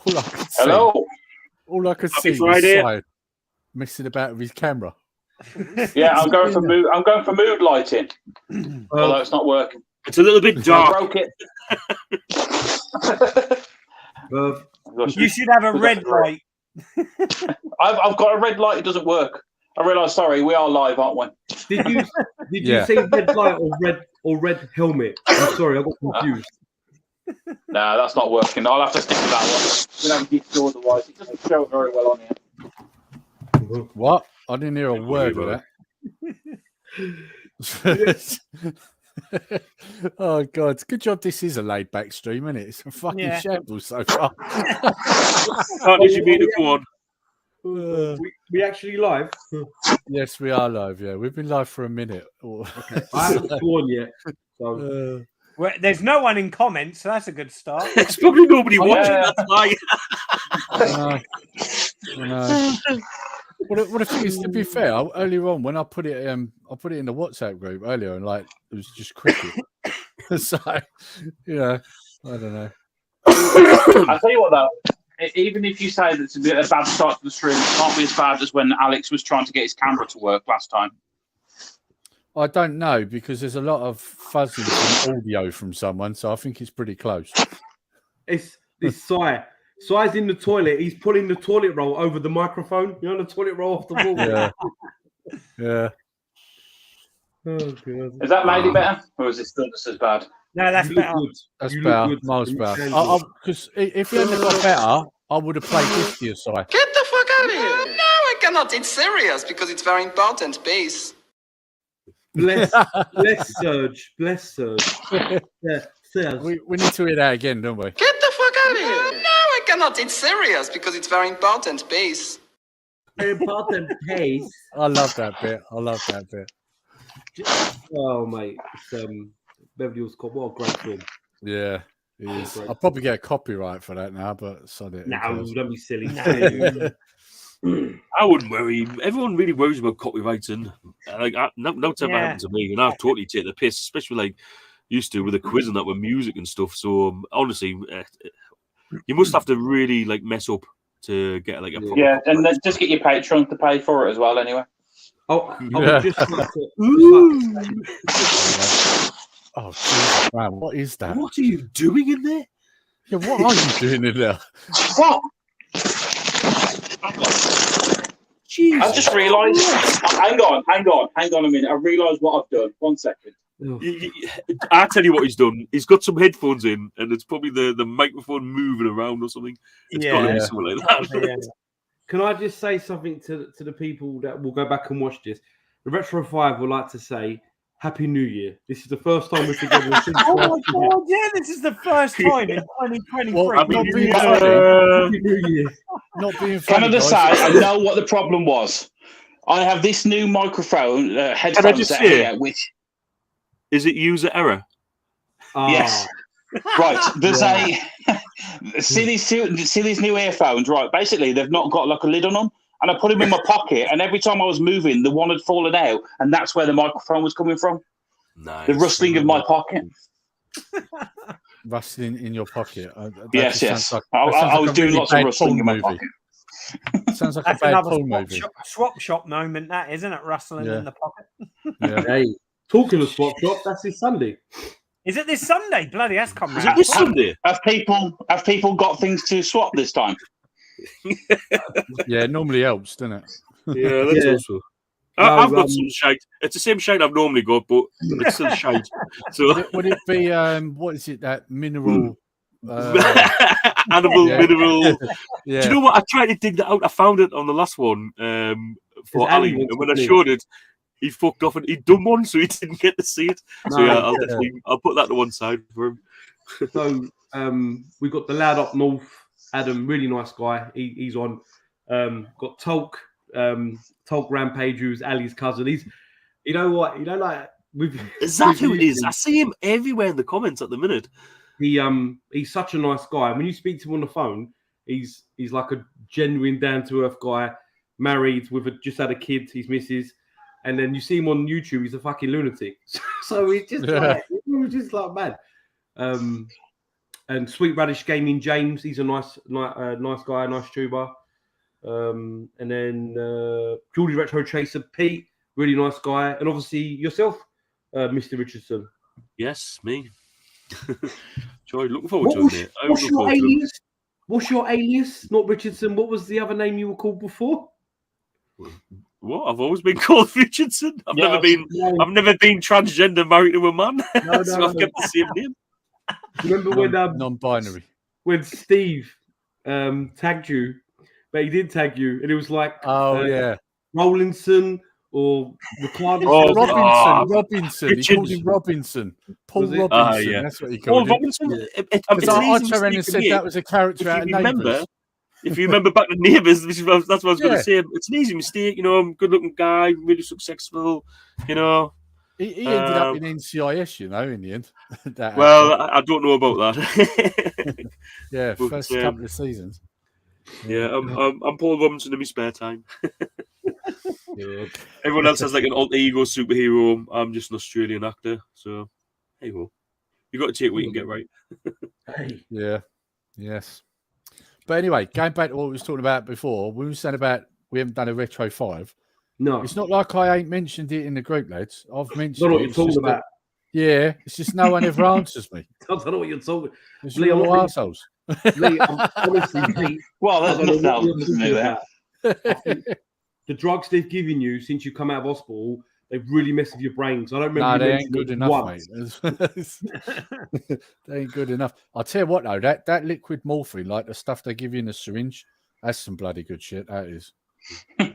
All I could Hello. see, all I could Happy see was Friday. Si messing about with his camera. Yeah, I'm going for mood lighting. Although it's not working. It's a little bit I dark. broke it. You should have a red light. I've got a red light. It doesn't work. I realise. Sorry, we are live, aren't we? Did you say red light or red helmet? I'm sorry, I got confused. No, that's not working. I'll have to stick with that one. We don't get to otherwise. It doesn't show very well on here. What? I didn't hear a word of that. Oh God! Good job. This is a laid-back stream, isn't it? It's a fucking shambles so far. Can't you be the one? We actually live? Yes, we are live. Yeah, we've been live for a minute. Okay. I haven't gone yet. So. Well, there's no one in comments, so that's a good start. There's probably nobody watching. That's why. I know. What the thing is, to be fair, earlier on when I put it in the WhatsApp group earlier, and like it was just cricket. So, I don't know. I'll tell you what, though. Even if you say that it's a bad start to the stream, it can't be as bad as when Alex was trying to get his camera to work last time. I don't know because there's a lot of fuzzing from audio from someone, so I think it's pretty close. It's Si. Si's in the toilet. He's pulling the toilet roll over the microphone. You know, the toilet roll off the wall. Yeah. Oh God. Is that made it better, or is it still just as bad? No, that's better. That's better. Miles better. Because if it hadn't got better, I would have played this to your side. Get the fuck out of here! No, I cannot. It's serious because it's very important. Base. Bless Serge. Bless Serge. Yeah, Serge. We need to hear that again, don't we? Get the fuck out of here! No, I cannot. It's serious because it's very important. Base. Very important pace. I love that bit. Oh mate, it's, Beverly Hills Cop. What a great film. Yeah, it is. I'll probably get a copyright for that now, but sod it. No, don't be silly. I wouldn't worry. Everyone really worries about copywriting. No time happened to me, and I've totally taken the piss, especially like used to with a quiz and that with music and stuff. So honestly, you must have to really like mess up to get like a proper and then just get your Patreon to pay for it as well. Anyway. Oh, Jesus, man, what is that? What are you doing in there? Yeah, what are you doing in there? What? Jesus. I just realised. Hang on a minute. I realised what I've done. 1 second. I tell you what he's done. He's got some headphones in, and it's probably the microphone moving around or something. It's got to be something like that. Yeah. Can I just say something to the people that will go back and watch this? The Retro 5 would like to say Happy New Year. This is the first time we're together since. Oh my God! Yeah, this is the first time in 2023. Well, not not being Happy New Year. Not being Can funny, I just say, guys. I know what the problem was. I have this new microphone, headphones here, which is it user error? Yes. Right. There's see these new earphones, right? Basically, they've not got like a lid on them. And I put them in my pocket, and every time I was moving, the one had fallen out, and that's where the microphone was coming from. Nice. The rustling of my pocket. Rustling in your pocket. Yes. I was doing lots of rustling in my pocket. Sounds like That's a bad another porn movie. swap shop moment, that isn't it? Rustling in the pocket. Yeah. Hey, talking of swap shop, that's this Sunday. Is it this Sunday? Bloody, that's coming. Is it this Sunday? Have people got things to swap this time? Yeah, it normally helps, doesn't it? Yeah, that's also. I've got some shite. It's the same shite I've normally got, but it's still shite. So would it be what is it, that mineral animal mineral? Yeah. Do you know what? I tried to dig that out. I found it on the last one for Ali, and when I showed it, he fucked off and he'd done one, so he didn't get to see it. So I'll put that to one side for him. So we got the lad up north, Adam, really nice guy. He's on. Got Tolk Rampage, who's Ali's cousin. He's, you know what? You know, like is that who it is? I see him everywhere in the comments at the minute. He's such a nice guy. When you speak to him on the phone, he's like a genuine down to earth guy. Married with just had a kid. His missus. And then you see him on YouTube, he's a fucking lunatic. So he's just like, he was just like mad. And Sweet Radish Gaming James, he's a nice guy, nice tuber. And then Geordie Retro Chaser Pete, really nice guy. And obviously yourself, Mr. Richardson. Yes, me. Joy, looking forward to it, mate. What's your alias? What's your alias? Not Richardson. What was the other name you were called before? What? I've always been called Richardson. I've never been transgender, married to a man. So I've kept the same name. Remember when non-binary? When Steve tagged you, but he did tag you, and it was like, yeah, Rowlinson or Ricardo. Robinson. He called him Robinson. Paul Robinson. Yeah. That's what he called Paul him. Robinson. Because I turned and said that was a character out of Neighbours. If you remember back to Neighbours, that's what I was going to say. It's an easy mistake, you know. I'm a good-looking guy, really successful, you know. He ended up in NCIS, you know, in the end. I don't know about that. Yeah, first couple of seasons. Yeah, I'm Paul Robinson in my spare time. Yeah. Everyone else has like an alter ego superhero. I'm just an Australian actor. So, hey, you got to take what you can get right. Yeah, yes. But anyway, going back to what we was talking about before, we were saying about we haven't done a Retro 5. No. It's not like I ain't mentioned it in the group, lads. I've mentioned I don't know what it. you're talking about. Yeah, it's just no one ever answers me. I don't know what you're talking It's Lee, all I'm assholes. Lee, honestly, Lee, Well, I that's don't know not what you're talking that. about. I think the drugs they've given you since you come out of hospital, they've really messed with your brain. So I don't remember. No, you they ain't good enough, mate. They ain't good enough. I'll tell you what, though, that liquid morphine, like the stuff they give you in the syringe, that's some bloody good shit. That is.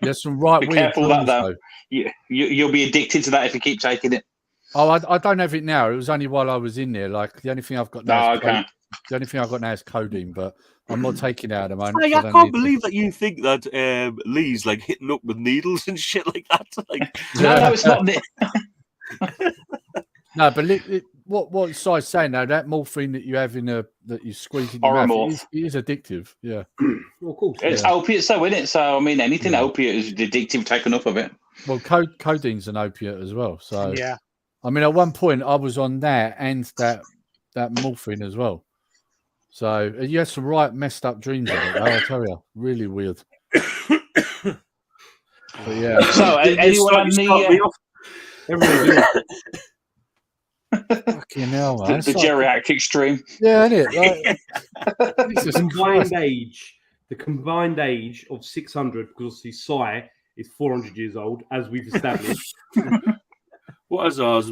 There's some right Be weird careful that, things, though. You'll be addicted to that if you keep taking it. Oh, I don't have it now. It was only while I was in there. Like the only thing I've got now. The only thing I've got now is codeine, but I'm not taking it at the moment. I can't believe that you think that Lee's like hitting up with needles and shit like that. Like, no, it's not. No, but what Si's saying now, that morphine that you have that you squeeze in your mouth, it is addictive. Yeah, well, of course. It's opiates, though, isn't it? So I mean, anything opiate is addictive. Take enough of it. Well, codeine's an opiate as well. So yeah, I mean, at one point I was on that and that morphine as well. So you had some right messed up dreams of it. I'll tell you, really weird. But yeah. So anyone fucking hell, man. The geriatric stream. Yeah, isn't it? The combined age of 600, because obviously Sai is 400 years old, as we've established. What is ours?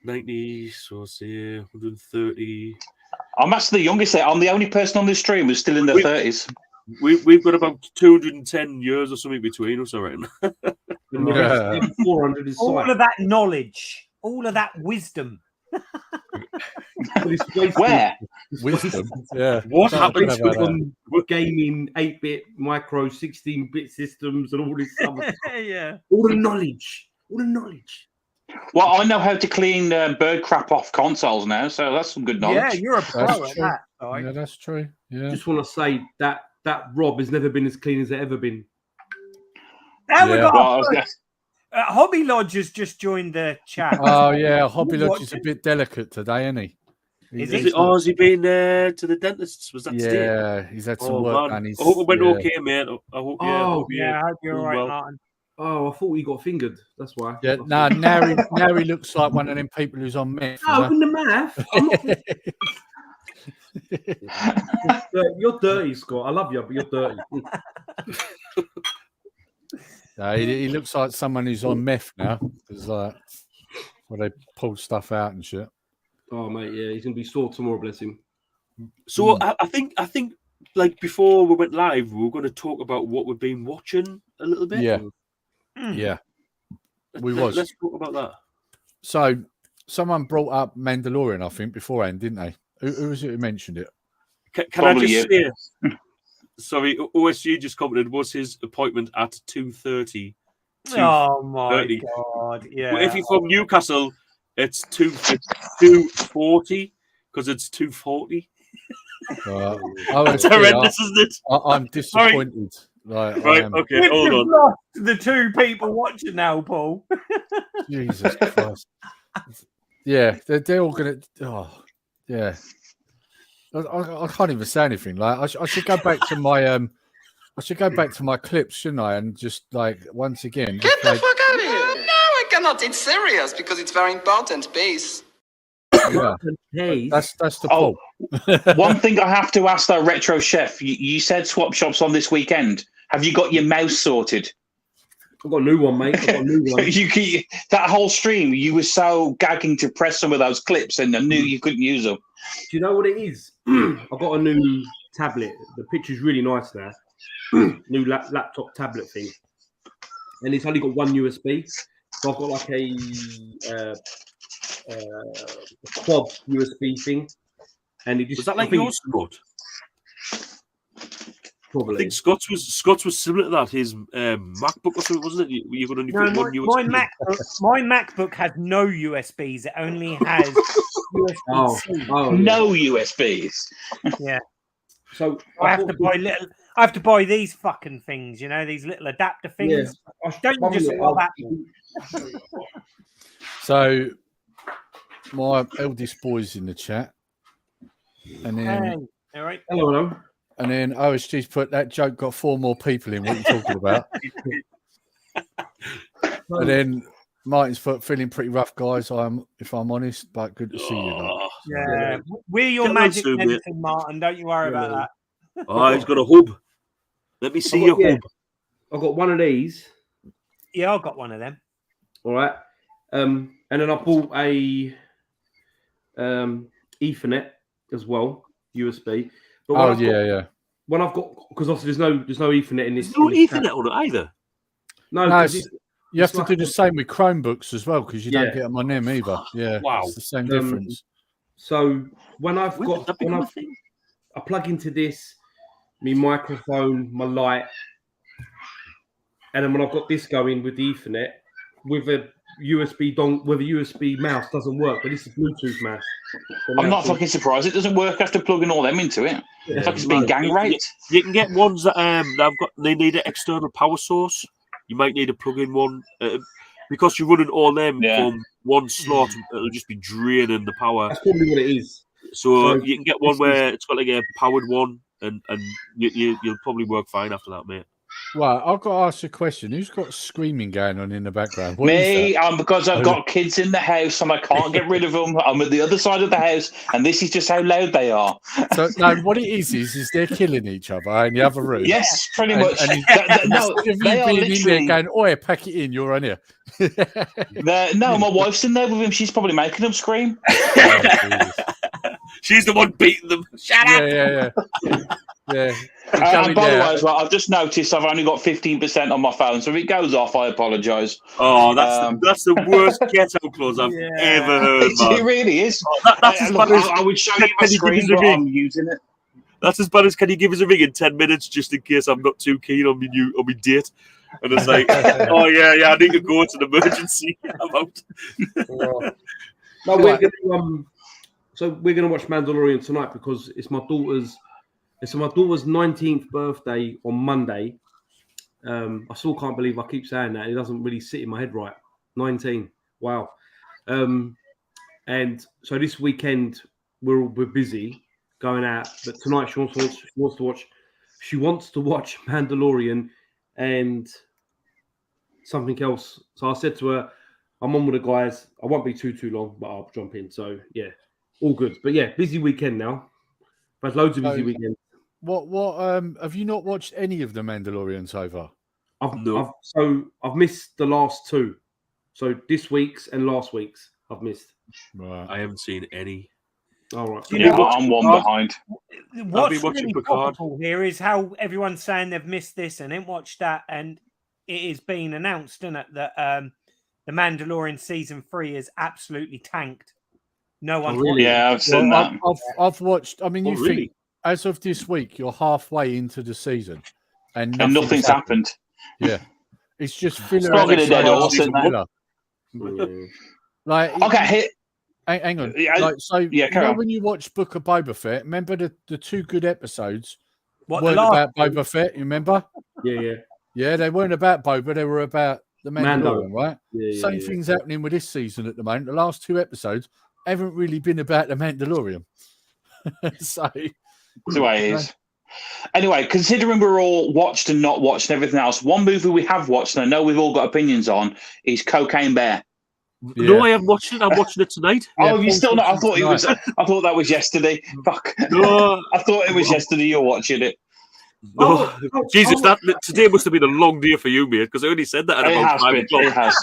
90, so say 130. I'm actually the youngest there. I'm the only person on this stream who's still in their 30s. We've got about 210 years or something between us, I reckon. 400 is all of that knowledge, all of that wisdom. Where? Wisdom. Yeah. What happens on gaming 8-bit, micro, 16-bit systems and all this stuff? Yeah. All the knowledge. Well, I know how to clean bird crap off consoles now, so that's some good knowledge. Yeah, you're a pro at that. Yeah, that's true. Yeah. Just want to say that Rob has never been as clean as it ever been. Now we got Hobby Lodge has just joined the chat. Oh yeah, Hobby Lodge is a bit delicate today, isn't he? Has he been to the dentist? Was that today? Yeah, he's had some work done. I hope it went okay, mate. I hope I hope you're all right, Martin. Oh, I thought he got fingered. That's why. Yeah, now he looks like one of them people who's on meth. Oh, in the math. I'm not... You're dirty, Scott. I love you, but you're dirty. He looks like someone who's on meth now. It's like where they pull stuff out and shit. Oh mate, yeah, he's gonna be sore tomorrow, bless him. So I think like before we went live, we were going to talk about what we've been watching a little bit. Yeah, yeah, Let's talk about that. So someone brought up Mandalorian, I think, beforehand, didn't they? Who was it who mentioned it? Can I just say? Sorry, OSG just commented. Was his appointment at 2:30? Oh my god! Yeah. Well, if you're from Newcastle, it's 2:40 because it's 2:40. It's horrendous, isn't it? I'm disappointed. Right. Okay. Hold on. The two people watching now, Paul. Jesus Christ. Yeah, they're all gonna. Oh, yeah. I can't even say anything. Like I should go back to my I should go back to my clips, shouldn't I? And just like once again, Get the fuck out of here! No, I cannot. It's serious because it's very important. Base. Yeah, that's the Oh, point. one thing I have to ask though, Retro Chef, you said swap shops on this weekend. Have you got your mouse sorted? I've got a new one, mate. I've got a new one. That whole stream, you were so gagging to press some of those clips, and I knew you couldn't use them. Do you know what it is? I've got a new tablet. The picture's really nice now. New laptop tablet thing, and it's only got one USB. So I've got like a quad USB thing, and it just Was that like yours, Scott? Probably. I think Scott's was similar to that. His MacBook or something, wasn't it? You got only put one USB. My MacBook has no USBs. It only has USB-C. No USBs. Yeah. So I have to buy these fucking things. You know, these little adapter things. Yeah. Don't you just love Apple? So my eldest boy's in the chat, and then all right. Hello. And then OSG's put that joke got 4 more people in. What are you talking about? And then Martin's put feeling pretty rough, guys. If I'm honest, but good to see you. Lot. Yeah, we're your magic medicine, Martin. Don't you worry about that. Oh, he's got a hub. Let me see your hub. I've got one of these. Yeah, I've got one of them. All right. And then I bought a Ethernet as well, USB. But when I've got, because obviously there's no Ethernet in this. There's no Ethernet on it either. No, you have to do the same with Chromebooks as well because you don't get them on them either. Yeah, wow, it's the same difference. So when I plug into this, my microphone, my light, and then when I've got this going with the Ethernet, with a USB mouse doesn't work, but it's a Bluetooth mouse. I'm not fucking surprised it doesn't work after plugging all them into it. It's like it's been gang raped. You can get ones that they need an external power source. You might need a plug-in one because you're running all them from one slot. It'll just be draining the power. That's probably what it is. So you can get one where it's got like a powered one, and you'll probably work fine after that, mate. Well, I've got to ask you a question. Who's got screaming going on in the background? Me, because I've got kids in the house and I can't get rid of them. I'm at the other side of the house, and this is just how loud they are. So, no, what it is they're killing each other in the other room. Yes, pretty much. No, they are literally in there going, "Oi, pack it in, you're on here." No, my wife's in there with him. She's probably making them scream. She's the one beating them. Shut up. Yeah. And by the way, as well, I've just noticed I've only got 15% on my phone, so if it goes off, I apologise. Oh, that's the worst ghetto clause I've ever heard. It really is. I would show you my screen, but I'm using it. That's as bad as can you give us a ring in 10 minutes just in case I'm not too keen on my date? And it's like, oh yeah, I need to go to the emergency. I'm out. No, we're gonna watch Mandalorian tonight because it's my daughter's 19th birthday on Monday. I still can't believe I keep saying that. It doesn't really sit in my head right. 19. Wow. And so this weekend we're busy going out, but tonight she wants to watch Mandalorian and something else. So I said to her, I'm on with the guys. I won't be too long, but I'll jump in. So yeah, all good. But yeah, busy weekend now. There's loads of busy weekends. What have you not watched any of the Mandalorian so far? I've missed the last 2. So this week's and last week's I've missed. Right. I haven't seen any. All right. Yeah, I'm one behind. What's really topical here is how everyone's saying they've missed this and didn't watch that, and it is being announced, isn't it, that the Mandalorian season 3 is absolutely tanked. No one. Really? Yeah, I've seen that. I've watched. I mean, you really? think as of this week, you're halfway into the season, and nothing's happened. Yeah, it's just filler. Like, okay, hang on. When you watch Book of Boba Fett, remember the 2 good episodes weren't about Boba Fett. You remember? Yeah. Yeah, they weren't about Boba. They were about The Mando. Mandalorian, right? Yeah, Same thing's happening with this season at the moment. The last 2 episodes haven't really been about the Mandalorian. So That's the way it is. Anyway, considering we're all watched and not watched and everything else, one movie we have watched and I know we've all got opinions on is Cocaine Bear. No, I haven't watched it. I'm watching it tonight. Oh, you still not? I thought it was. I thought that was yesterday. Fuck. No. I thought it was yesterday. You're watching it. No, Jesus, that today must have been a long day for you, mate, because I only said that at It about has 5 been. o'clock. It has.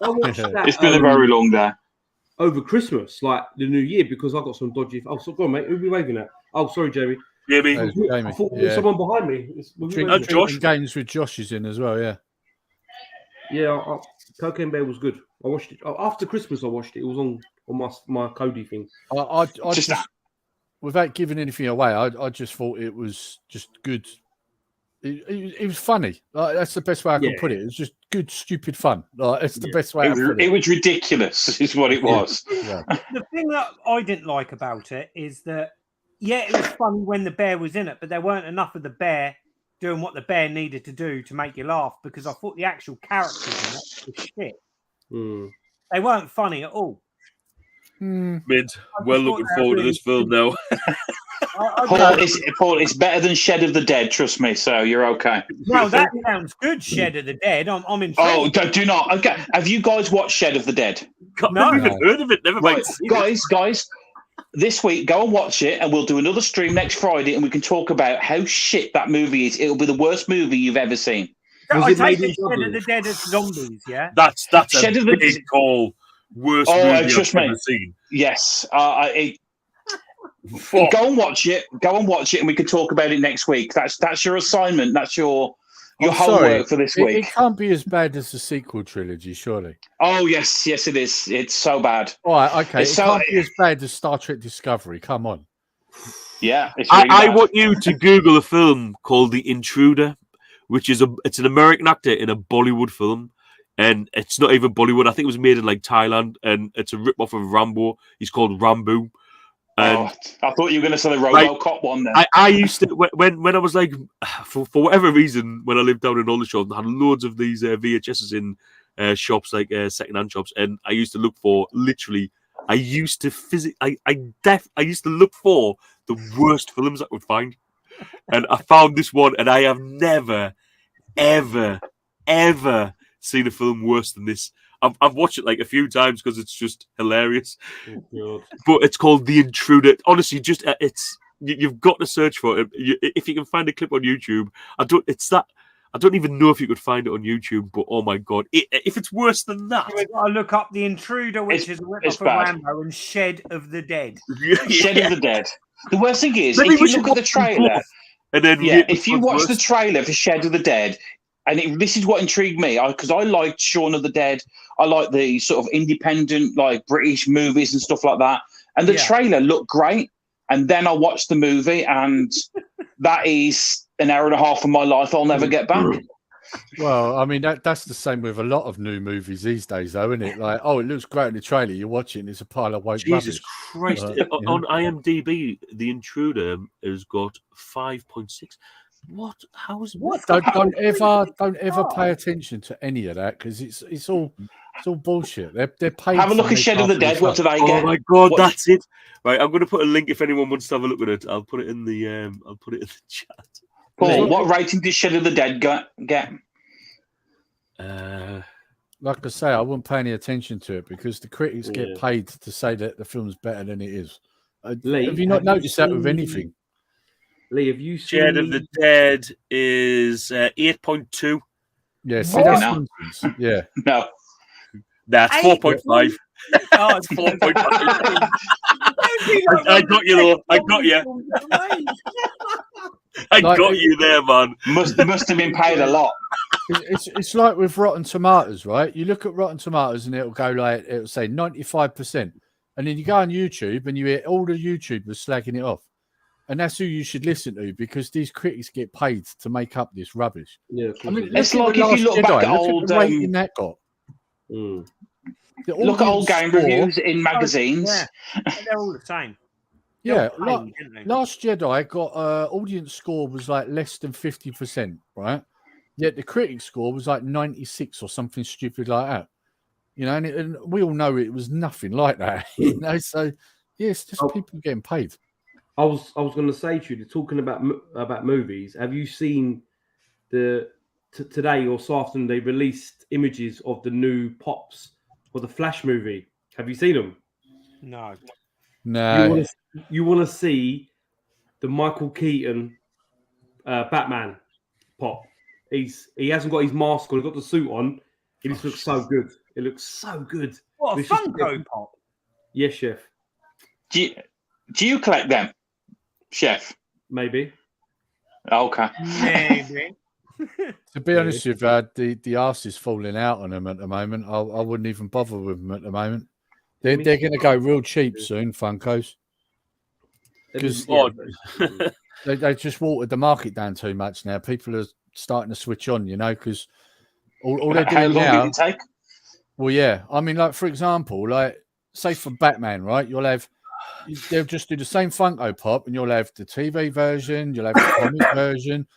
I watched that, It's been a very long day. over Christmas, like the New Year, because I got some dodgy. Oh, so go on, mate. Who are we waving at? Oh, sorry, Jamie. Jamie. Hey, I Jamie, thought there was someone behind me. Drinking Josh. games with Josh is in as well, yeah. Yeah, Cocaine Bear was good. I watched it after Christmas. I watched it. It was on my Cody thing. I just without giving anything away, I just thought it was just good. It was funny. Like, that's the best way I can put it. It was just good, stupid fun. Like, that's the best way. It was ridiculous, is what it was. Yeah. The thing that I didn't like about it is that, it was funny when the bear was in it, but there weren't enough of the bear doing what the bear needed to do to make you laugh, because I thought the actual characters in it were shit. They weren't funny at all. Mid. Well, looking forward to this film now. Paul, it's better than Shed of the Dead, trust me, so you're okay. Well, that sounds good, Shed of the Dead. I'm intrigued. Oh, do not. Okay. Have you guys watched Shed of the Dead? Never even heard of it. Never mind. Right, guys, this week, go and watch it, and we'll do another stream next Friday, and we can talk about how shit that movie is. It'll be the worst movie you've ever seen. I take it Shed of the Dead as zombies, yeah? That's Shed a of the big call. Worst movie trust I've me. ever seen. Yes. Go and watch it. Go and watch it, and we can talk about it next week. That's your assignment. That's your homework for this week. It can't be as bad as the sequel trilogy, surely. Oh yes, it is. It's so bad. All right, okay. It's It can't be as bad as Star Trek Discovery. Come on. Yeah, it's really I bad. want you to Google a film called The Intruder, which is it's an American actor in a Bollywood film. And it's not even Bollywood. I think it was made in like Thailand, and it's a rip-off of Rambo. He's called Rambo. And I thought you were going to say the RoboCop one then. I used to when I was like, for whatever reason, when I lived down in Aldershot, I had loads of these VHSs in shops, like second-hand shops, and I used to look for I used to look for the worst films I could find, and I found this one, and I have never, ever, ever seen a film worse than this. I've watched it like a few times because it's just hilarious. Oh, but it's called The Intruder. Honestly, just you've got to search for it. If you can find a clip on YouTube, I don't even know if you could find it on YouTube. But oh my god, if it's worse than that, We've got to look up The Intruder, which is a rip-off of Rambo, and Shed of the Dead. Shed of the Dead. The worst thing is, if you look at the trailer, and then if you watch the trailer for Shed of the Dead. And this is what intrigued me, because I liked Shaun of the Dead. I like the sort of independent, like British movies and stuff like that. And the trailer looked great. And then I watched the movie, and that is an hour and a half of my life I'll never get back. Well, I mean, that's the same with a lot of new movies these days, though, isn't it? Like, oh, it looks great in the trailer. You watch it, and it's a pile of white Jesus rubbish. Christ. On IMDb, The Intruder has got 5.6. What? How is what? Don't ever pay attention to any of that, because it's all bullshit. They're paid. Have a look at Shed of the Dead. What do they get? Oh my god, that's it. Right, I'm going to put a link if anyone wants to have a look at it. I'll put it in the chat. Paul, what rating did Shed of the Dead get? Like I say, I wouldn't pay any attention to it because the critics get paid to say that the film's better than it is. Lee, have you not noticed that with anything? Lee, have you seen Shed of the Dead is 8.2. Yeah, see, that's nonsense. Yeah. No. That's 4.5. Oh, it's 4.5. I got you though. I got you. I got you there, man. Must have been paid a lot. It's like with Rotten Tomatoes, right? You look at Rotten Tomatoes and it'll say 95%. And then you go on YouTube and you hear all the YouTubers slagging it off. And that's who you should listen to, because these critics get paid to make up this rubbish. Yeah, I mean, it's like if you look back at old rating that got. Look at old game reviews in magazines. They're all the same. Yeah, Last Jedi got audience score was like less than 50%, right? Yet the critic score was like 96 or something stupid like that. You know, and we all know it was nothing like that. You know, so yeah, it's just people getting paid. I was going to say to you, talking about movies. Have you seen today or so afternoon they released images of the new pops for the Flash movie? Have you seen them? No. No. You want to see the Michael Keaton Batman pop? He hasn't got his mask on. He's got the suit on. It just looks so good. It looks so good. What, a Funko Pop? Yes, chef. Do you collect them, chef? Maybe. Okay. Maybe. To be honest with you, the arse is falling out on them at the moment. I wouldn't even bother with them at the moment. They're going to go real cheap soon, Funkos. Because they just watered the market down too much now. People are starting to switch on, you know, because all they're doing now. How long did it take? Well, yeah. I mean, like, for example, like, say for Batman, right? They'll just do the same Funko Pop, and you'll have the TV version, you'll have the comic version,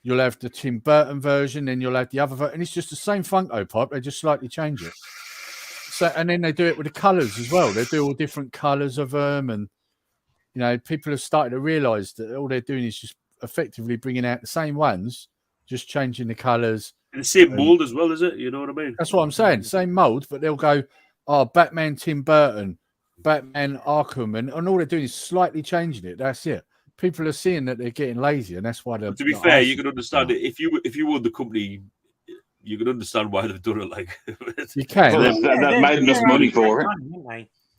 you'll have the Tim Burton version, and you'll have the other version. And it's just the same Funko Pop. They just slightly change it. So, and then they do it with the colours as well. They do all different colours of them, and you know, people have started to realise that all they're doing is just effectively bringing out the same ones, just changing the colours. And the same mould as well, is it? You know what I mean? That's what I'm saying. Same mould, but they'll go, oh, Batman Tim Burton, Batman Arkham, and all they're doing is slightly changing it. That's it. People are seeing that they're getting lazy, and that's why they're. To be fair, you can understand it. If you own the company, you can understand why they've done it. Like you can. Well, they've made enough money for it.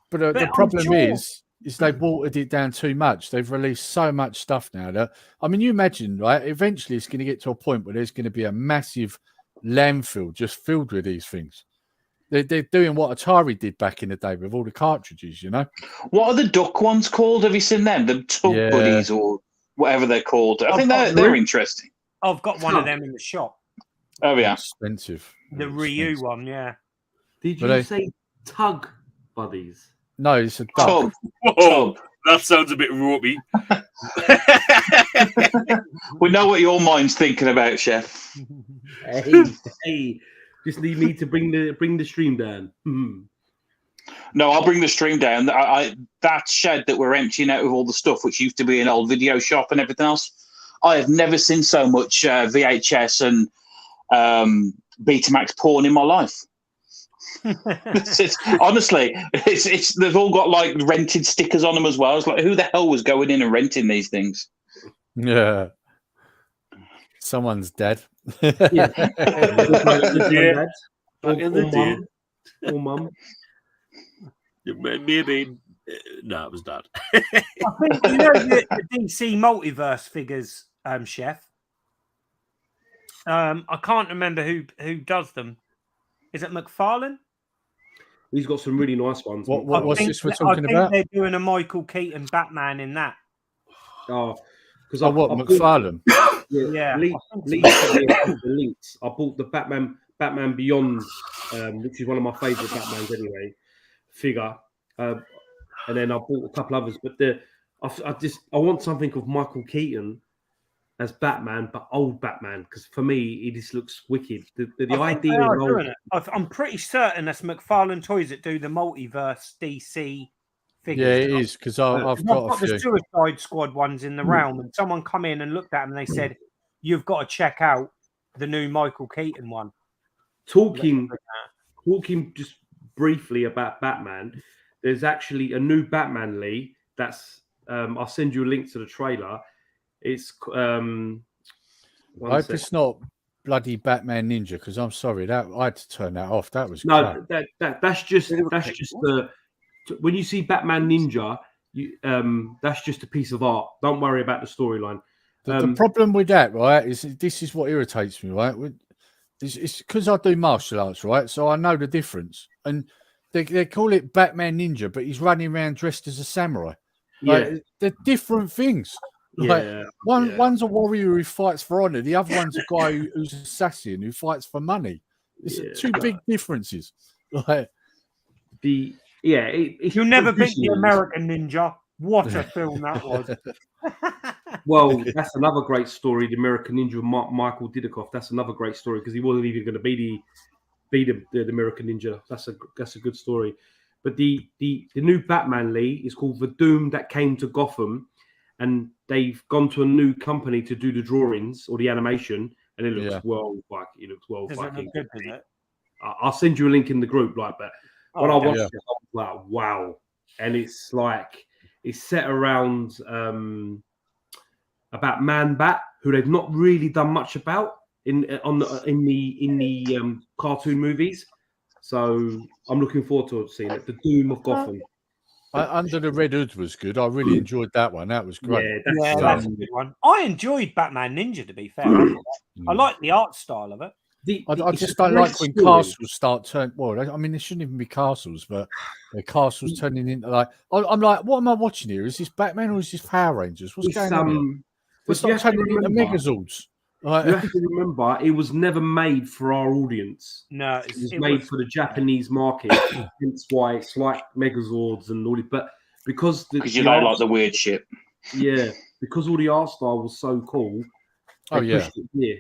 But the problem is they've watered it down too much. They've released so much stuff now that, I mean, you imagine, right? Eventually, it's going to get to a point where there's going to be a massive landfill just filled with these things. They're doing what Atari did back in the day with all the cartridges, you know? What are the duck ones called? Have you seen them? The Tug Buddies or whatever they're called. I think they're interesting. I've got one of them in the shop. Oh, yeah. Expensive. The Ryu one, yeah. Did you say Tug Buddies? No, it's a duck. Whoa, that sounds a bit ropey. We know what your mind's thinking about, chef. Hey, just need me to bring the stream down. No, I'll bring the stream down. That shed that we're emptying out with all the stuff, which used to be an old video shop and everything else, I have never seen so much VHS and Betamax porn in my life. Honestly, they've all got like rented stickers on them as well. It's like, who the hell was going in and renting these things? Yeah, someone's dead. Yeah, Back in the day. Or mum. Maybe. No, it was Dad. I think you know the DC multiverse figures, chef. I can't remember who does them. Is it McFarlane? He's got some really nice ones. What's this we're talking about? They're doing a Michael Keaton Batman in that. Oh, because McFarlane? Yeah. The links. I bought the Batman Beyond, which is one of my favourite Batmans anyway, figure. And then I bought a couple others. But I want something of Michael Keaton as Batman, but old Batman, because for me it just looks wicked. The idea of I'm pretty certain that's McFarlane Toys that do the multiverse DC figures. Yeah, it is, because I've got a few. The Suicide Squad ones in the realm, and someone come in and looked at them and they said, "You've got to check out the new Michael Keaton one." Talking just briefly about Batman, there's actually a new Batman, Lee. That's I'll send you a link to the trailer. It's I hope it's not bloody Batman Ninja, because I'm sorry that I had to turn that off. That was that's just the when you see Batman Ninja, that's just a piece of art. Don't worry about the storyline. The problem with that, right, is this is what irritates me, right? It's because I do martial arts, right? So I know the difference, and they call it Batman Ninja, but he's running around dressed as a samurai. Like, they're different things. Like, one's a warrior who fights for honor. The other one's a guy who's an assassin who fights for money. It's two big differences. Like you'll never beat the American Ninja. What a film that was! Well, that's another great story. The American Ninja, Michael Dudikoff. That's another great story because he wasn't even going to be the American Ninja. That's a good story. But the new Batman, Lee, is called The Doom That Came to Gotham, and they've gone to a new company to do the drawings or the animation, and it looks well Does it fucking look good, does it? I'll send you a link in the group, like. But when I watched yeah. it, I was like, wow, and it's like it's set around about Man Bat, who they've not really done much about in the cartoon movies. So I'm looking forward to seeing it. The Doom of Gotham. Under the Red Hood was good. I really enjoyed that one. That was great. Yeah, That's a good one. I enjoyed Batman Ninja, to be fair. I like the art style of it. I just don't like when castles start turning. Well, I mean, they shouldn't even be castles, but the castles turning into like. I'm like, what am I watching here? Is this Batman or is this Power Rangers? What's going on here? It's not turning into Megazords. Like, you have to remember, it was never made for our audience. No, it was made for the Japanese market. Hence why it's like Megazords and all it. But because you don't like the weird shit. Yeah, because all the art style was so cool. Pushed it here.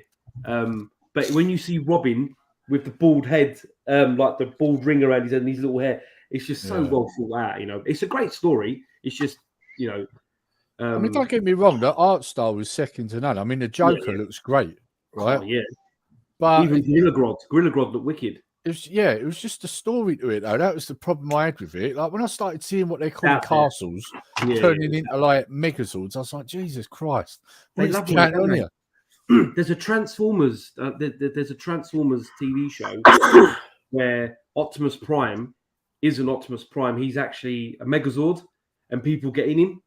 But when you see Robin with the bald head, like the bald ring around his head and his little hair, it's just so well thought out. You know, it's a great story. It's just, you know. I mean, don't get me wrong. The art style was second to none. I mean, the Joker looks great, right? Oh, yeah. But even Gorilla Grodd looked wicked. It was just the story to it, though. That was the problem I had with it. Like when I started seeing what they call castles turning into like Megazords, I was like, Jesus Christ, what's going on here? There's a Transformers. There's a Transformers TV show where Optimus Prime isn't Optimus Prime. He's actually a Megazord, and people get in him.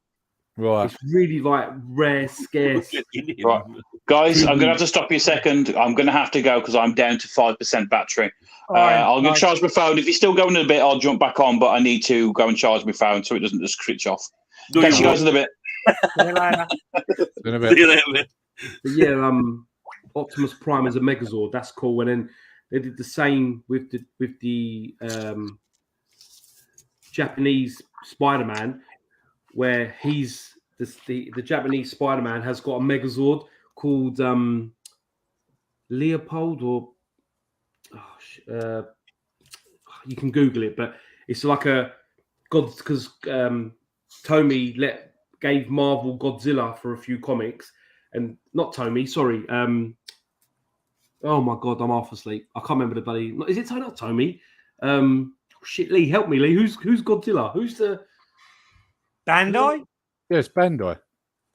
Right. It's really like rare, scarce. Right. Guys, I'm going to have to stop you a second. I'm going to have to go because I'm down to 5% battery. I'm going to charge my phone. If you're still going in a bit, I'll jump back on, but I need to go and charge my phone so it doesn't just switch off. Catch you guys in a bit. See you later. But yeah, Optimus Prime as a Megazord, that's cool. And then they did the same with the Japanese Spider-Man, where he's the Japanese Spider-Man has got a Megazord called Leopold, or you can Google it, but it's like a god because Tomy gave Marvel Godzilla for a few comics, and not Tomy, sorry. Oh my god, I'm half asleep. I can't remember the bloody. Is it not Tomy? Shit, Lee, help me, Lee. Who's Godzilla? Who's the Bandai? Yes, Bandai.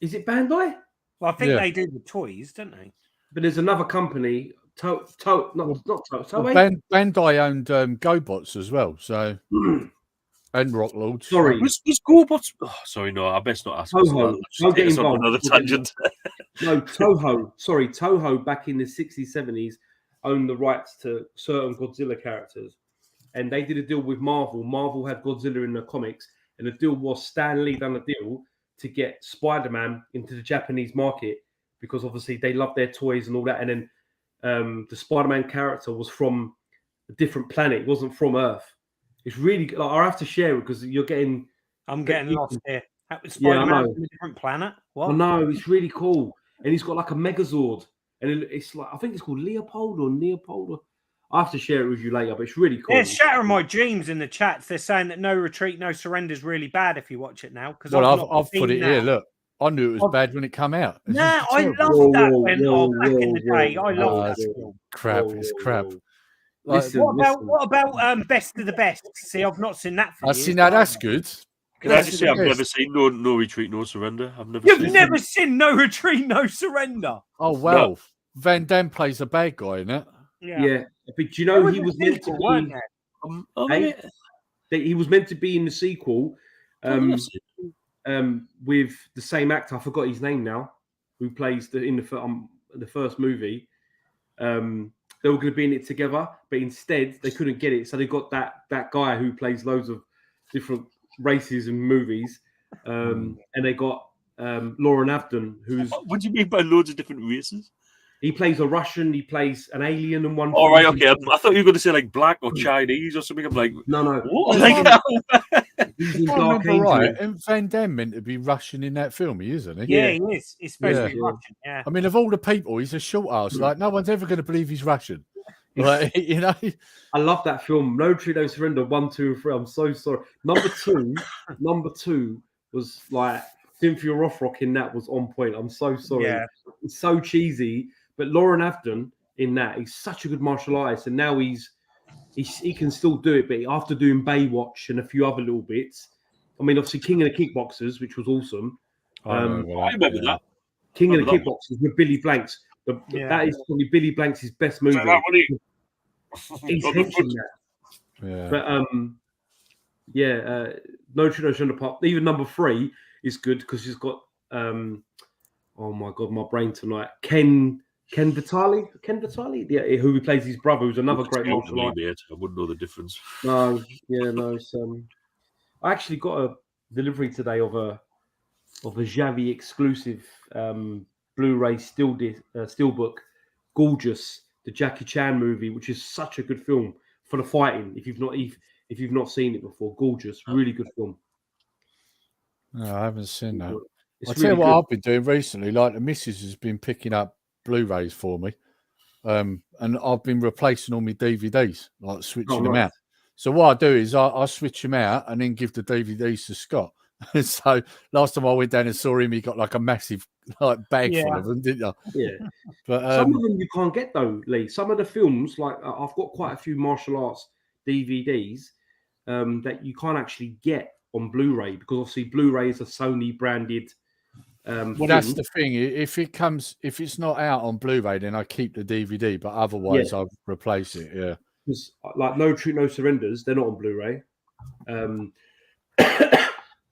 Is it Bandai? Well, I think they do the toys, don't they? But there's another company. Not Bandai owned GoBots as well. So and Rock Lords. Sorry, was GoBots? Oh, sorry, no, I best not ask. Toho. Don't get involved. Another tangent. No, Toho. Sorry, Toho. Back in the 60s, 70s, owned the rights to certain Godzilla characters, and they did a deal with Marvel. Marvel had Godzilla in the comics. And the deal was Stan Lee done a deal to get Spider-Man into the Japanese market because obviously they love their toys and all that. And then the Spider-Man character was from a different planet. It wasn't from Earth. It's really, like, I have to share it because you're getting... I'm getting lost here. Spider-Man from a different planet? What? Oh, no, it's really cool. And he's got like a Megazord. And it's like, I think it's called Leopold or Neopold. I have to share it with you later, but it's really cool. They're shattering my dreams in the chats. They're saying that No Retreat, No Surrender is really bad if you watch it now. Well, I've put it here. Look, I knew it was bad when it came out. Nah, I loved that when back in the day. I loved that. Crap, it's crap. What about Best of the Best? See, I've not seen that. I've seen that. That's good. Can I just say I've never seen No Retreat, No Surrender. You've never seen No Retreat, No Surrender. Oh well, no. Van Damme plays a bad guy in it. Yeah. But do you know he was meant to be? He was meant to be in the sequel with the same actor. I forgot his name now. Who plays in the first movie? They were going to be in it together, but instead they couldn't get it, so they got that guy who plays loads of different races in movies, and they got Lauren Avdon, who's. What do you mean by loads of different races? He plays a Russian. He plays an alien in one. All right, film. okay. I thought you were going to say like black or Chinese or something. I'm like, No. what? He's in If I Dark remember Angel. right, isn't Van Damme meant to be Russian in that film? He is, isn't he? Yeah, he is. He's supposed to be Yeah. Russian. Yeah. I mean, of all the people, he's a short ass. Like, no one's ever going to believe he's Russian. Like, you know. I love that film. No Retreat, No Surrender. 1, 2, and 3. I'm so sorry. Number two was like Cynthia Rothrock in that was on point. I'm so sorry. Yeah. It's so cheesy. But Lauren Avden in that, he's such a good martial artist, and now he can still do it. But after doing Baywatch and a few other little bits, I mean, obviously King of the Kickboxers, which was awesome. I remember that. King of the Remember that Kickboxers with Billy Blanks. That is probably Billy Blanks' best movie. He's hitting that. Yeah. But No Retreat, No Surrender Part. Even number 3 is good because he's got oh my god, my brain tonight. Ken Vitali, yeah, who plays his brother, who's another great martial artist. I wouldn't know the difference. No, it's I actually got a delivery today of a Xavi exclusive Blu-ray steelbook, Gorgeous, the Jackie Chan movie, which is such a good film for the fighting. If you've not seen it before, Gorgeous, really good film. No, I haven't seen that. It's I'll tell you really what good. I've been doing recently. Like, the missus has been picking up Blu-rays for me. And I've been replacing all my DVDs, like switching them out. So what I do is I switch them out and then give the DVDs to Scott. So last time I went down and saw him, he got like a massive bag full of them, didn't you? Yeah. But some of them you can't get though, Lee. Some of the films, like I've got quite a few martial arts DVDs that you can't actually get on Blu-ray because obviously Blu-ray is a Sony branded. Well, that's the thing. If it's not out on Blu-ray, then I keep the DVD. But otherwise, I'll replace it. Yeah. Because like No Retreat, No Surrenders, they're not on Blu-ray.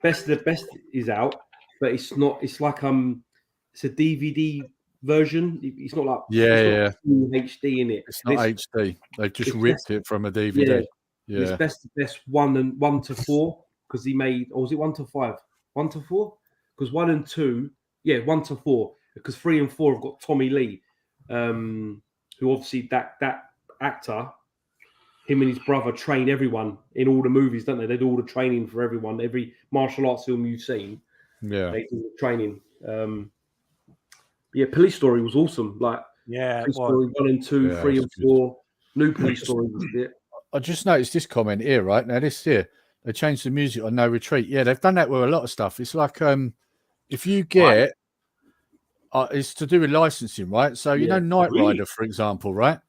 Best of the Best is out, but it's not. It's like it's a DVD version. It's not like Yeah. HD in it. It's not HD. They've just ripped it from a DVD. Yeah. It's Best of the Best 1 to 4 because he made, or was it 1 to 5? 1 to 4? Because 1 and 2, 1 to 4. Because 3 and 4 have got Tommy Lee, who obviously that actor. Him and his brother train everyone in all the movies, don't they? They do all the training for everyone. Every martial arts film you've seen, they do the training. Police Story was awesome. Like, Police Story 1 and 2, 3 and 4. New Police Story was it. I just noticed this comment here, right? Now, this here, they changed the music on No Retreat. Yeah, they've done that with a lot of stuff. It's like if you get, it's to do with licensing, right? So, you know, Knight Rider, for example, right?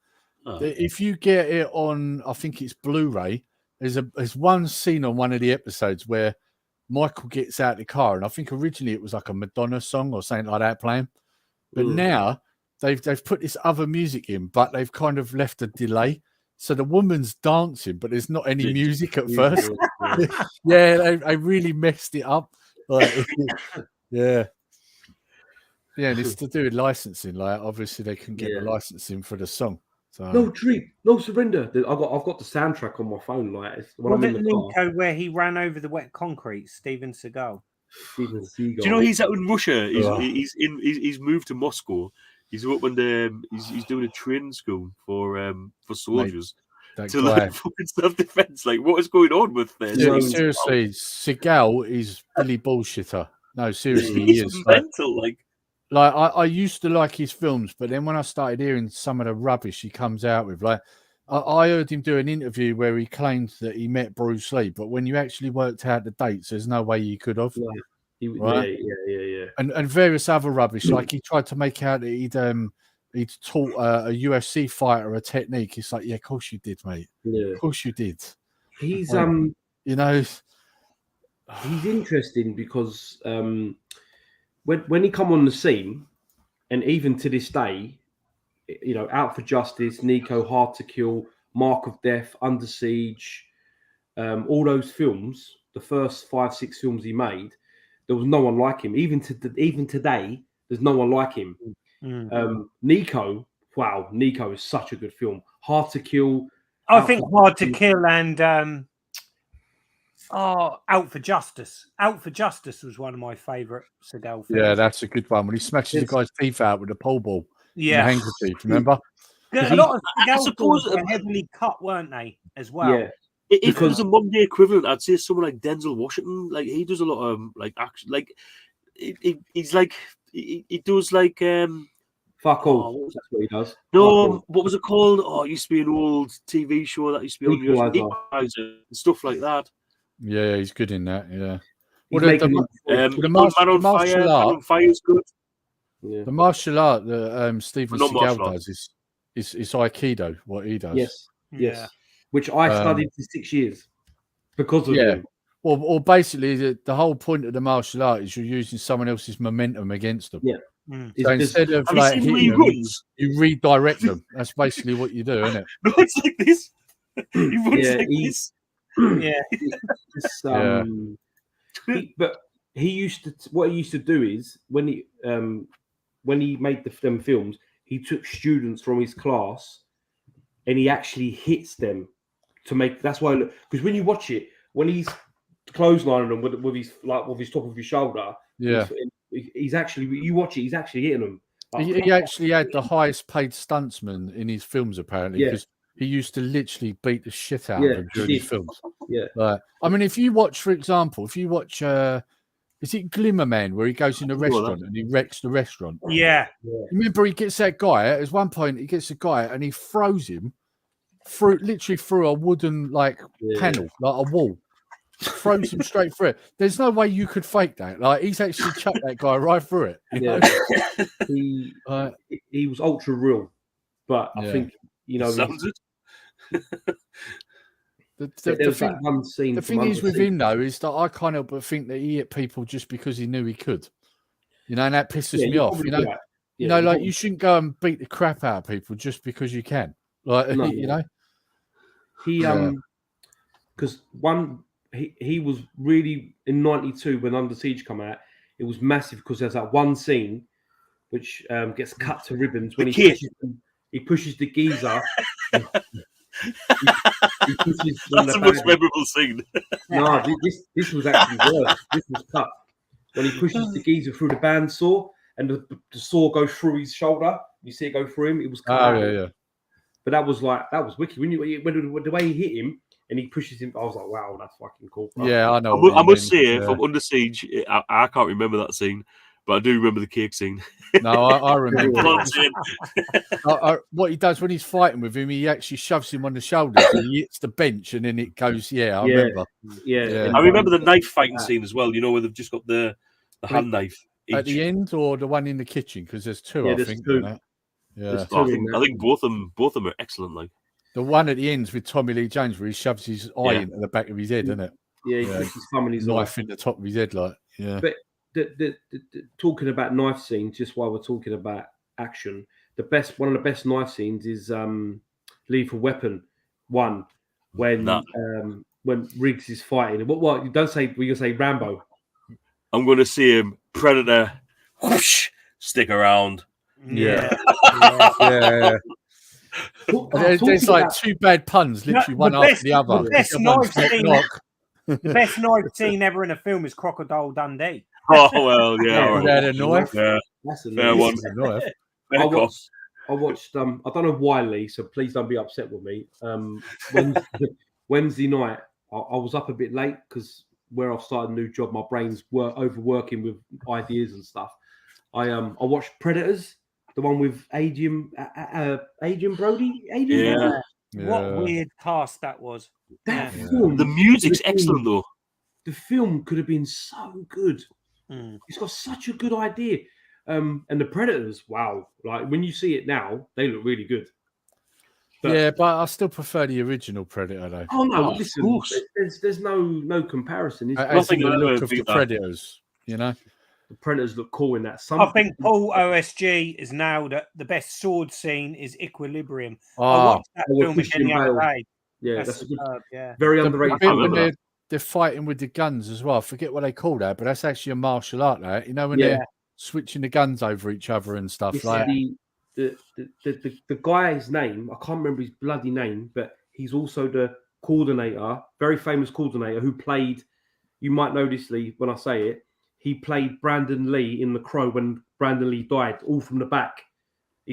If you get it on, I think it's Blu-ray, there's one scene on one of the episodes where Michael gets out of the car, and I think originally it was like a Madonna song or something like that playing. But now they've put this other music in, but they've kind of left a delay. So the woman's dancing, but there's not any music at first. They really messed it up. Like, and it's to do with licensing. Like, obviously they can get the licensing for the song. So, No Retreat, No Surrender. I've got the soundtrack on my phone. Like, when I'm in the car. Nico where he ran over the wet concrete? Steven Seagal. Steven Seagal. Do you know he's out in Russia? He's moved to Moscow. He's up and he's doing a training school for soldiers to learn fucking self-defense. Like, what is going on with this? Seriously, Seagal is Billy Bullshitter. No, seriously, he is mental. Like I used to like his films, but then when I started hearing some of the rubbish he comes out with, like I heard him do an interview where he claimed that he met Bruce Lee, but when you actually worked out the dates, there's no way you could have. Yeah. And various other rubbish, like he tried to make out that he'd taught a UFC fighter a technique. It's like, yeah, of course you did, mate. Yeah, of course you did. He's you know, he's interesting because when he come on the scene, and even to this day, you know, Out for Justice, Nico, Hard to Kill, Mark of Death, Under Siege, all those films, the first 5-6 films he made, there was no one like him. Even today, there's no one like him. Nico, Nico is such a good film. Hard to Kill. I think Hard to Kill and Out for Justice. Out for Justice was one of my favourite Seagal films. Yeah, that's a good one. When he smashes the guy's teeth out with a pole ball. Yeah. The handkerchief, remember? A lot of I girl suppose films were heavily cut, weren't they? As well. Yeah. If it was a modern day equivalent, I'd say someone like Denzel Washington. Like he does a lot of like action. Like he's like he does like Fuck all. what was That's what he does. no, what was it called? Oh, it used to be an old TV show that used to be on Equalizer. Equalizer and stuff like that. Yeah, he's good in that. Yeah. He's Well, making the martial art- Man on Fire is good. yeah. The martial art that Steven Not martial Seagal arts. does is Aikido. What he does. Yes. Yeah. Yes. Which I studied for 6 years because of Yeah. him. Or basically, the whole point of the martial art is you're using someone else's momentum against them. Yeah. Mm. So instead of Have you like seen when he hitting them, runs? you redirect them. That's basically what you do, isn't it? No, it's like this. He runs Yeah, like he- this. Yeah. It's, Yeah. but he used to. What he used to do is when he made them films, he took students from his class, and he actually hits them to make. That's why, because when you watch it, when he's clotheslining them with his top of his shoulder, Yeah. he's actually. You watch it, he's actually hitting them. He actually had the highest paid stuntsman in his films, apparently, Yeah. because he used to literally beat the shit out Yeah, of him during he his did. films. Yeah. I mean, if you watch, for example, is it Glimmerman where he goes in a I don't know restaurant and he wrecks the restaurant? Yeah. Remember, he gets that guy. At one point, he gets a guy and he throws him literally through a wooden panel, like a wall. Throws him straight through it. There's no way you could fake that. Like he's actually chucked that guy right through it. you know? He was ultra real, but I Yeah. think Sounds it. one scene. The from thing is Under with Siege. him though is that I can't help but think that he hit people just because he knew he could. And that pisses me you off. probably You know, do that. you Yeah, know, like probably- you shouldn't go and beat the crap out of people just because you can. Like No. you know, He Yeah. because he was really in '92 when Under Siege come out. It was massive because there's that one scene which gets cut to ribbons when The he kid. pushes the geezer. he pushes That's the most memorable scene. No, this was actually worse. This was cut when he pushes the geezer through the bandsaw and the saw goes through his shoulder. You see it go through him. It was cut. oh yeah. But that was wicked. When the way he hit him and he pushes him, I was like, wow, that's fucking cool. Bro. Yeah, I know. I what you must mean. say, Yeah. from Under Siege, I can't remember that scene, but I do remember the cake scene. No, I remember. Come on, Sid. What he does when he's fighting with him, he actually shoves him on the shoulders and he hits the bench, and then it goes. Yeah, I Yeah. remember. Yeah. I remember the knife fighting scene as well. You know, where they've just got the hand knife. At each. the end, or the one in the kitchen, because there's two. Yeah, I there's think. two. in that. Yeah, There's Oh, two. I think both of them are excellent. Like, the one at the end with Tommy Lee Jones, where he shoves his eye Yeah. into the back of his head, isn't it? Yeah, he Yeah. puts his thumb in his Knife knife. in the top of his head, like yeah. But the talking about knife scenes, just while we're talking about action, one of the best knife scenes is Lethal Weapon 1 when Riggs is fighting. What you don't say? We're gonna say Rambo. I'm going to see him, Predator, whoosh, stick around. Yeah. Yeah. There's like two bad puns, literally one after the other. The best The one's knife scene, knock. the best knife scene ever in a film is Crocodile Dundee. Oh, well, yeah. all Is right. that a knife? Yeah, That's a fair one. It's a knife. Fair cop. I watched I don't know why, Lee, so please don't be upset with me. Wednesday night, I was up a bit late because where I've started a new job, my brain's overworking with ideas and stuff. I watched Predators, the one with Adrian Brody. Yeah. Brody? What weird cast that was. That Yeah. film, The music's excellent, though. the film could have been so good. Mm. It's got such a good idea. And the Predators, wow! Like when you see it now, they look really good. But- Yeah, but I still prefer the original Predator though. Oh no! Oh, of listen, course. there's no comparison. As Nothing in the will look ever of the beat that. Predators, you know. The Predators look cool in that. I think Paul OSG is now that the best sword scene is Equilibrium. I Oh, watched that with film Christian again the other Bale. day. Yeah, That's that's a good, superb, yeah. very the underrated. bit film. when remember they're fighting with the guns as well. I forget what they call that, but that's actually a martial art. That you know when Yeah. they're switching the guns over each other and stuff. It's Like the guy's name, I can't remember his bloody name, but he's also the coordinator, very famous coordinator who played. You might know this, Lee, when I say it. He played Brandon Lee in The Crow when Brandon Lee died, all from the back.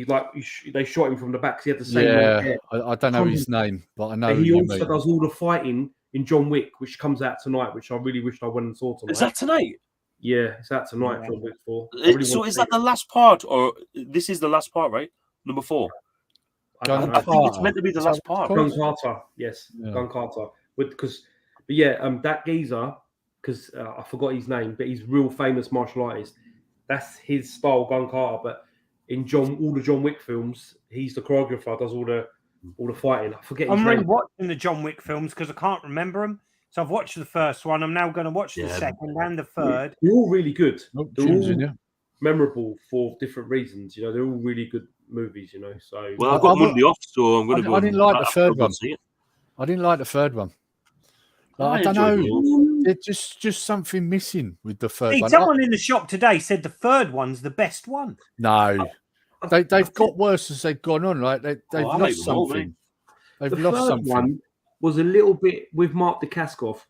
they shot him from the back. 'Cause he had the same. Yeah, hair. I don't know his name, but I know And he who you also mean. does all the fighting in John Wick, which comes out tonight, which I really wished I went and saw tonight. Is that tonight? Yeah, it's out tonight. Yeah. John Wick 4. So is that the last part, or this is the last part, right? Number 4. I don't I know. think it's meant to be the Is that last what it's part. called? Gun Carter, yes, Yeah. Gun Carter. That geezer, because I forgot his name, but he's real famous martial artist. That's his style, Gun Carter. But in all the John Wick films, he's the choreographer, does all the fighting. I forget his I'm name. rewatching the John Wick films because I can't remember them. So I've watched the first one. I'm now going to watch the Yeah. second and the third. They're all really good. Oh, They're Jim's all in, yeah. memorable for different reasons. You know, they're all really good movies. You know, so Well, I've got Monday off, so I'm going to go. I didn't like the third one. See it. I didn't like the third one. Like, I don't enjoyed know. it. There's just something missing with the third See, one. someone in the shop today said the third one's the best one. No, they've got worse as they've gone on. Like they've I like lost them all, something. They've the lost third something. one was a little bit with Mark Dacascos,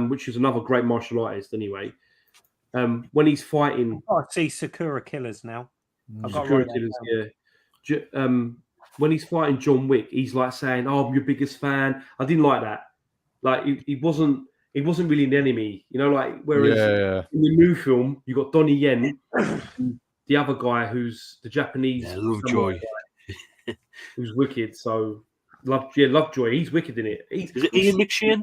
which is another great martial artist. Anyway, when he's fighting I see Sakura Killers now. I've got to Sakura write that Killers, down. when he's fighting John Wick, he's like saying, "Oh, I'm your biggest fan." I didn't like that. Like he wasn't really an enemy, you know. Like whereas in the new film, you got Donnie Yen, and the other guy who's the Japanese Lovejoy, guy, who's wicked. So Lovejoy, he's wicked in it. Is it Ian McShane?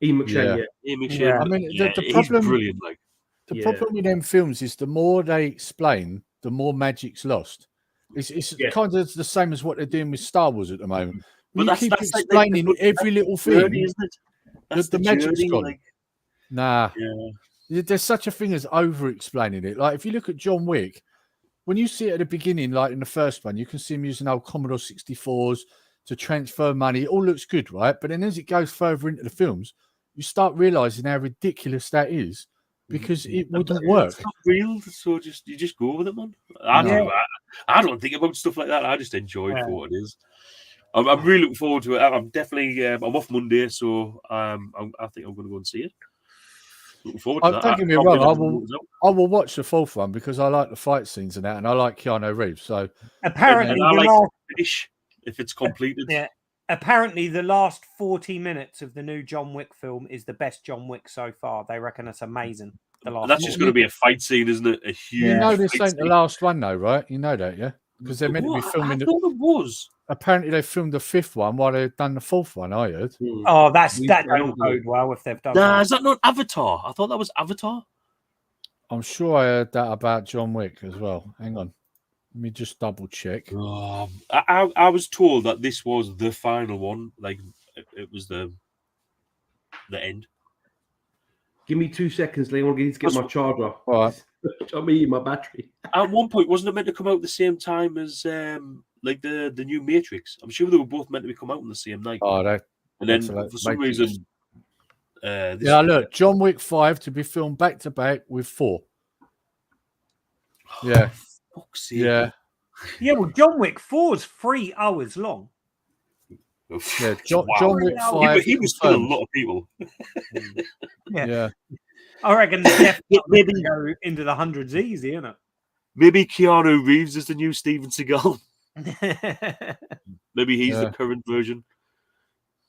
Ian McShane, Ian McShane. Yeah. I mean, the he's problem, brilliant. Like, the problem with them films is the more they explain, the more magic's lost. It's kind of the same as what they're doing with Star Wars at the moment. but You keep like explaining every little journey, thing. isn't it? That's The magic's journey, gone. like, Nah, yeah. there's such a thing as over-explaining it. Like if you look at John Wick, when you see it at the beginning, like in the first one, you can see him using old Commodore 64s to transfer money. It all looks good, right? But then as it goes further into the films, you start realizing how ridiculous that is because it wouldn't work. It's not real, so you just go with it, man. I don't think about stuff like that. I just enjoy it for what it is. I'm really looking forward to it. I'm definitely I'm off Monday, so I think I'm going to go and see it. Looking forward to that. Don't get me wrong, I will watch the fourth one because I like the fight scenes and that, and I like Keanu Reeves. So apparently, I like to finish if it's completed. Yeah. Apparently, the last 40 minutes of the new John Wick film is the best John Wick so far. They reckon it's amazing. The last That's just going to be a fight scene, isn't it? A huge. you know this fight ain't the scene. last one, though, right? You know that, yeah? Because they're meant to be filming. I thought it was. Apparently, they filmed the fifth one while they've done the fourth one. I heard. Oh, that don't bode well if they've done Nah, that. is that not Avatar? I thought that was Avatar. I'm sure I heard that about John Wick as well. Hang on, let me just double check. I was told that this was the final one. Like it was the end. Give me 2 seconds, Lee. I need to get my charger. All right. I'm eating my battery. At one point, wasn't it meant to come out at the same time as like the new Matrix? I'm sure they were both meant to come out on the same night. Oh, that. And then Excellent. for some Matrix. reason, Yeah, look, John Wick 5 to be filmed back to back with 4. Yeah, fuck's sake. yeah, Yeah, well, John Wick 4's 3 hours long. yeah. John Wick Wow. 5. He was still a confirmed. lot of people. Yeah. I reckon the death Maybe- go into the hundreds easy, isn't Maybe Keanu Reeves is the new Steven Seagal. it? Maybe he's Yeah. the current version.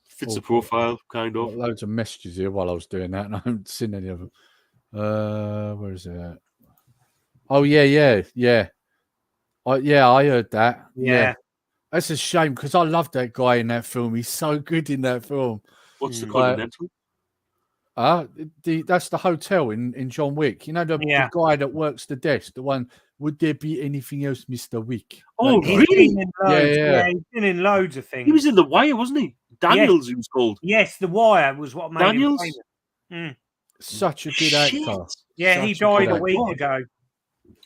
Fits the Awful. profile, kind Got of. loads of messages here while I was doing that, and I haven't seen any of them. Where is it at? Oh yeah. I heard that. Yeah. That's a shame because I love that guy in that film. He's so good in that film. What's the Mm. Continental? That's the hotel in John Wick. You know the guy that works the desk. The one. Would there be anything else, Mr. Wick? Oh, That guy. really? Been in loads, Yeah. he's been in loads of things. He was in The Wire, wasn't he? Daniels, he was called. Yes, The Wire was what made Daniels? him famous. Such a good Shit. actor. Yeah, he Such a good died a actor. week God. ago.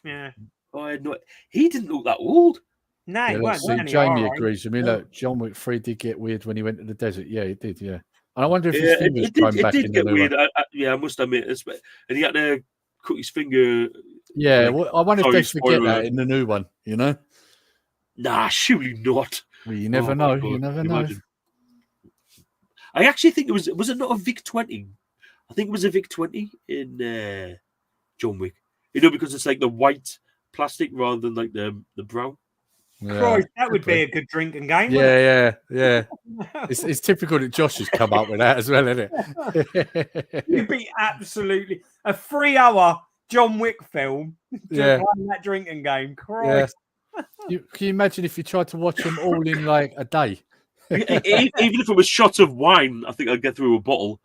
Yeah. Oh, I had no... He didn't look that old. No, Yeah, he let's wasn't. see, He Jamie alright. agrees with me. Look, John Wick 3 did get weird when he went to the desert. Yeah, he did. Yeah, and I wonder if his Yeah, fingers it grown did back in the get new weird. one. I must admit. And he had to cut his finger. Yeah, like, well, I wonder if sorry, they forget spoiler. that in the new one. You know, Nah, surely not. well, you never Oh, my know. God, You never can you know. imagine? I actually think it was it not a Vic 20? I think it was a Vic 20 in John Wick. You know, because it's like the white plastic rather than like the brown. Christ, that would be a good drinking game. Yeah. It's typical that Josh has come up with that as well, isn't it? You'd be absolutely a 3-hour John Wick film. Yeah. Playing that drinking game. Christ. Can you imagine if you tried to watch them all in like a day? Even if it was shots of wine, I think I'd get through a bottle.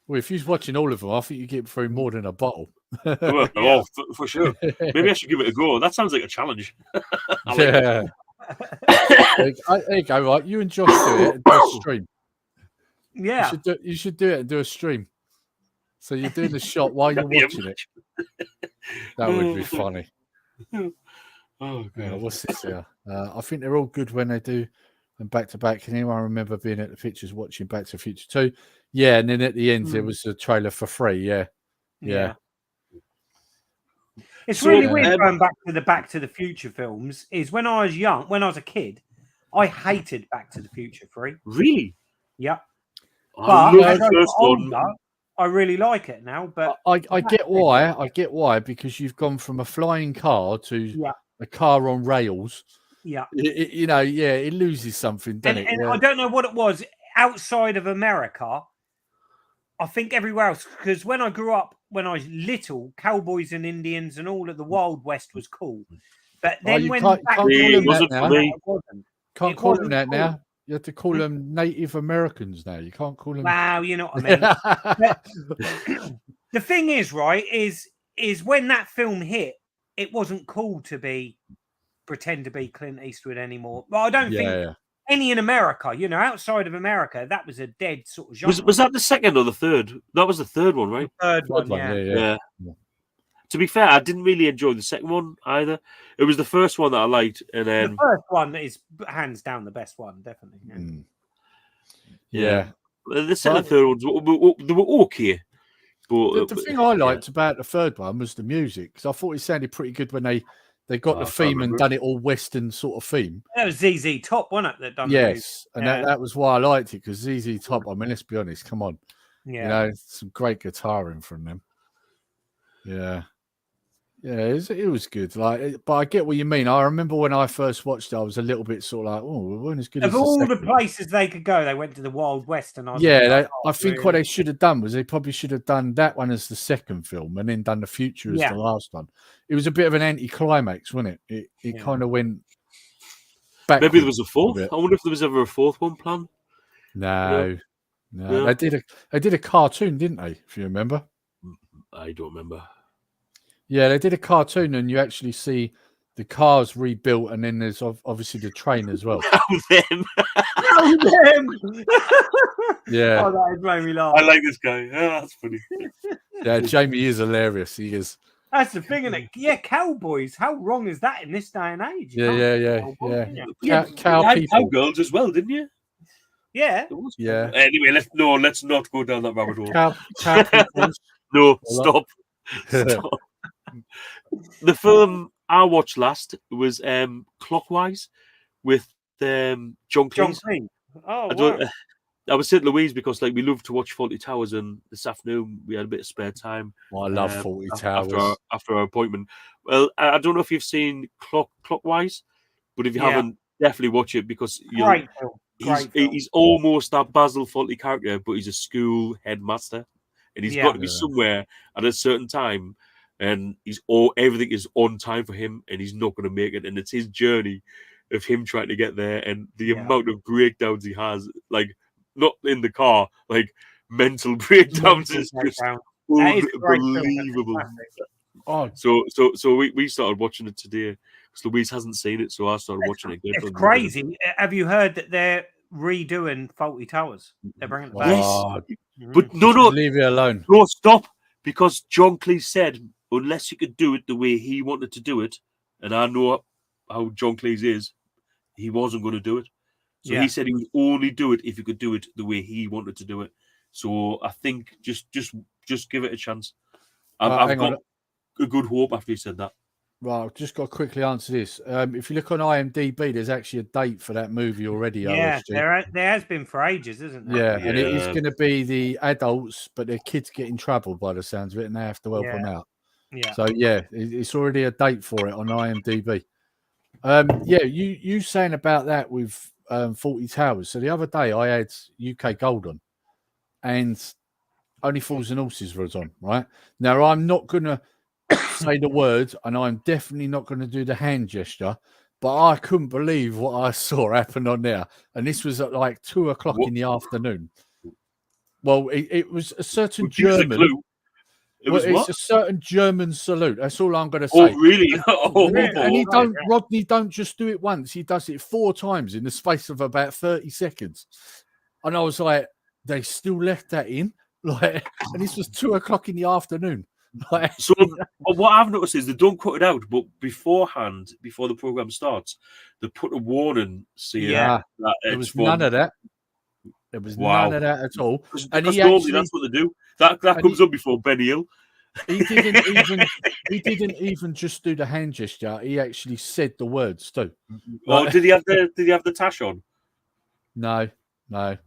Well, if you're watching all of them, I think you get through more than a bottle. Oh, for sure. Maybe I should give it a go. That sounds like a challenge. Yeah. There you go, right? You and Josh do it and do a stream. Yeah. You should do it and do a stream. So you're doing the shot while you're watching it. That would be funny. Oh, God. What's this here? I think they're all good when they do them back to back. Can anyone remember being at the pictures watching Back to the Future 2? Yeah, and then at the end there was a trailer for 3. Yeah. It's really weird going back to the Future films. Is when I was young, when I was a kid, I hated Back to the Future 3. Really? Yeah. I But love as the I got first one. older, I really like it now. But I get why. I get why, because you've gone from a flying car to a car on rails. Yeah. It loses something, doesn't it? And I don't know what it was outside of America. I think everywhere else, because when I grew up, when I was little, cowboys and Indians and all of the Wild West was cool. But then you can't call them that now. Can't call them that cool. now. You have to call them Native Americans now. You can't call them. Wow, you know what I mean. The thing is, right, is when that film hit, it wasn't cool to pretend to be Clint Eastwood anymore. But I don't think any in America, outside of America, that was a dead sort of genre. Was that the second or the third? That was the third one, right? The third one, yeah. To be fair, I didn't really enjoy the second one either. It was the first one that I liked, and then the first one is hands down the best one, definitely. Yeah. The second and third ones they were okay. But the thing I liked about the third one was the music, because I thought it sounded pretty good when they got the theme and done it all Western sort of theme. That was ZZ Top, wasn't it? That done and that was why I liked it, because ZZ Top. I mean, let's be honest. Come on, some great guitaring from them. It was good. But I get what you mean. I remember when I first watched it, I was a little bit sort of like, "Oh, we weren't as good." Of all the places they could go, they went to the Wild West, and I think what they should have done was they probably should have done that one as the second film, and then done the Future as the last one. It was a bit of an anti-climax, wasn't it? It kind of went back. Maybe there was a fourth. I wonder if there was ever a fourth one planned. No. They did a cartoon, didn't they? If you remember, I don't remember. Yeah, they did a cartoon, and you actually see the cars rebuilt, and then there's obviously the train as well. Them. Yeah. Oh, that made me laugh. I like this guy. Oh, that's funny. Yeah, Jamie is hilarious. He is. That's the thing, isn't it? Yeah, cowboys. How wrong is that in this day and age? Cowgirls as well, didn't you? Yeah. Yeah. Anyway, let's not go down that rabbit hole. Cow No, stop. The film I watched last was Clockwise with John Cleese. Oh, wow. I was saying Louise because we love to watch Fawlty Towers, and this afternoon we had a bit of spare time. I love Fawlty Towers after our appointment. Well, I don't know if you've seen Clockwise, but if you haven't, definitely watch it, because he's almost that Basil Fawlty character, but he's a school headmaster, and he's got to be somewhere at a certain time. And everything is on time for him, and he's not going to make it. And it's his journey of him trying to get there, and the amount of breakdowns he has, not in the car, mental breakdowns is just unbelievable. So we started watching it today because Louise hasn't seen it, so I started watching it again. It's crazy. Have you heard that they're redoing Fawlty Towers? They're bringing it back. Yes, but no, leave it alone. No, stop, because John Cleese said, unless he could do it the way he wanted to do it, and I know how John Cleese is, he wasn't going to do it. So he said he would only do it if he could do it the way he wanted to do it. So I think just give it a chance. I've got a good hope after he said that. Right, I've just got to quickly answer this. If you look on IMDb, there's actually a date for that movie already. Yeah, there has been for ages, isn't there? Yeah, and it is going to be the adults, but their kids get in trouble by the sounds of it, and they have to help them out. Yeah. So it's already a date for it on IMDb. Yeah, you saying about that with 40 Towers. So the other day I had UK Gold on, and Only Fools and Horses was on. Right now, I'm not gonna say the word, and I'm definitely not going to do the hand gesture. But I couldn't believe what I saw happen on there, and this was at like 2:00 in the afternoon. Well, it was a certain German. It's a certain German salute. That's all I'm going to say. Oh, really? And he don't, Rodney don't just do it once. He does it 4 times in the space of about 30 seconds. And I was like, they still left that in, like, and this was 2:00 in the afternoon. Like, so what I've noticed is they don't cut it out, but beforehand, before the program starts, they put a warning saying that there was none of that. There was none of that at all. And normally that's what they do. That comes up before Benny Hill. He didn't even just do the hand gesture. He actually said the words too. Oh, did he have the tash on? No. But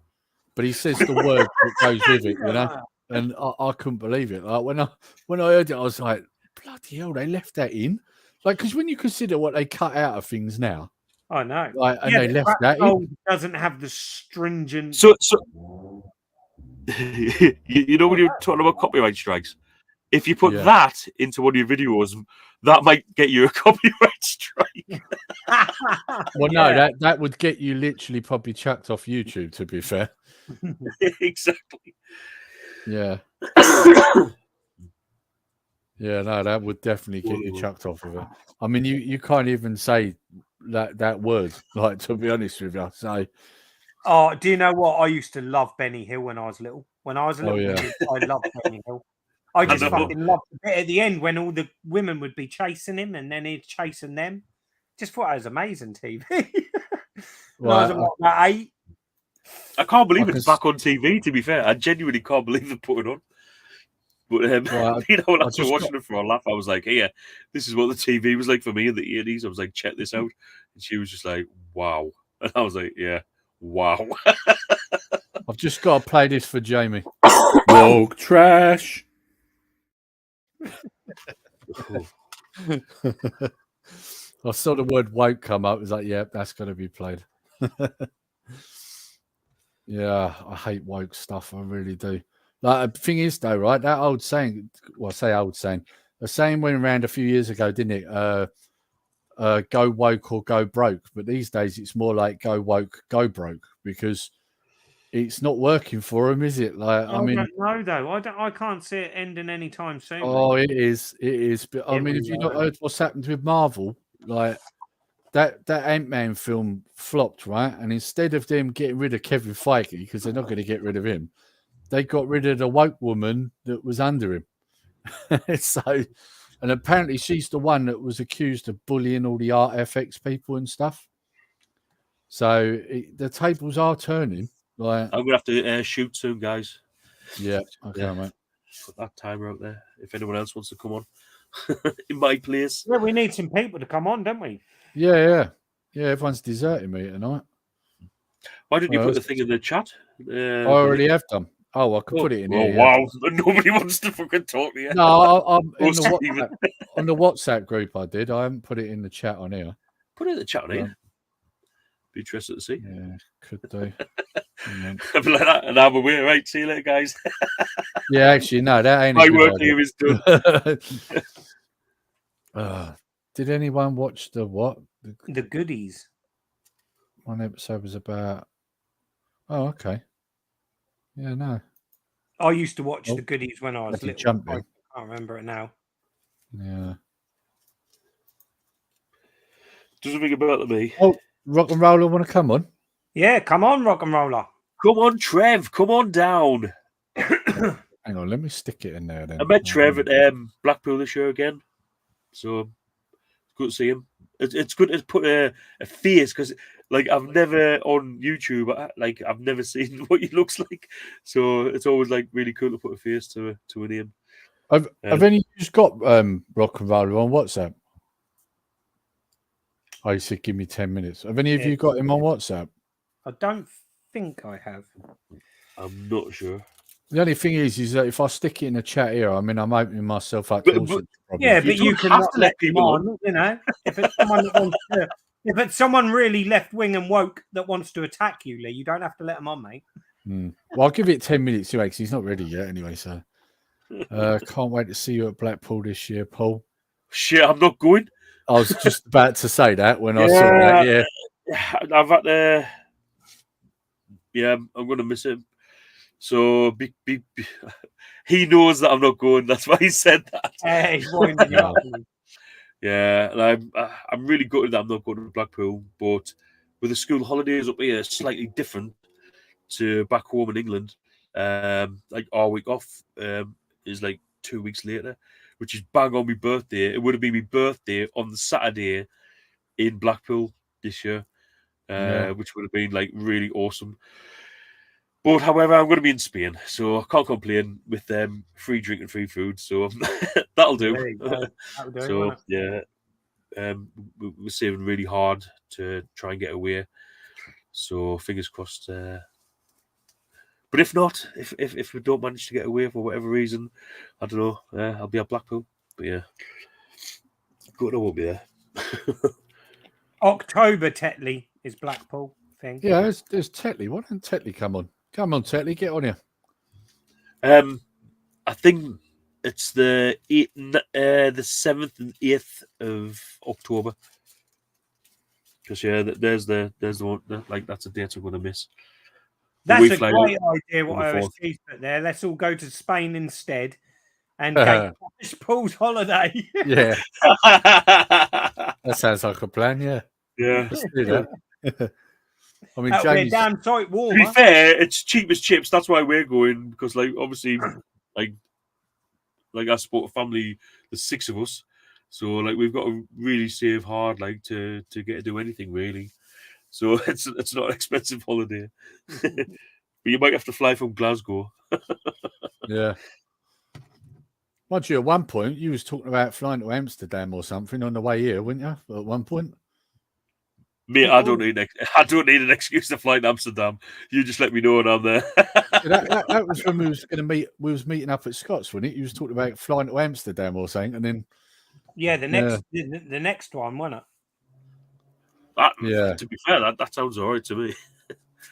he says the word that goes with it, you know. And I couldn't believe it. Like when I heard it, I was like, bloody hell, they left that in. Like, because when you consider what they cut out of things now. I know. Like, and they left that in. Doesn't have the stringent. So you know when you're talking about copyright strikes, if you put that into one of your videos, that might get you a copyright strike. Well, no, that would get you literally probably chucked off YouTube, to be fair. Exactly. Yeah. Yeah, no, that would definitely get you chucked off of it. I mean, you can't even say that word, like, to be honest with you. So, oh, do you know what? I used to love Benny Hill when I was little. When I was a little kid, I loved Benny Hill. I just fucking loved the bit at the end when all the women would be chasing him and then he'd chasing them. Just thought it was amazing TV. Well, I was about 8. I can't believe it's back on TV, to be fair. I genuinely can't believe they put it on. But, you know, after watching it for a laugh, I was like, hey, this is what the TV was like for me in the 80s. I was like, check this out. And she was just like, wow. And I was like, yeah, wow. I've just got to play this for Jamie. Woke trash. I saw the word woke come up. It was like, yeah, that's going to be played. Yeah, I hate woke stuff. I really do. Like, the thing is, though, right? That old saying, well, I say old saying, the saying went around a few years ago, didn't it? Go woke or go broke. But these days, it's more like go woke, go broke, because it's not working for them, is it? Like, I mean, don't know though. I can't see it ending anytime soon. Oh, it is. But I mean, if you've not heard what's happened with Marvel, like that Ant-Man film flopped, right? And instead of them getting rid of Kevin Feige, because they're not going to get rid of him, they got rid of the woke woman that was under him. So, and apparently she's the one that was accused of bullying all the RFX people and stuff. So the tables are turning. Like, I'm gonna have to shoot soon, guys. Yeah, okay, mate. Put that timer out there. If anyone else wants to come on in my place, yeah, we need some people to come on, don't we? Yeah. Everyone's deserting me tonight. Why didn't you put the thing in the chat? I already have done. Oh, I could put it in here. Wow, nobody wants to fucking talk to you. No, I'm in on the WhatsApp group. I did. I haven't put it in the chat on here. Put it in the chat on here. Be interested to see. Yeah, could do. I'd be like that, and I'm away. Right, see you later, guys. Yeah, actually, no, that ain't. My work here is done. Did anyone watch the what? The Goodies. One episode was about. Oh, okay. Yeah, no. I used to watch the Goodies when I was little. I can't remember it now. Yeah. Doesn't ring a bell to me. Oh, Rock and Roller want to come on? Yeah, come on, Rock and Roller. Come on, Trev. Come on down. Hang on, let me stick it in there then. I met Trev at Blackpool this year again. So it's good to see him. It's good to put a face, because like I've never on YouTube, like I've never seen what he looks like. So it's always like really cool to put a face to a name. Have any of you got Rock and Roller on WhatsApp? Oh, you said give me 10 minutes. Have any of you got him on WhatsApp? I don't think I have. I'm not sure. The only thing is that if I stick it in the chat here, I mean, I'm opening myself up to all sorts of problems. Yeah, but you can let people on, you know. If it's someone that wants to If it's someone really left wing and woke that wants to attack you, Lee, you don't have to let them on, mate. Well, I'll give it 10 minutes anyway, because he's not ready yet anyway. So can't wait to see you at Blackpool this year, Paul. Shit, I'm not going. I was just about to say that when I saw that. Yeah, I've had to. Yeah, I'm going to miss him. So he knows that I'm not going. That's why he said that. Hey, he's winding you up. Yeah, and I'm really gutted that I'm not going to Blackpool. But with the school holidays up here, slightly different to back home in England. Like our week off is like 2 weeks later, which is bang on my birthday. It would have been my birthday on the Saturday in Blackpool this year, which would have been like really awesome. But however, I'm going to be in Spain, so I can't complain with free drink and free food. So that'll do. So yeah, we're saving really hard to try and get away. So fingers crossed. But if not, if we don't manage to get away for whatever reason, I don't know. I'll be at Blackpool. But yeah, good. I won't be there. October Tetley is Blackpool thing. yeah. There's Tetley. Why don't Tetley come on? Come on, Tetley, get on here. I think it's the 7th and 8th of October. Because there's the one. Like that's a date I'm going to miss. That's a great idea. What OSG's put there. Let's all go to Spain instead, and take Paul's holiday. Yeah, that sounds like a plan. Yeah, Yeah. let's do that. I mean, That'll be a James. damn sight To be warmer. fair, it's cheap as chips. That's why we're going because, like, obviously, like I support a family. There's 6 of us, so like we've got to really save hard, like to get to do anything really. So it's not an expensive holiday, but you might have to fly from Glasgow. Yeah. Mind you, at one point you was talking about flying to Amsterdam or something on the way here, weren't you? At one point. Mate, I don't need an excuse to fly to Amsterdam. You just let me know when I'm there. that was when we was going to meet. We was meeting up at Scott's, wasn't it? You was talking about flying to Amsterdam or something, and then Yeah, the next one, wasn't it? Yeah. To be fair, that sounds all right to me.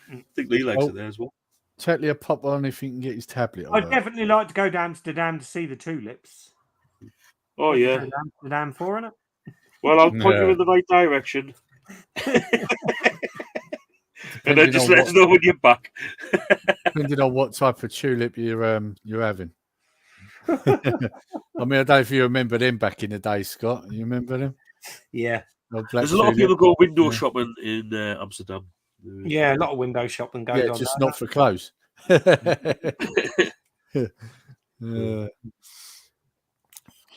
I think Lee likes it there as well. Totally a pop on if he can get his tablet. I'd definitely like to go to Amsterdam to see the tulips. Oh yeah, Go to Amsterdam for it. well, I'll point you in the right direction. And then just let us know when you're back. Depending on what type of tulip you're having. I mean, I don't know if you remember them back in the day, Scott. You remember them? Yeah. There's a lot of people go window shopping in Amsterdam. Yeah, a lot of window shopping goes on. Just not for clothes.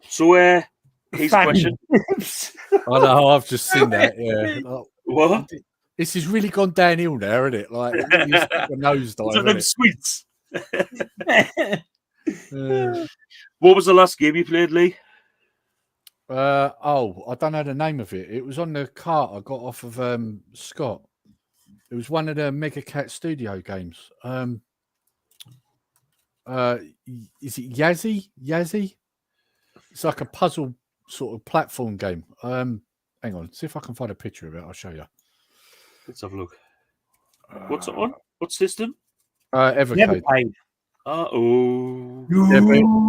So, here's a question. I know, I've just seen that. Yeah. What? This has really gone downhill now, isn't it? Like, a nosedive. Them sweets. What was the last game you played, Lee? I don't know the name of it. It was on the cart I got off of Scott. It was one of the Mega Cat Studio games. Is it Yazzie? Yazzie? It's like a puzzle sort of platform game. Hang on, see if I can find a picture of it. I'll show you. Let's have a look. What's it on? What system? Evercade. Oh.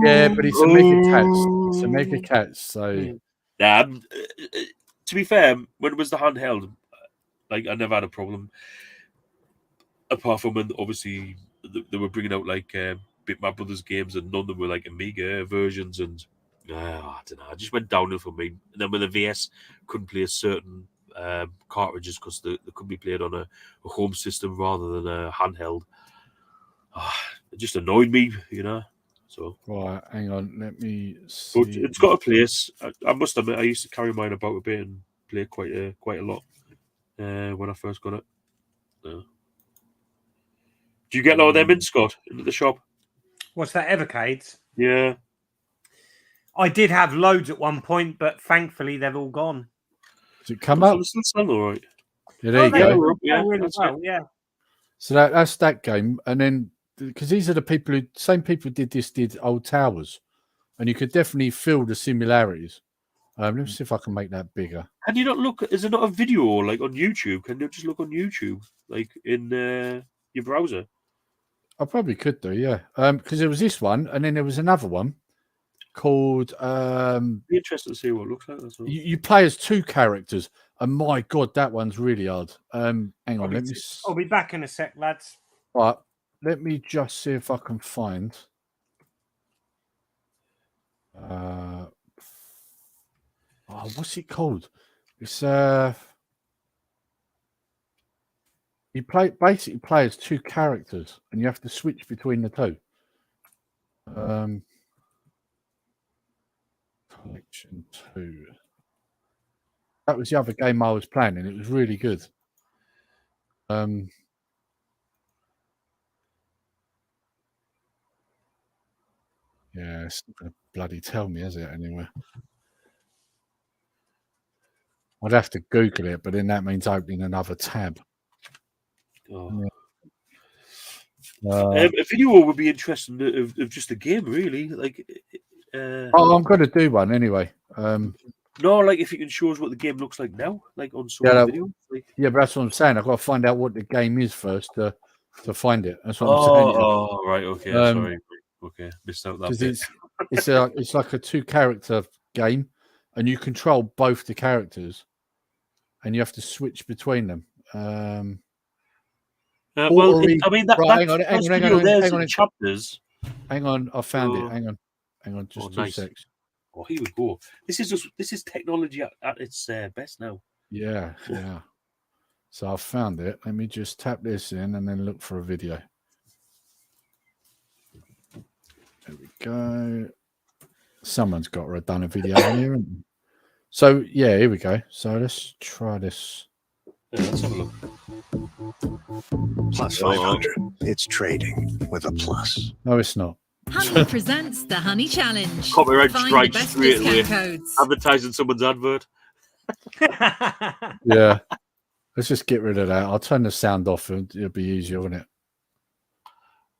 Yeah, but it's a Mega Cats. It's a Mega Cats. So, to be fair, when it was the handheld, like I never had a problem. Apart from when obviously they were bringing out like Bitmap Brothers games, and none of them were like Amiga versions, and I don't know. I just went downhill for me. And then when the VS couldn't play certain cartridges because they could be played on a home system rather than a handheld. It just annoyed me, you know. So right, hang on, let me see. But it's got a place. I must admit, I used to carry mine about a bit and play quite a lot when I first got it. Do you get a lot of them in, Scott, into the shop? What's that, Evercades? Yeah. I did have loads at one point, but thankfully they've all gone. Does it come up? It's still all right. Yeah, there you go. Yeah. So that's that game, and then because these are the same people did Old Towers, and you could definitely feel the similarities. Let me see if I can make that bigger. Can you not look? Is there not a video like on YouTube? Can you just look on YouTube, like in your browser? I probably could do, yeah. Because there was this one, and then there was another one called. Be interested to see what it looks like. That's all. You play as 2 characters, and my god, that one's really hard. Hang on, let me. I'll be back in a sec, lads. Right, let me just see if I can find. What's it called? It's you basically play as 2 characters, and you have to switch between the 2. Collection 2. That was the other game I was playing, and it was really good. Yeah, it's not going to bloody tell me, is it, anyway? I'd have to Google it, but then that means opening another tab. Oh. Yeah. A video would be interesting of just a game, really. Like, I'm going to do one anyway. no, like if you can show us what the game looks like now, like on some video. Like... Yeah, but that's what I'm saying. I've got to find out what the game is first to find it. That's what I'm saying. Oh, right, okay, sorry, okay, missed out that bit. It's like a 2-character game, and you control both the characters, and you have to switch between them. Well, I mean that. Right, Hang on, chapters. Hang on, I found it. Hang on, just 2 seconds. Oh, here we go. This is technology at its best now. Yeah. So I found it. Let me just tap this in and then look for a video. There we go. Someone's got to have done a video on here. So yeah, here we go. So let's try this. Yeah, let's have a look. Plus 500. It's trading with a plus. No, it's not. Honey presents the Honey Challenge. Copyright Find strike the best straight away. discount codes. Advertising someone's advert. Yeah. Let's just get rid of that. I'll turn the sound off and it'll be easier, won't it?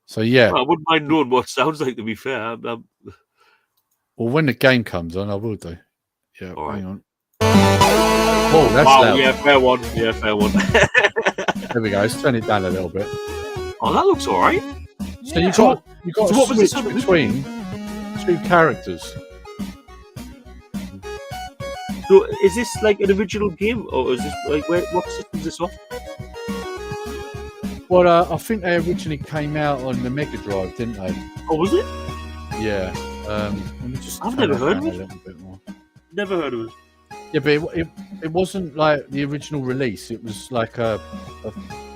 So yeah. Well, I wouldn't mind knowing what it sounds like, to be fair. Well, when the game comes on, I will do. Yeah, all hang right. on. Oh, that's loud. Yeah, fair one. Yeah, fair one. There we go. Let's turn it down a little bit. Oh, that looks all right. So you've got So to what was switch this? between 2 characters. So is this like an original game, or is this like what system is this off? Well, I think they originally came out on the Mega Drive, didn't they? Oh, was it? Yeah. Let me just. I've turn never that heard down of a it. little bit more. Never heard of it. Yeah, but it wasn't like the original release. It was like a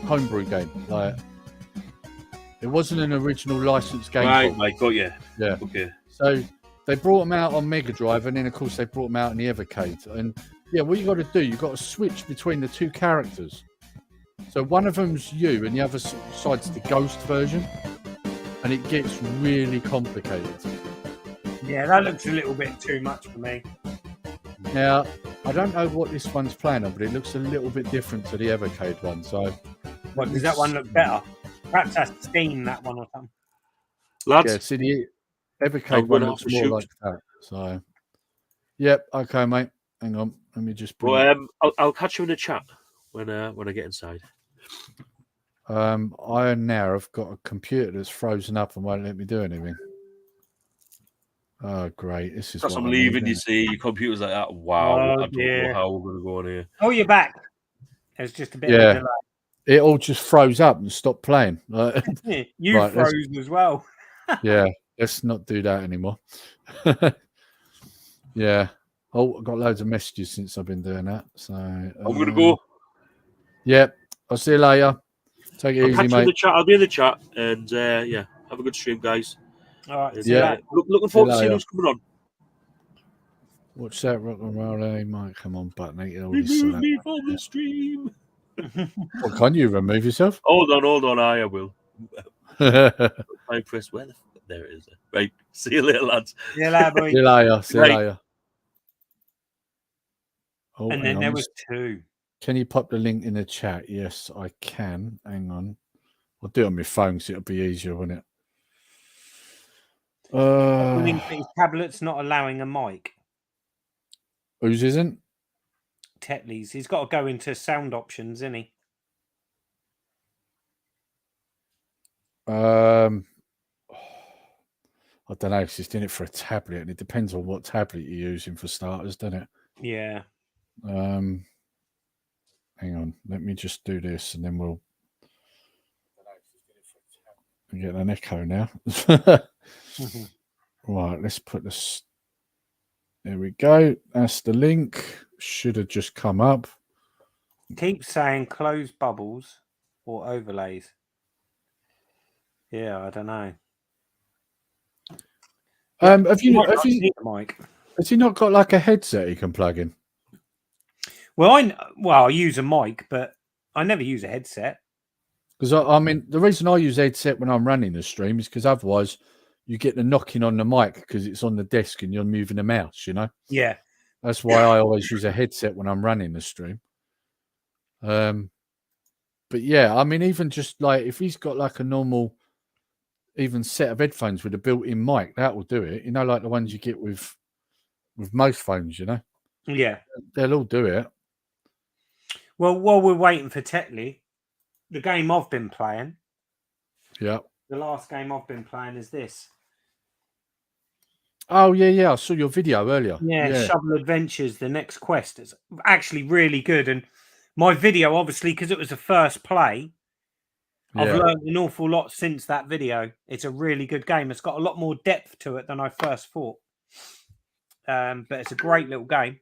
homebrew game. Like it wasn't an original licensed game. Right, got you. Yeah. Okay. So they brought them out on Mega Drive, and then of course they brought them out in the Evercade. And yeah, what you got to do, you got to switch between the 2 characters. So one of them's you, and the other side's the Ghost version, and it gets really complicated. Yeah, that looks a little bit too much for me. Now, I don't know what this one's playing on, but it looks a little bit different to the Evercade one. So, What, does that one look better? Perhaps that's Steam, that one or something. Lads, yeah, see, the Evercade I'm one gonna looks have to more shoot. like that. So, yep, okay, mate. Hang on, let me just bring. well, I'll catch you in the chat when I get inside. I now have got a computer that's frozen up and won't let me do anything. Oh, great! This is That's what I'm I leaving. need, You see, your computer's like that. Wow, Oh, I don't dear. know how we're gonna go on here. Oh, you're back. There's just a bit Yeah. of a delay. It all just froze up and stopped playing. Like, You Right, let's- froze as well. yeah, let's not do that anymore. Yeah. Oh, I've got loads of messages since I've been doing that. So I'm gonna go. Yep. I'll see you later. Take it I'll easy, catch you in the mate. chat. I'll be in the chat, and yeah, have a good stream, guys. All right. And, See you Yeah. later. looking forward to See you seeing later. what's coming on. Watch that rock and roll, eh, mate? Come on, button. All this Remove and me that. from the stream. Well, can't you remove yourself? Hold on. I will. I press where the there it is. Right. See you later, lads. See you later, boy. See you later. See you Right. later. Oh, And hang then on. there was 2. Can you pop the link in the chat? Yes, I can. Hang on. I'll do it on my phone so it'll be easier, won't it? Link for his tablet's not allowing a mic. Whose isn't? Tetley's. He's got to go into sound options, isn't he? I don't know. 'Cause he's doing it for a tablet, and it depends on what tablet you're using for starters, doesn't it? Yeah. Hang on. Let me just do this, and then we'll get an echo now. Right. Let's put this. There we go. That's the link. Should have just come up. Keep saying close bubbles or overlays. Yeah, I don't know. Have you Mike? Has he not got like a headset he can plug in? Well, I use a mic, but I never use a headset. Because I mean, the reason I use a headset when I'm running the stream is because otherwise you get the knocking on the mic because it's on the desk and you're moving the mouse. You know. Yeah. That's why I always use a headset when I'm running the stream. But yeah, I mean, even just like if he's got like a normal, even set of headphones with a built-in mic, that will do it. You know, like the ones you get with most phones. You know. Yeah. They'll all do it. Well, while we're waiting for Tetley, the game I've been playing. Yeah. The last game I've been playing is this. Oh yeah. I saw your video earlier. Yeah. Shovel Adventures, the next quest. It's actually really good. And my video, obviously, because it was the first play, I've learned an awful lot since that video. It's a really good game. It's got a lot more depth to it than I first thought. But it's a great little game.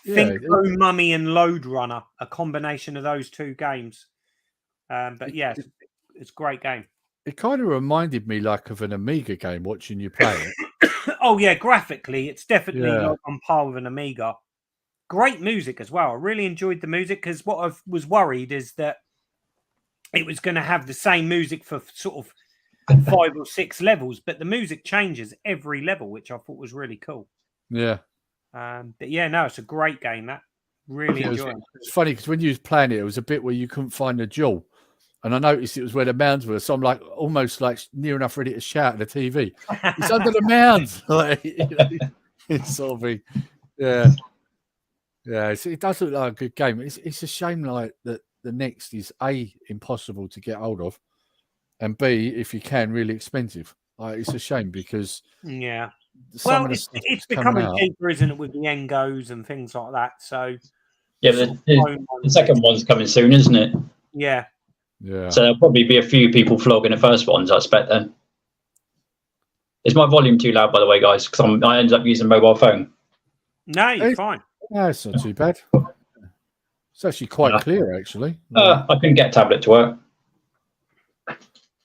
Think Mummy and Load Runner, a combination of those two games. But yeah, it's a great game. It kind of reminded me like of an Amiga game watching you play it. Oh yeah, graphically, it's definitely like on par with an Amiga. Great music as well. I really enjoyed the music because what I was worried is that it was going to have the same music for sort of 5 or 6 levels, but the music changes every level, which I thought was really cool. Yeah. But yeah, no, it's a great game. That really enjoyed it. It's funny because when you was playing it, it was a bit where you couldn't find the jewel. And I noticed it was where the mounds were. So I'm like almost like near enough ready to shout at the TV. It's under the mounds. Like, it's sort of be, yeah. It does look like a good game. It's a shame like that the next is A, impossible to get hold of, and B, if you can, really expensive. It's a shame because it's becoming cheaper, isn't it, with the Engos and things like that? So the second one's coming soon, isn't it? Yeah. So there'll probably be a few people flogging the first ones, I expect. Then is my volume too loud, by the way, guys? Because I ended up using a mobile phone. No, you're fine. No, it's not too bad. It's actually quite clear, actually. I couldn't get a tablet to work.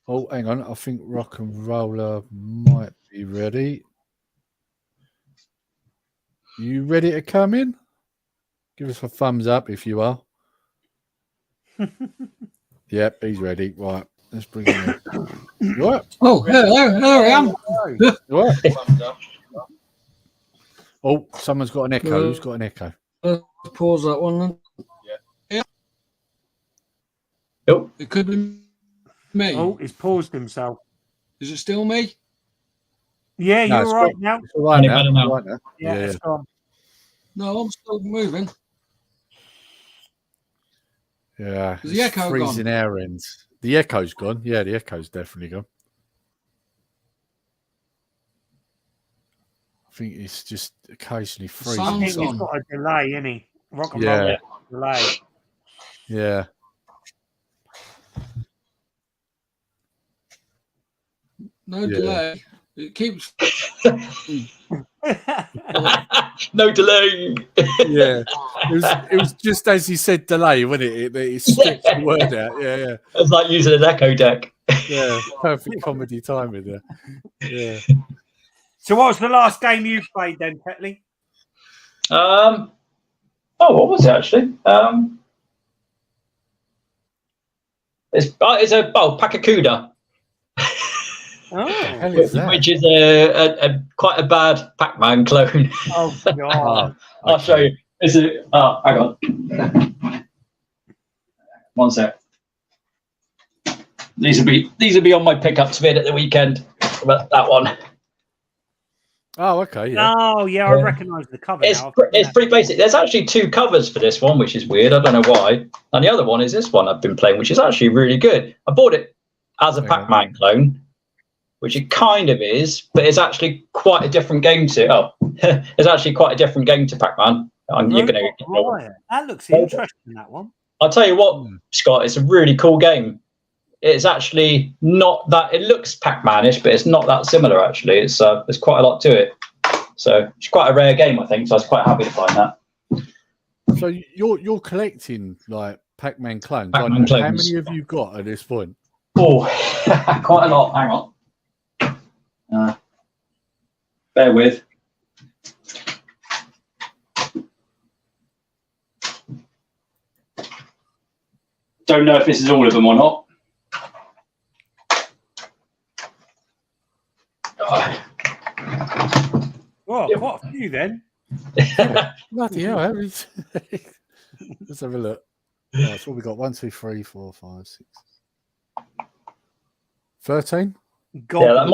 Oh, hang on. I think Rock and Roller might be ready. You ready to come in? Give us a thumbs up if you are. Yep, he's ready. Right, let's bring him in. What? Oh, hello, I am. What? Oh, someone's got an echo. Who's got an echo? Pause that one then. Yeah. Yep. It could be me. Oh, he's paused himself. Is it still me? Yeah, you're all right now. It's all right now. Yeah, it's gone. No, I'm still moving. Yeah, is the echo freezing gone? Air ends. The echo's gone. Yeah, the echo's definitely gone. I think it's just occasionally freezing. I think he's got a delay, isn't he? Rock and roll delay. Yeah. No delay. It keeps. No delay. Yeah, it was just as you said delay, wasn't it? It skipped the word out. Yeah. It's like using an echo deck. Yeah, perfect comedy timing there. Yeah. So, what was the last game you played then, Tetley? Oh, what was it actually? It's a Pakakuda. Which is a quite a bad Pac-Man clone. Oh God! I'll show you. Is it? Oh, hang on. One sec. These will be on my pickups vid at the weekend. But that one. Oh, okay. Yeah. Oh, yeah, I recognise the cover It's now. it's pretty basic. There's actually 2 covers for this one, which is weird. I don't know why. And the other one is this one I've been playing, which is actually really good. I bought it as a Pac-Man clone, which it kind of is, but it's actually quite a different game to. Oh, it's actually quite a different game to Pac-Man. You're gonna. Right. That looks interesting. That one. I'll tell you what, Scott. It's a really cool game. It's actually not that. It looks Pac-Man-ish, but it's not that similar. Actually, it's there's quite a lot to it. So it's quite a rare game, I think. So I was quite happy to find that. So you're collecting like Pac-Man clones. Pac-Man How clones. many have you got at this point? Oh, quite a lot. Hang on. Bear with. Don't know if this is all of them or not. Well, quite a few then. Bloody hell. Let's have a look. Right, so we got 1, 2, 3, 4, 5, 6, 13. Yeah, that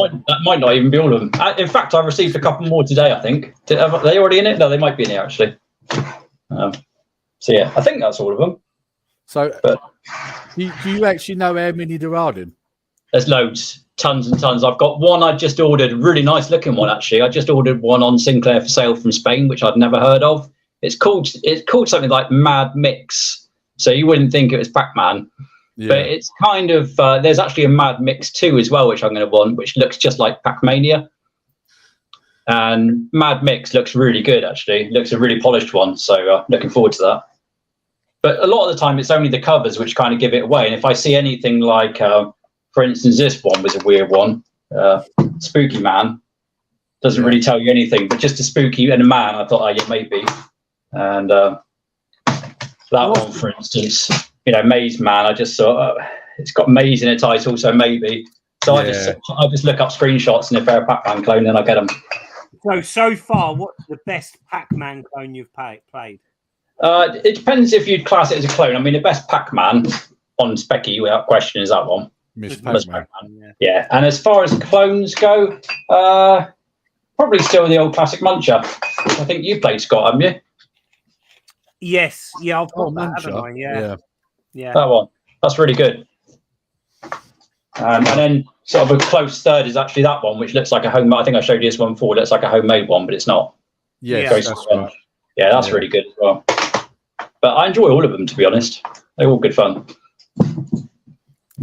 might not even be all of them. In fact, I received a couple more today, I think. Are they already in it? No, they might be in here, actually. So, yeah, I think that's all of them. So, do you actually know how many there are then? There's loads, tons and tons. I've got one I just ordered, really nice looking one, actually. I just ordered one on Sinclair for sale from Spain, which I'd never heard of. It's called something like Mad Mix. So you wouldn't think it was Pac-Man. Yeah. But it's kind of, there's actually a Mad Mix 2 as well, which I'm going to want, which looks just like Pac-Mania. And Mad Mix looks really good, actually. It looks a really polished one, so looking forward to that. But a lot of the time, it's only the covers which kind of give it away. And if I see anything like, for instance, this one was a weird one, Spooky Man. Doesn't really tell you anything, but just a spooky and a man, I thought, oh, yeah, maybe. And that one, for instance, Maze Man, I just thought, it's got Maze in the title, so maybe. So I just look up screenshots, and if they're a Pac-Man clone, then I get them. So far, what's the best Pac-Man clone you've played? It depends if you'd class it as a clone. I mean, the best Pac-Man on Specky, without question, is that one. Miss Pac-Man. Yeah, and as far as clones go, probably still the old classic Muncher. I think you played, Scott, haven't you? Yes, yeah, I've got that, haven't I? Yeah. That one. That's really good. And then sort of a close third is actually that one, which looks like a home. I think I showed you this one before. It looks like a homemade one, but it's not. Yeah, that's right. Yeah, that's really good as well. But I enjoy all of them, to be honest. They're all good fun. I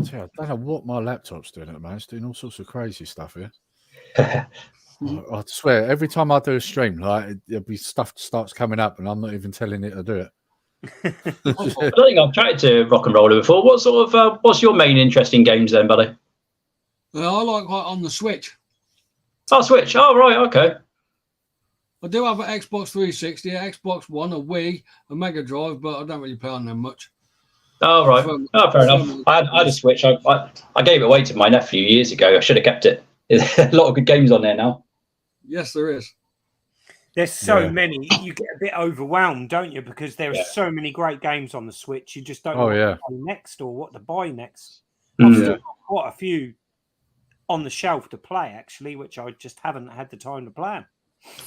don't know what my laptop's doing at the moment. It's doing all sorts of crazy stuff here. I swear, every time I do a stream, like there'll be stuff starts coming up, and I'm not even telling it to do it. I don't think I've chatted to Rock and Roller before. What sort of what's your main interest in games then, buddy? I like on the Switch. Oh, Switch. Oh, right. Okay. I do have an Xbox 360, an Xbox One, a Wii, a Mega Drive, but I don't really play on them much. Oh, right. Fair enough. I had a Switch. I gave it away to my nephew years ago. I should have kept it. There's a lot of good games on there now. Yes, there is. There's so many. You get a bit overwhelmed, don't you? Because there are so many great games on the Switch. You just don't know what to play next or what to buy next. I've still got quite a few on the shelf to play, actually, which I just haven't had the time to play.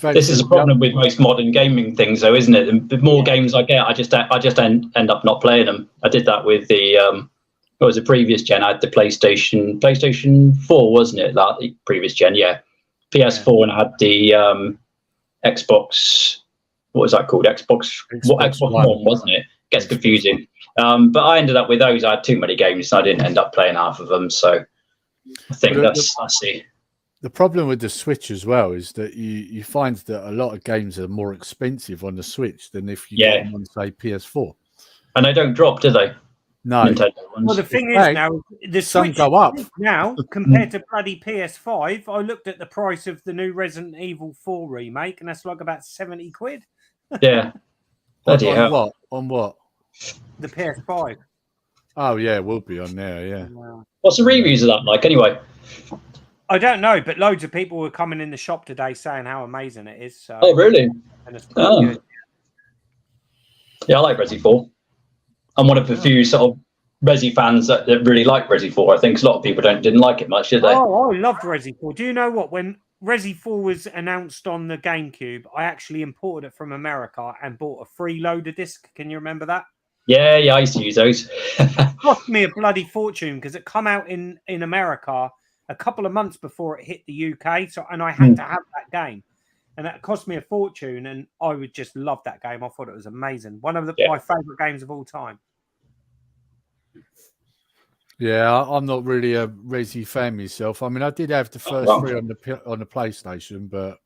This is a problem with most modern gaming things, though, isn't it? The more games I get, I just end up not playing them. I did that with the what was the previous gen? I had the PlayStation 4, wasn't it? That the previous gen, PS4, and I had the Xbox. What was that called? Xbox One, wasn't it? Gets confusing. But I ended up with those. I had too many games, and I didn't end up playing half of them. So I think that's it. The problem with the Switch as well is that you find that a lot of games are more expensive on the Switch than if you get them on, say, PS4. And they don't drop, do they? No. Well, the thing is now, the Switch go up now compared to bloody PS5. I looked at the price of the new Resident Evil 4 remake, and that's like about 70 quid. Yeah. On what? The PS5. Oh, yeah, it will be on there, yeah. Wow. What's the reviews of that like, anyway? I don't know, but loads of people were coming in the shop today saying how amazing it is. So, oh, really? And it's pretty good. Yeah, I like Resi 4. I'm one of the few sort of Resi fans that really like Resi 4. I think a lot of people didn't like it much, did they? Oh, I loved Resi 4. Do you know what? When Resi 4 was announced on the GameCube, I actually imported it from America and bought a freeloader disc. Can you remember that? Yeah, I used to use those. It cost me a bloody fortune because it come out in America a couple of months before it hit the UK. And I had to have that game. And that cost me a fortune, and I would just love that game. I thought it was amazing. One of my favourite games of all time. Yeah, I'm not really a Resi fan myself. I mean, I did have the first 3 on the PlayStation, but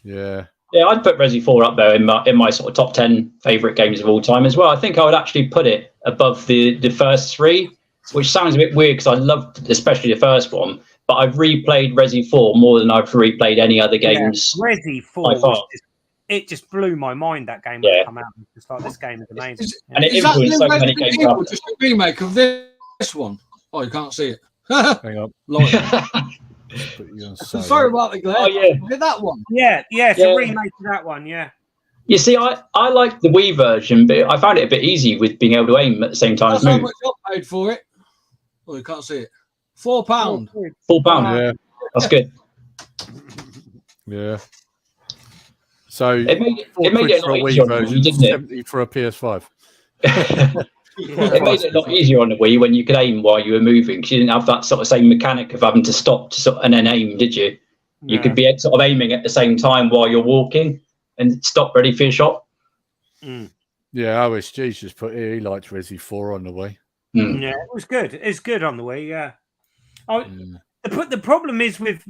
yeah. Yeah, I'd put Resi 4 up there in my sort of top 10 favourite games of all time as well. I think I would actually put it above the first 3, which sounds a bit weird because I loved especially the first one. But I've replayed Resi 4 more than I've replayed any other games. Yeah, Resi 4 it just blew my mind, that game when it came out. Just like, this game is amazing. And it influenced so many games. Just a remake of this one. Oh, you can't see it. Hang on. Sorry about the glare. Oh, yeah. That one. Yeah, it's a remake of that one, yeah. You see, I like the Wii version, but I found it a bit easy with being able to aim at the same time as move. How much I paid for it? Oh, you can't see it. £4. £4. Yeah. That's good. Yeah. So it made it a lot easier on the Wii, didn't it? 70 for a PS5. It made it a lot easier on the Wii when you could aim while you were moving, because you didn't have that sort of same mechanic of having to stop and then aim, did you? You could be sort of aiming at the same time while you're walking and stop ready for your shot. Yeah, OSG's just put here, he liked Resi 4 on the Wii. Yeah, it was good. It's good on the Wii, yeah. The problem is with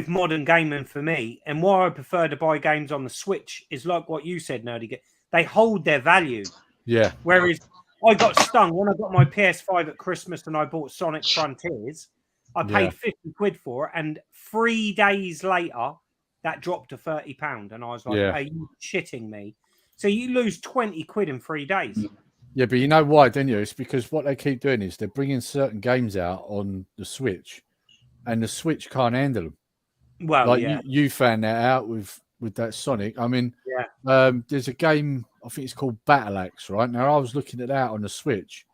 modern gaming for me, and why I prefer to buy games on the Switch, is like what you said, Nerdy. They hold their value. Yeah. Whereas I got stung when I got my PS5 at Christmas and I bought Sonic Frontiers. I paid £50 for it, and 3 days later, that dropped to £30, and I was like, "Are you shitting me?" So you lose £20 in 3 days. Yeah, but you know why, don't you? It's because what they keep doing is they're bringing certain games out on the Switch, and the Switch can't handle them. Well, like you found that out with that Sonic. I mean, there's a game, I think it's called Battle Axe, right? Now, I was looking at that on the Switch,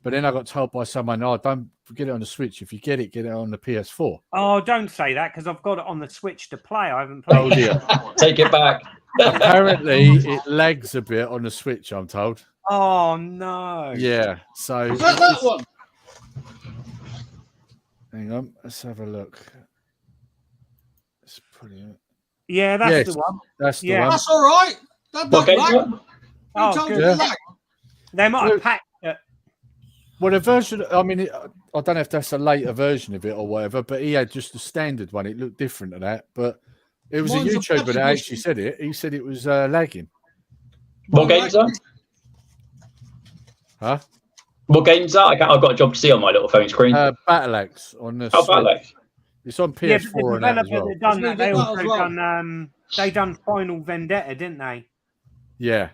but then I got told by someone, "Oh, don't get it on the Switch. If you get it on the PS4. Oh, don't say that, because I've got it on the Switch to play. I haven't played it. Dear. Take it back. Apparently, it lags a bit on the Switch, I'm told. Oh, no. Yeah, so... that one? Hang on, let's have a look. It's pretty... Yeah, that's the one. That's the one. That's all right. That don't lag. Oh, good. They might have packed it. Well, the version, I mean, I don't know if that's a later version of it or whatever, but he had just the standard one. It looked different to that, but it was a YouTuber that actually said it. He said it was lagging. What game's that? Huh? What game's that? I've got a job to see on my little phone screen. Battle Axe on the Battle Axe. It's on PS4 and that as well. They also they done Final Vendetta, didn't they? Yeah.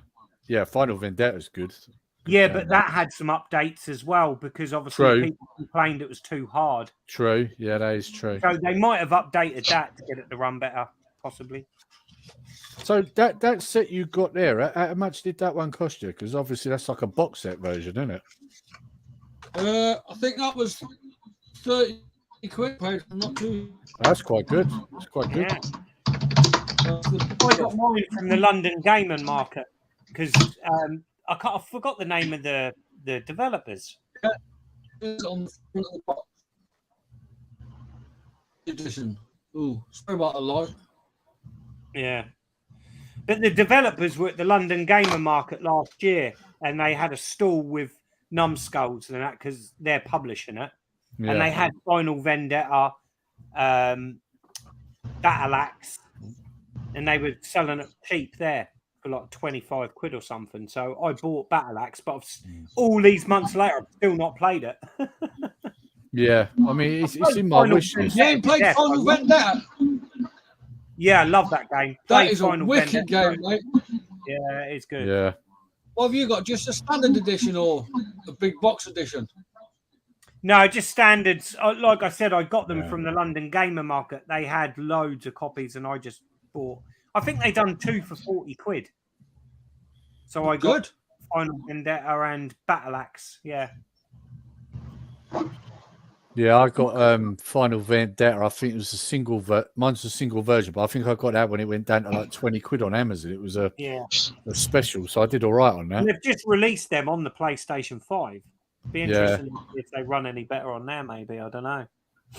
Final Vendetta's good. Yeah, but that had some updates as well, because obviously people complained it was too hard. True. Yeah, that is true. So they might have updated that to get it to run better, possibly. So that set you got there, how much did that one cost you? Because obviously that's like a box set version, isn't it? I think that was £30. Not too. That's quite good. That's quite good. Yeah. I got mine from the London Gaming Market because I forgot the name of the developers. It's on the front of the box. Edition. Oh, sorry about the light. Yeah. But the developers were at the London Gamer Market last year, and they had a stall with Numbskulls and that because they're publishing it. Yeah. And they had Final Vendetta, Battle Axe, and they were selling it cheap there for like £25 or something. So I bought Battle Axe, but all these months later, I've still not played it. Yeah, I mean, it's in my wish list. You ain't played Final Vendetta? Yeah, I love that game. That is a wicked game, mate. Yeah, it's good. Yeah. What have you got? Just a standard edition or a big box edition? No, just standards. Like I said, I got them from the London Gamer Market. They had loads of copies, and I just bought. I think they done 2 for £40. So I got Final Vendetta and Battle Axe. Yeah. Yeah, I got Final Vendetta. I think it was a single. Mine's a single version, but I think I got that when it went down to like 20 quid on Amazon. It was a special, so I did all right on that. And they've just released them on the PlayStation 5. Be interesting if they run any better on there. Maybe, I don't know.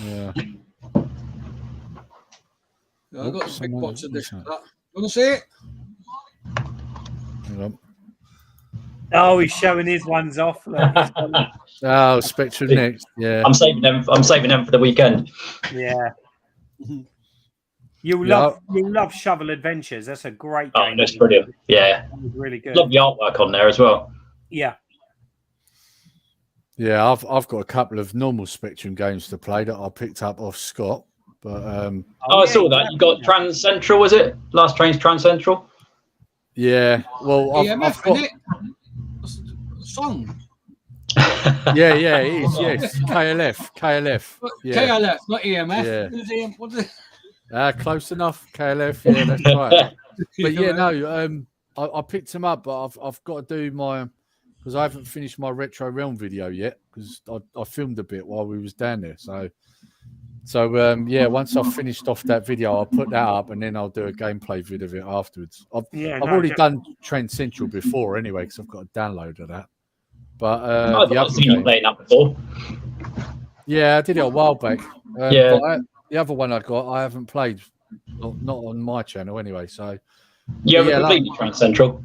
Yeah. I got a big box edition of that. You want to see it? Hang on. Oh, he's showing his ones off. Look. Oh, Spectrum next. Yeah. I'm saving them for the weekend. Yeah. You love Shovel Adventures. That's a great game. Oh, that's brilliant. Yeah. It's really good. Love the artwork on there as well. Yeah. Yeah, I've got a couple of normal Spectrum games to play that I picked up off Scott. But I saw that. You got Trans Central, was it? Last Train's Trans Central? Yeah. Well, I've EMF, got... isn't it? Song. Yeah, it is. Yes, KLF. Yeah. KLF, not EMF. Yeah. What's it? Close enough. KLF. Yeah, that's right. But yeah, no. I picked them up, but I've got to do my because I haven't finished my Retro Realm video yet because I filmed a bit while we was down there. So yeah, once I've finished off that video, I'll put that up and then I'll do a gameplay vid of it afterwards. I've already done Trend Central before anyway because I've got a download of that. But I've seen you playing that before. Yeah, I did it a while back. But the other one I got, I haven't played, not on my channel anyway. So you haven't completed Trans Central.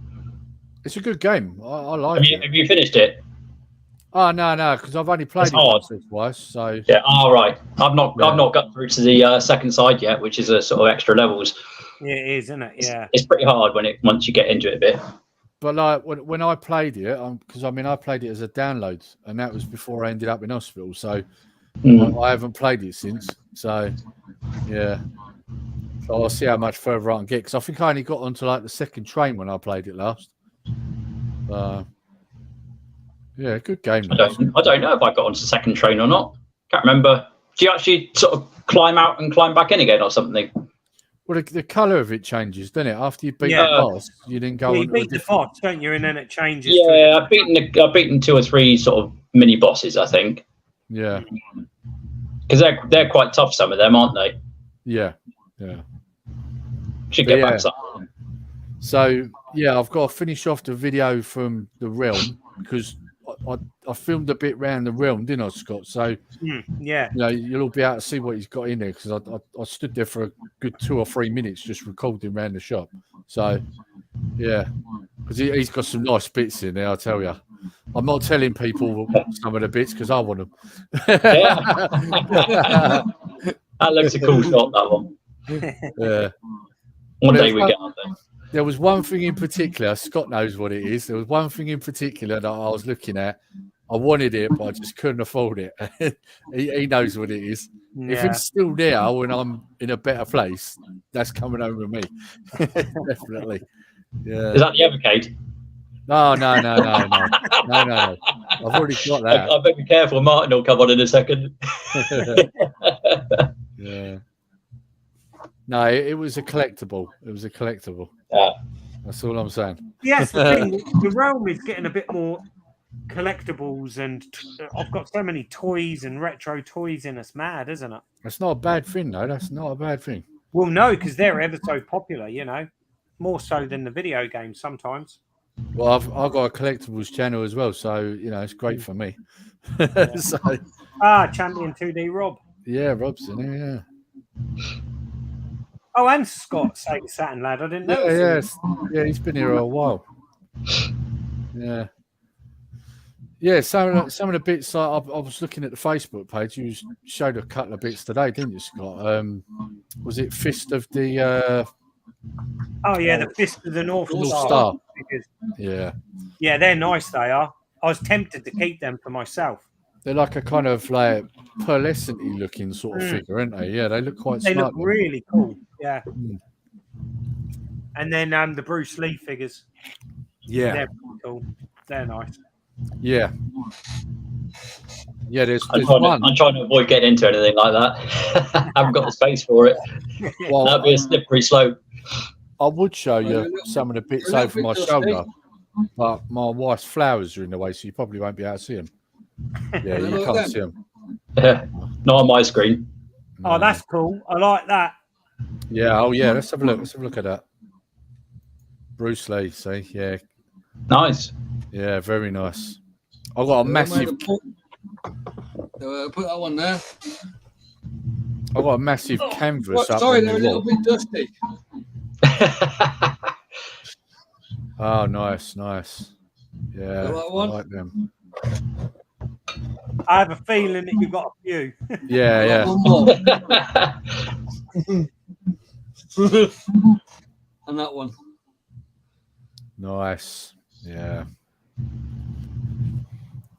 It's a good game. I like it. Have you finished it? Oh no, because I've only played it once or twice. So yeah, right. I've not got through to the second side yet, which is a sort of extra levels. Yeah, it is, isn't it? Yeah, it's pretty hard once you get into it a bit. But like when I played it, because I played it as a download, and that was before I ended up in hospital. So I haven't played it since. So yeah, so I'll see how much further I can get. Because I think I only got onto like the second train when I played it last. Yeah, good game. I don't know if I got onto the second train or not. Can't remember. Do you actually sort of climb out and climb back in again or something? Well, the colour of it changes, doesn't it? After you beat the boss, you then go. You beat the boss, don't you? And then it changes. Yeah, I've beaten 2 or 3 sort of mini bosses, I think. Yeah, because they're quite tough. Some of them, aren't they? Yeah. Should get back some. So yeah, I've got to finish off the video from the Realm because I filmed a bit around the Realm, didn't I, Scott? So yeah, you'll all be able to see what he's got in there because I stood there for a good 2 or 3 minutes just recording around the shop. So yeah, because he's got some nice bits in there, I tell you. I'm not telling people some of the bits because I want them. That looks a cool shot, that one. Yeah. One day we get up there. There was one thing in particular, Scott knows what it is. There was one thing in particular that I was looking at. I wanted it, but I just couldn't afford it. he knows what it is. Yeah. If it's still there when I'm in a better place, that's coming home with me. Definitely. Yeah. Is that the Evercade? No. I've already got that. I better be careful. Martin will come on in a second. Yeah. No, it was a collectible. Yeah. That's all I'm saying. Yes, the thing. The Realm is getting a bit more collectibles, and I've got so many toys and retro toys in. It's mad, isn't it? That's not a bad thing, though. That's not a bad thing. Well, no, because they're ever so popular, more so than the video games sometimes. Well, I've got a collectibles channel as well, so it's great for me. So, Champion 2D Rob. Yeah, Rob's in there. Yeah. Oh, and Scott, Sega Saturn lad. I didn't know. Yeah, he's been here a while. Yeah. Yeah, some of the bits I was looking at the Facebook page. You showed a couple of bits today, didn't you, Scott? Was it Fist of the? The Fist of the North Star. Yeah. Yeah, they're nice. They are. I was tempted to keep them for myself. They're like a kind of like pearlescent-y looking sort of figure, aren't they? Yeah, they look quite. They smart. look really cool. Yeah. And then the Bruce Lee figures. Yeah. They're pretty cool. They're nice. Yeah. Yeah, there's one. I'm trying to avoid getting into anything like that. I haven't got the space for it. Well, that'd be a slippery slope. I would show you some of the bits over my shoulder, but my wife's flowers are in the way, so you probably won't be able to see them. Yeah, you can't see them. Not on my screen. Oh, that's cool. I like that. Yeah. Oh, yeah. Let's have a look. Let's have a look at that. Bruce Lee. See, yeah, Nice. yeah, very nice. I've got a massive. Put that one there. I've got a massive canvas up. Sorry, on they're a the little wall. bit dusty. Oh, nice. Yeah, You like one? I like them. I have a feeling that you've got a few. Yeah. One more. And that one. Nice. Yeah.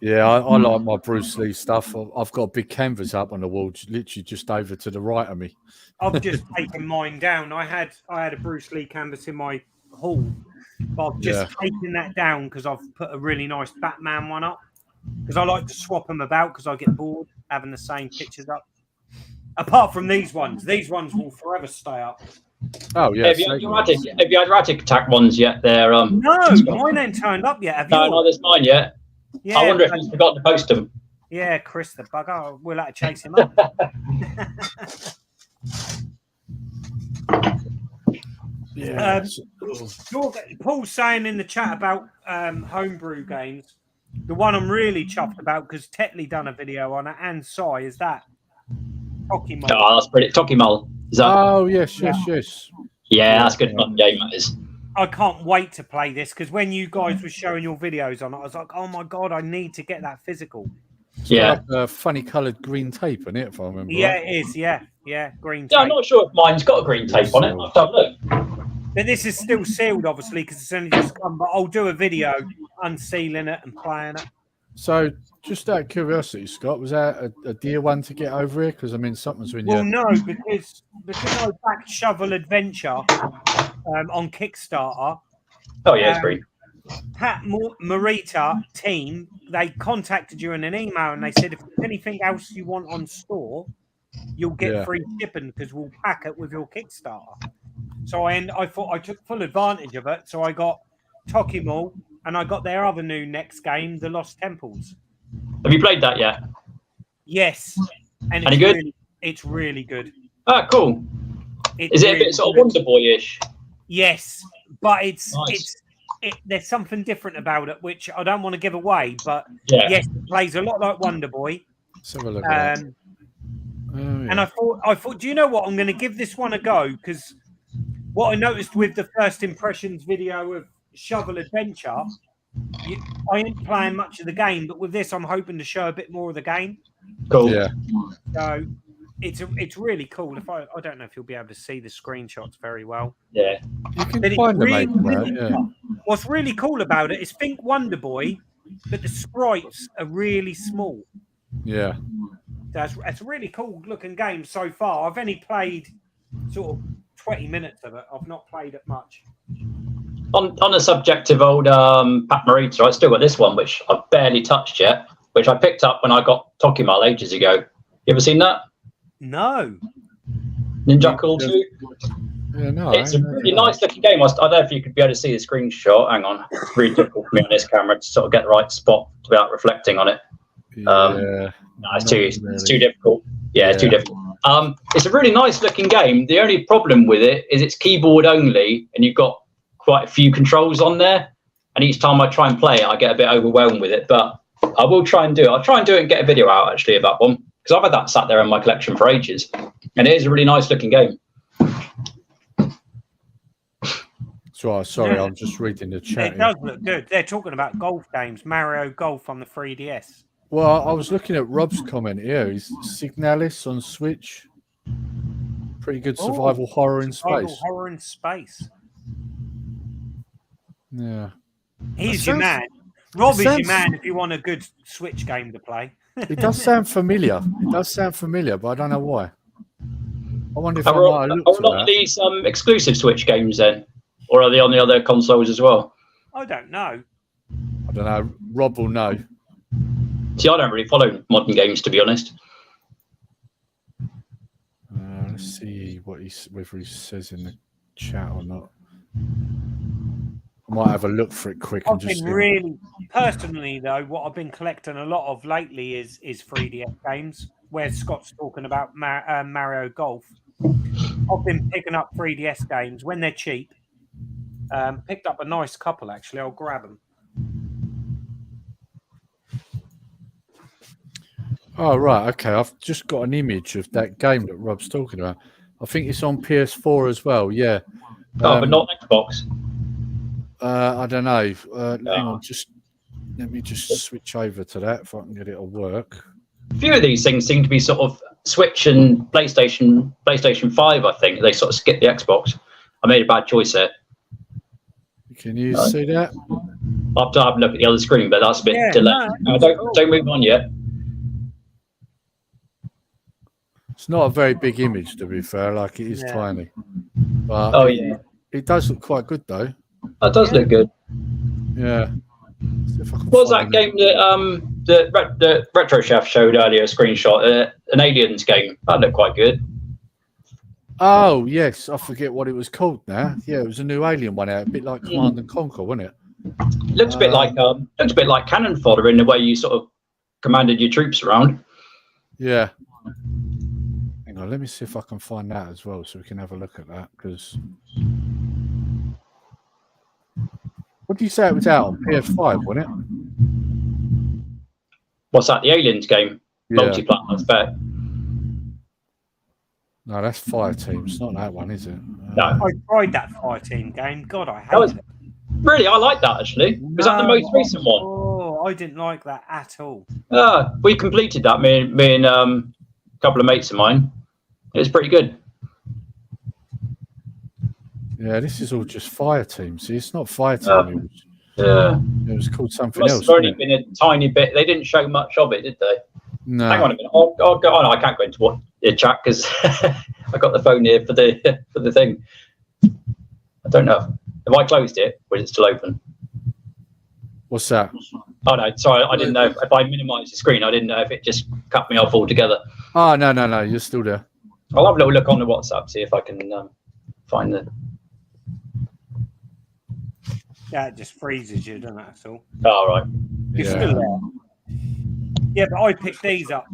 Yeah, I like my Bruce Lee stuff. I've got a big canvas up on the wall, literally just over to the right of me. I've just taken mine down. I had a Bruce Lee canvas in my hall, but I've just taken that down because I've put a really nice Batman one up. Because I like to swap them about because I get bored having the same pictures up. Apart from these ones will forever stay up. Oh yeah. Have you had your Attic Attack ones yet? There. No, mine ain't turned up yet. Have you? No, there's mine yet. Yeah, I wonder if he's forgotten to post them. Yeah, Chris the bugger. We'll have to chase him up. Yeah. Paul's saying in the chat about homebrew games. The one I'm really chuffed about because Tetley done a video on it and Sai is that Tokimal. Oh, that's pretty. Tokimal. Is that? Oh yes. Yeah, that's good fun game. That is. I can't wait to play this because when you guys were showing your videos on it, I was like, oh my god, I need to get that physical. Yeah. Like, funny coloured green tape in it, if I remember. Yeah, right. it is. Yeah, green tape. Yeah, I'm not sure if mine's got a green tape on it. I'll have to have a look. But this is still sealed, obviously, because it's only just come. But I'll do a video unsealing it and playing it. So, just out of curiosity, Scott, was that a dear one to get over here? Because I mean, something's when Well, you. no, because I backed Shovel Adventure on Kickstarter. Oh yeah, it's green. Pat Morita team, they contacted you in an email and they said if there's anything else you want on store, you'll get free shipping because we'll pack it with your Kickstarter. So I thought I took full advantage of it. So I got Tokimal and I got their other new next game, The Lost Temples. Have you played that yet? Yes. And Any good? It's really good. Ah, cool. Is it a bit sort of Wonder Boy-ish? Yes, but Nice. there's something different about it, which I don't want to give away. But Yeah. yes, it plays a lot like Wonder Boy. Let's have a look at that. And I thought, do you know what? I'm going to give this one a go because what I noticed with the first impressions video of Shovel Adventure, I ain't playing much of the game, but with this, I'm hoping to show a bit more of the game. Cool. Yeah. So it's really cool. If I don't know if you'll be able to see the screenshots very well. Yeah. You can But it's find them, really, mate. Yeah. What's really cool about it is think Wonder Boy, but the sprites are really small. Yeah. It's a really cool looking game so far. I've only played sort of 20 minutes of it. I've not played it much. On the subject of old Pat Morita, I still got this one, which I've barely touched yet, which I picked up when I got Tokimal ages ago. You ever seen that? No. Ninja Cool 2? Yeah, no. It's a really nice looking game. I don't know if you could be able to see the screenshot. Hang on. It's really difficult for me on this camera to sort of get the right spot without reflecting on it. Yeah. No, it's too difficult. Yeah, it's too difficult. It's a really nice looking game. The only problem with it is it's keyboard only, and you've got quite a few controls on there. And each time I try and play it, I get a bit overwhelmed with it. But I will try and do it. I'll try and do it and get a video out actually of that one because I've had that sat there in my collection for ages, and it is a really nice looking game. Sorry, I'm just reading the chat. It does look good. They're talking about golf games, Mario Golf on the 3DS. Well, I was looking at Rob's comment here. He's Signalis on Switch. Pretty good survival horror in Survival space. horror in space. Yeah. He's That your sounds- man. Rob is sounds- your man if you want a good Switch game to play. It does sound familiar. But I don't know why. I wonder if I Are might all have looked at none of that. these exclusive Switch games then? Or are they on the other consoles as well? I don't know. I don't know. Rob will know. See, I don't really follow modern games, to be honest. Let's see whether he says in the chat or not. I might have a look for it quick. I've been really, personally though, what I've been collecting a lot of lately is 3DS games. Where Scott's talking about Mario Golf, I've been picking up 3DS games when they're cheap. Picked up a nice couple actually. I'll grab them. Oh right, okay. I've just got an image of that game that Rob's talking about. I think it's on PS4 as well. Yeah. But not Xbox. I don't know. Hang on, let me just switch over to that if I can get it to work. A few of these things seem to be sort of Switch and PlayStation 5. I think they sort of skipped the Xbox. I made a bad choice there. Can you see that? I'll have to have a look at the other screen, but that's a bit delayed. Don't move on yet. It's not a very big image, to be fair. Like it is tiny, but it does look quite good though. That does look good. Yeah. What was that game that the Retro Chef showed earlier? A screenshot, an Aliens game. That looked quite good. Oh yes, I forget what it was called now. Yeah, it was a new Alien one out, a bit like Command and Conquer, wasn't it? Looks a bit like Cannon Fodder in the way you sort of commanded your troops around. Yeah. Hang on, let me see if I can find that as well, so we can have a look at that. Because what did you say it was out on PS5, wasn't it? What's that? The Aliens game, multiplayer. I bet. No, that's Fireteam. It's not that one, is it? No, I tried that Fireteam game. God, I hate it. Really, I like that actually. Was that the most recent one? Oh, I didn't like that at all. We completed that. Me and a couple of mates of mine. It was pretty good. Yeah, this is all just Fireteam. See, it's not Fireteam. It was called something else. Must have only been a tiny bit. They didn't show much of it, did they? No. Hang on a minute. I'll go on. I can't go into what the chat because I got the phone here for the thing. I don't know. Have I closed it or is it still open? What's that? Oh no, sorry. I didn't know if I minimised the screen. I didn't know if it just cut me off altogether. Oh no, you're still there. I'll have a little look on the WhatsApp, see if I can find the. Yeah, it just freezes you, doesn't it? That's all. Oh, right. You're still there. Yeah, but I picked these up.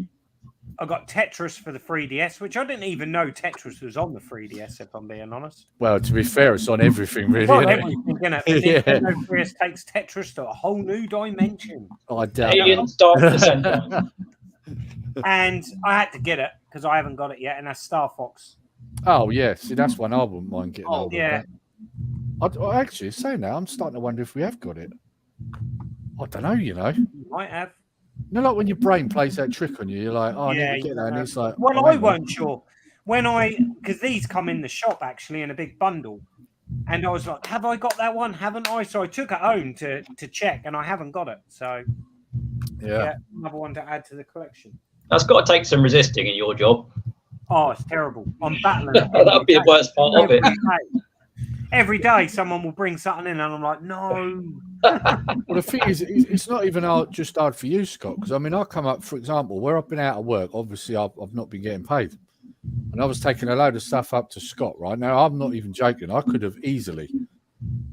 I got Tetris for the 3DS, which I didn't even know Tetris was on the 3DS, if I'm being honest. Well, to be fair, it's on everything, really. Well, isn't it? everything, isn't it? But Nintendo 3DS takes Tetris to a whole new dimension. I doubt Aliens Dark Descent. And I had to get it because I haven't got it yet, and that's Star Fox. Oh, yeah. See, that's one I wouldn't mind getting hold of. Yeah. I actually, saying that, I'm starting to wonder if we have got it. I don't know, you know. You might have. You know, like when your brain plays that trick on you, you're like, oh, I need to get that. And it's like, well, oh, I weren't sure. Because these come in the shop, actually, in a big bundle. And I was like, have I got that one? Haven't I? So I took it home to check, and I haven't got it. So, yeah, another one to add to the collection. That's got to take some resisting in your job. Oh, it's terrible. I'm battling. That would be the worst part of it. Every day, someone will bring something in, and I'm like, no. Well, the thing is, it's not even just hard for you, Scott, because I mean, I come up, for example, where I've been out of work, obviously I've not been getting paid. And I was taking a load of stuff up to Scott, right? Now, I'm not even joking. I could have easily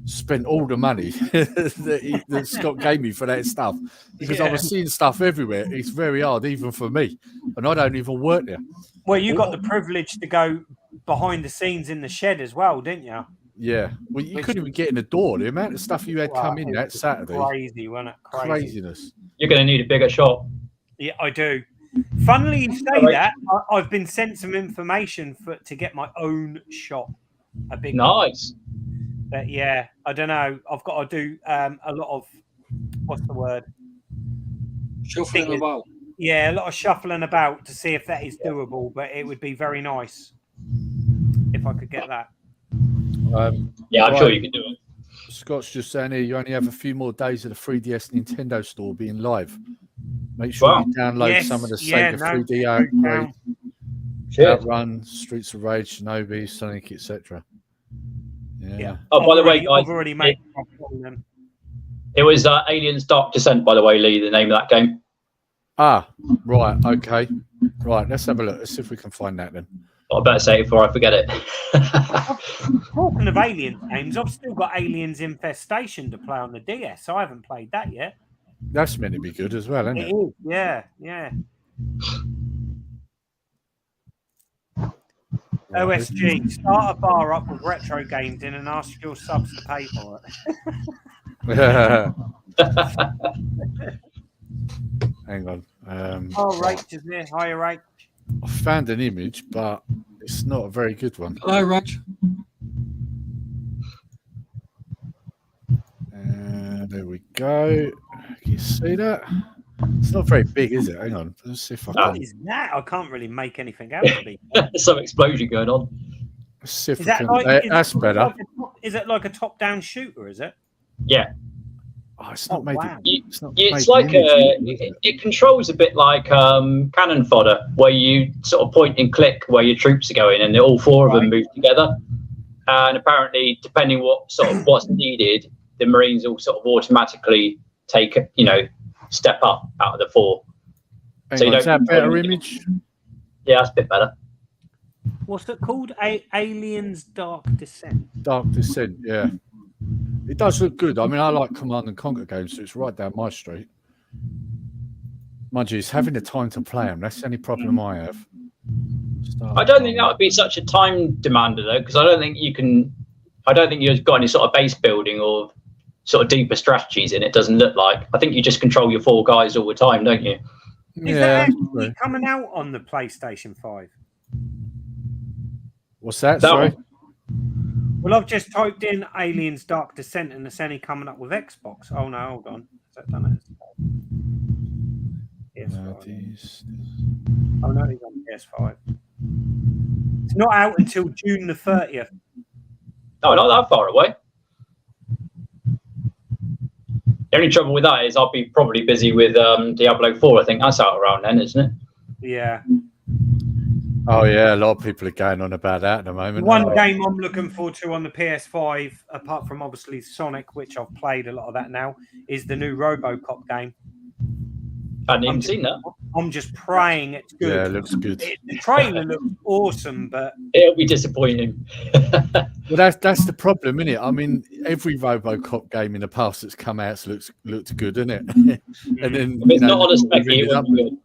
spent all the money that Scott gave me for that stuff because I was seeing stuff everywhere. It's very hard, even for me. And I don't even work there. Well, you got the privilege to go behind the scenes in the shed as well, didn't you? Yeah. Well, you couldn't even get in the door. The amount of stuff you had come in that Saturday. Crazy, wasn't it? Craziness. You're going to need a bigger shop. Yeah, I do. Funnily you say that, I've been sent some information to get my own shop. A big nice. But yeah, I don't know. I've got to do a lot of, what's the word? Shuffling about. Yeah, a lot of shuffling about to see if that is doable, but it would be very nice if I could get that. Yeah, I'm sure you can do it. Scott's just saying here, you only have a few more days of the 3DS Nintendo store being live. Make sure you download some of the Sega 3D Arcade, Outrun, Streets of Rage, Shinobi, Sonic, etc. Yeah. Oh, by the way, guys, I've already made them. It was Aliens Dark Descent, by the way, Lee, the name of that game. Ah, right, okay. Right, let's have a look. Let's see if we can find that then. I better say it before I forget it. Talking talking of Alien games, I've still got Aliens Infestation to play on the DS. I haven't played that yet. That's meant to be good as well, isn't it? It is, yeah, yeah. OSG, start a bar up with retro games in and ask your subs to pay for it. Hang on. Oh, Rach is there. Hiya, Rach. I found an image, but it's not a very good one. Hello, Rach. There we go. Can you see that? It's not very big, is it? Hang on. Let's see if I What can. is that? I can't really make anything out of it. There's some explosion going on. Let's see if Is I that can. like, That's better. Is it like a top-down shooter? Is it? Yeah. Oh, it's not made. wow. It's not It's made like an image, is it? it controls a bit like cannon fodder, where you sort of point and click where your troops are going, and all four of them move together. And apparently, depending what's needed, the Marines will sort of automatically take step up out of the four. Hang on, is that a better image? Yeah, that's a bit better. What's it called? Aliens Dark Descent. Dark Descent, yeah. It does look good. I mean, I like Command and Conquer games, so it's right down my street. Mind you, it's having the time to play them. That's the only problem I have. I don't think that would be such a time demander though, because I don't think you've got any sort of base building or sort of deeper strategies in it. Doesn't look like. I think you just control your four guys all the time, don't you? Is that actually coming out on the PlayStation 5? What's that? Sorry. Well, I've just typed in Aliens Dark Descent and it's only coming up with Xbox. Oh, no, hold on. Has that done it? PS5. Oh, no, it's on PS5. It's not out until June the 30th. No, not that far away. The only trouble with that is I'll be probably busy with Diablo 4. I think that's out around then, isn't it? Yeah. Oh, yeah. A lot of people are going on about that at the moment. One game I'm looking forward to on the PS5, apart from obviously Sonic, which I've played a lot of that now, is the new RoboCop game. I hadn't even seen that. I'm just praying it's good. Yeah, it looks good. The trailer looks awesome, but it'll be disappointing. Well, that's the problem, isn't it? I mean, every RoboCop game in the past that's come out looked good, isn't it? And then If it's not on a spec, it wouldn't be good.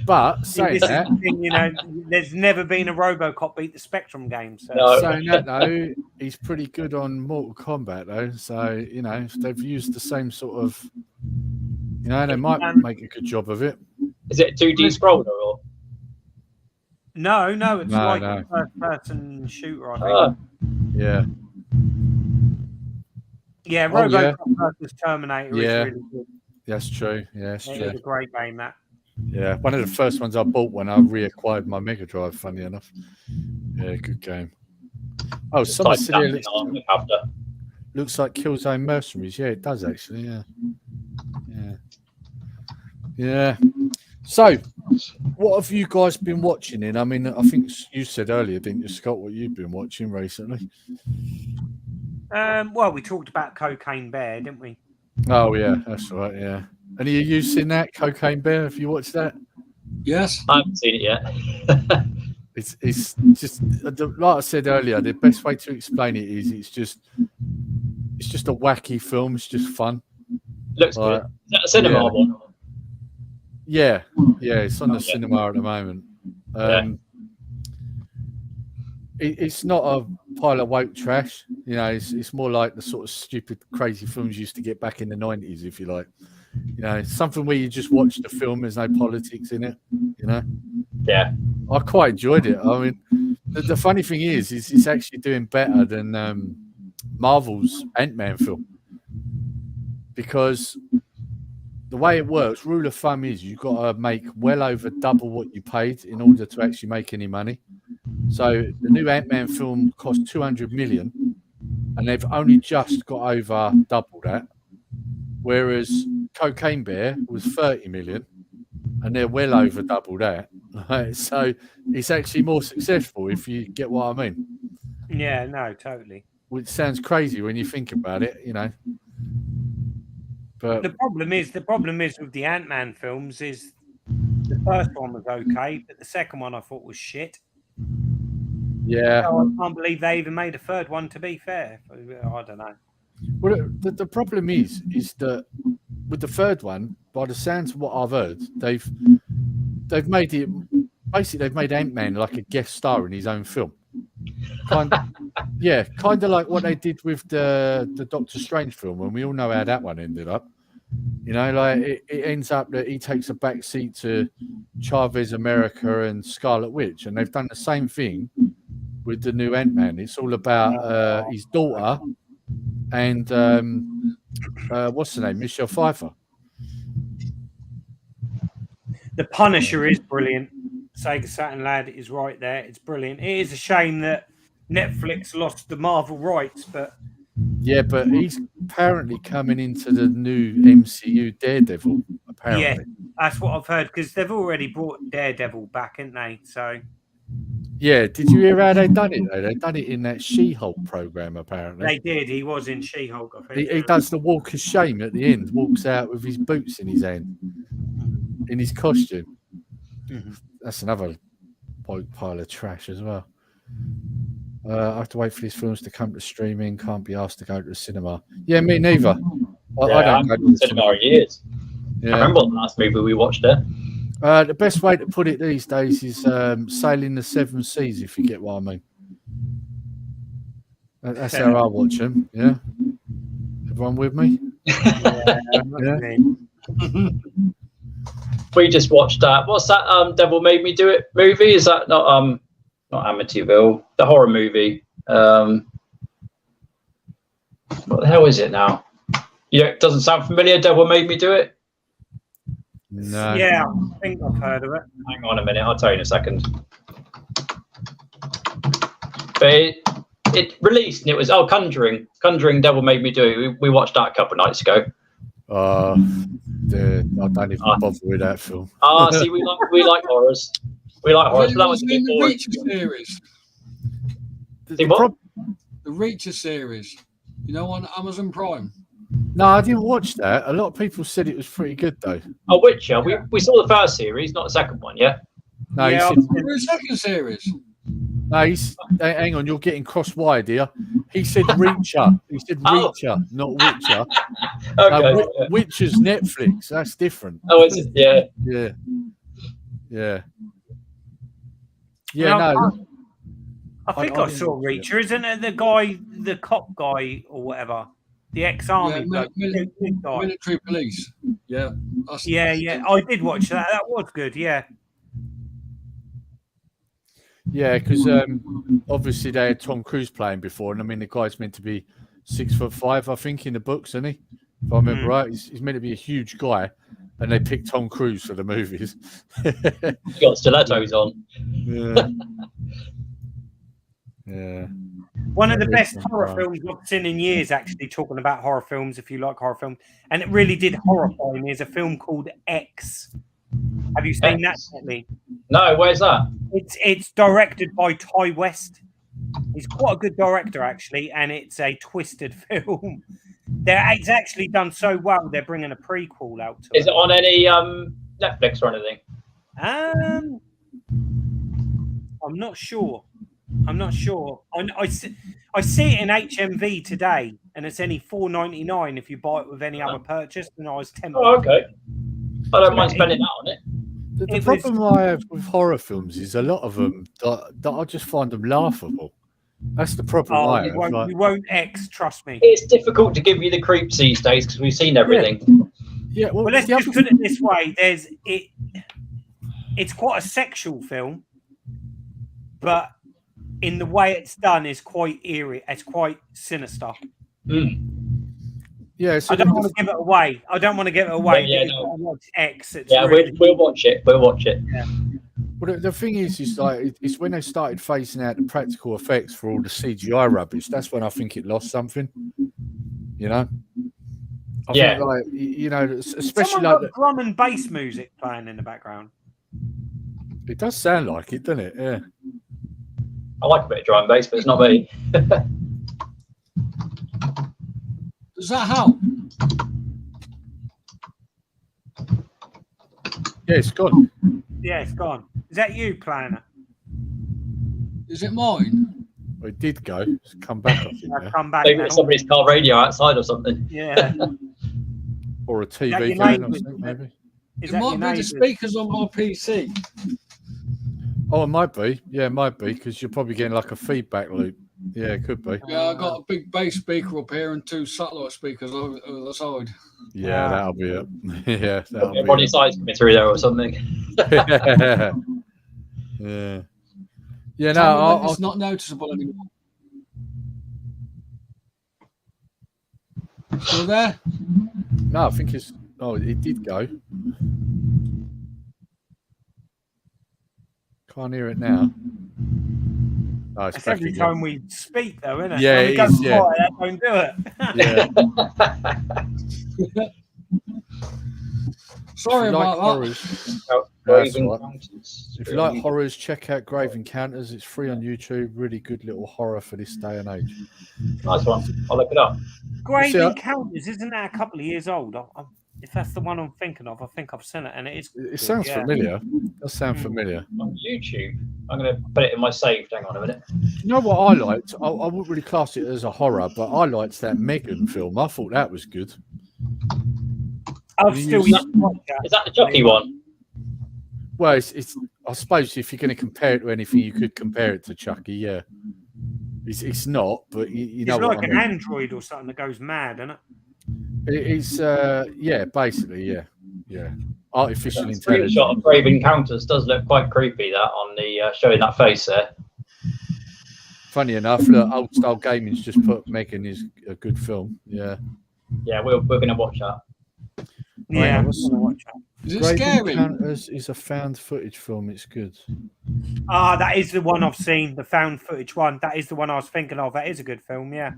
But saying this is that, the thing, there's never been a RoboCop beat the Spectrum game. So. No. saying that though, he's pretty good on Mortal Kombat though. So if they've used the same sort of, they might make a good job of it. Is it a 2D scroller or? No, it's No, like no. a first-person shooter. I think. Yeah. Yeah, Oh, yeah. RoboCop versus Terminator Yeah. is really good. That's true. Yeah, that's It true. is a great game. That. Yeah, one of the first ones I bought when I reacquired my Mega Drive. Funny enough. Yeah, good game. Oh, someone said here looks like Killzone Mercenaries. Yeah, it does actually. Yeah. So, what have you guys been watching in? I mean, I think you said earlier, didn't you, Scott, what you've been watching recently? Well, we talked about Cocaine Bear, didn't we? Oh, yeah, that's right, yeah. Any of you seen that, Cocaine Bear? Have you watched that? Yes. I haven't seen it yet. It's just, like I said earlier, the best way to explain it is it's just a wacky film. It's just fun. Looks good. Is that a cinema one? Yeah, it's on the cinema at the moment. It's not a pile of woke trash. It's more like the sort of stupid, crazy films you used to get back in the 90s, if you like. Something where you just watch the film, there's no politics in it, Yeah. I quite enjoyed it. I mean, the funny thing is it's actually doing better than Marvel's Ant-Man film. Because the way it works, rule of thumb is you've got to make well over double what you paid in order to actually make any money. So the new Ant-Man film cost 200 million and they've only just got over double that. Whereas Cocaine Bear was 30 million and they're well over double that. Right? So it's actually more successful, if you get what I mean. Yeah, no, totally. Which sounds crazy when you think about it, But the problem is with the Ant-Man films is the first one was okay, but the second one I thought was shit. Yeah. So I can't believe they even made a third one, to be fair. I don't know. Well, the problem is that with the third one, by the sounds of what I've heard, they've made it basically they've made Ant-Man like a guest star in his own film. Kind of like what they did with the Doctor Strange film, and we all know how that one ended up. You know, like it ends up that he takes a back seat to Chavez America and Scarlet Witch, and they've done the same thing with the new Ant-Man. It's all about his daughter and what's the name, Michelle Pfeiffer. The Punisher is brilliant. Sega Saturn lad is right there. It's brilliant. It is a shame that Netflix lost the Marvel rights, but yeah, but he's apparently coming into the new MCU Daredevil. Apparently, yeah, that's what I've heard because they've already brought Daredevil back, haven't they? So yeah, did you hear how they done it though? They done it in that She-Hulk program. Apparently, they did. He was in She-Hulk. I think he does the walk of shame at the end. Walks out with his boots in his hand, in his costume. Mm-hmm. That's another pile of trash as well. I have to wait for these films to come to streaming. Can't be asked to go to the cinema. Yeah, me neither. I don't go to the cinema in years. Yeah. I remember the last movie we watched there. The best way to put it these days is sailing the seven seas, if you get what I mean. That's how I watch them. Yeah. Everyone with me? Yeah. We just watched that. What's that? Devil Made Me Do It movie? Is that not Amityville? The horror movie. What the hell is it now? It doesn't sound familiar. Devil Made Me Do It. No. Yeah, I think I've heard of it. Hang on a minute. I'll tell you in a second. But it released and it was Conjuring. Conjuring. Devil Made Me Do It. We watched that a couple of nights ago. I don't even bother with that film. See, we like horrors. We like horrors. That was a bit the boring. Reacher series. See what? The Reacher series. You know, on Amazon Prime. No, I didn't watch that. A lot of people said it was pretty good though. Oh, Witcher. We saw the first series, not the second one yet. No, Yeah, The second series. Hang on, you're getting cross-wired here. He said Reacher. He said Reacher, not Witcher. Okay. Witcher's Netflix. That's different. Oh, is it? Yeah. Yeah. No, I think I didn't saw watch it. Reacher. Isn't it the cop guy or whatever? The ex-army bloke, big guy. Military police. Yeah. Yeah. I did watch that. That was good. Yeah. Yeah, because obviously they had Tom Cruise playing before, and I mean the guy's meant to be 6'5", I think, in the books, isn't he? If I remember right, he's meant to be a huge guy, and they picked Tom Cruise for the movies. He got stilettos on. Yeah. One of the best horror films I've seen in years, actually, talking about horror films, if you like horror films, and it really did horrify me, is a film called X. Have you seen that, Natalie? No, where's that? It's directed by Ty West. He's quite a good director, actually, and it's a twisted film. It's actually done so well, they're bringing a prequel out to Is it on any Netflix or anything? I'm not sure. I see it in HMV today, and it's only $4.99 if you buy it with any other purchase. And I was tempted. Oh, okay. I don't mind spending that on it. The problem I have with horror films is a lot of them that I just find them laughable. That's the problem I have. You won't X, trust me. It's difficult to give you the creeps these days because we've seen everything. Yeah, well, let's just put it this way: it's quite a sexual film, but in the way it's done is quite eerie. It's quite sinister. Yeah, so I don't want to give it away. Yeah, no. Watch X. We'll watch it. Yeah. Well, the thing is like it's when they started phasing out the practical effects for all the CGI rubbish. That's when I think it lost something. You know. I think, like, you know, especially Someone like got drum and bass music playing in the background. It does sound like it, doesn't it? Yeah. I like a bit of drum and bass, but it's not me. Does that help? Yeah, it's gone. Yeah, it's gone. Is that you, Planner? Is it mine? Well, it did go. It's come back. I think, I've now. come back Maybe now. it's somebody's car radio outside or something. Yeah. Or a that TV your going or neighbours? something, maybe. Is It that might your be the neighbours? speakers on my PC. Oh, it might be. Yeah, it might be because you're probably getting like a feedback loop. Yeah, it could be. Yeah, I got a big bass speaker up here and 2 satellite speakers over the side. Yeah, that'll be it. Yeah, that'll be Everybody's it. sides coming through there or something. Yeah. Yeah, no, Tell me when I'll it's not noticeable anymore. Still there? no, I think it's. Oh, it did go. Can't hear it now. Oh, it's It's back every again. time we speak, though, isn't it? Yeah, when we it go is, yeah. quiet, don't do it. Yeah. Sorry If you like about that. horrors, Grave that's all right. Encounters. If you like horrors, check out Grave Encounters. It's free on YouTube. Really good little horror for this day and age. Nice one. I'll look it up. Grave See, Encounters, isn't that a couple of years old? If that's the one I'm thinking of, I think I've seen it, and it is. It good, sounds yeah. familiar. It does sound familiar. On YouTube. I'm going to put it in my saved. Hang on a minute. You know what I liked? I wouldn't really class it as a horror, but I liked that Megan film. I thought that was good. I've still Is that the jockey one? Well, it's. I suppose if you're going to compare it to anything, you could compare it to Chucky. Yeah, it's not, but you know It's what like I an mean. android or something that goes mad, isn't it? It's yeah, basically yeah. Artificial That intelligence. screenshot of Grave Encounters does look quite creepy. That on the showing that face there. Funny enough, look, Old Style Gaming's just put Megan is a good film. Yeah. Yeah, we're going to watch that. Yeah. Right, what's- Is it Grave scary? Encounters is a found footage film. It's good. Ah, that is the one I've seen, the found footage one. That is the one I was thinking of. That is a good film, yeah.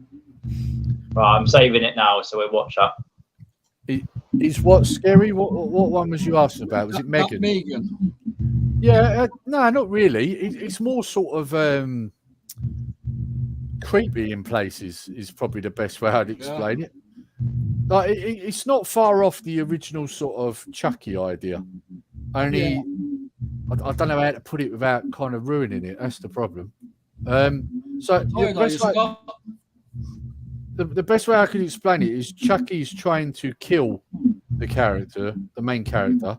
Right, I'm saving it now, so we'll watch that. Is what scary? What one was you asking about? Was it Megan? Megan. Yeah, no, not really. It's more sort of creepy in places. Is probably the best way I'd explain it. Like it's not far off the original sort of Chucky idea. Only I don't know how to put it without kind of ruining it. That's the problem. So Oh, yeah, no, best it's way- got- the best way I could explain it is Chucky's trying to kill the character, the main character,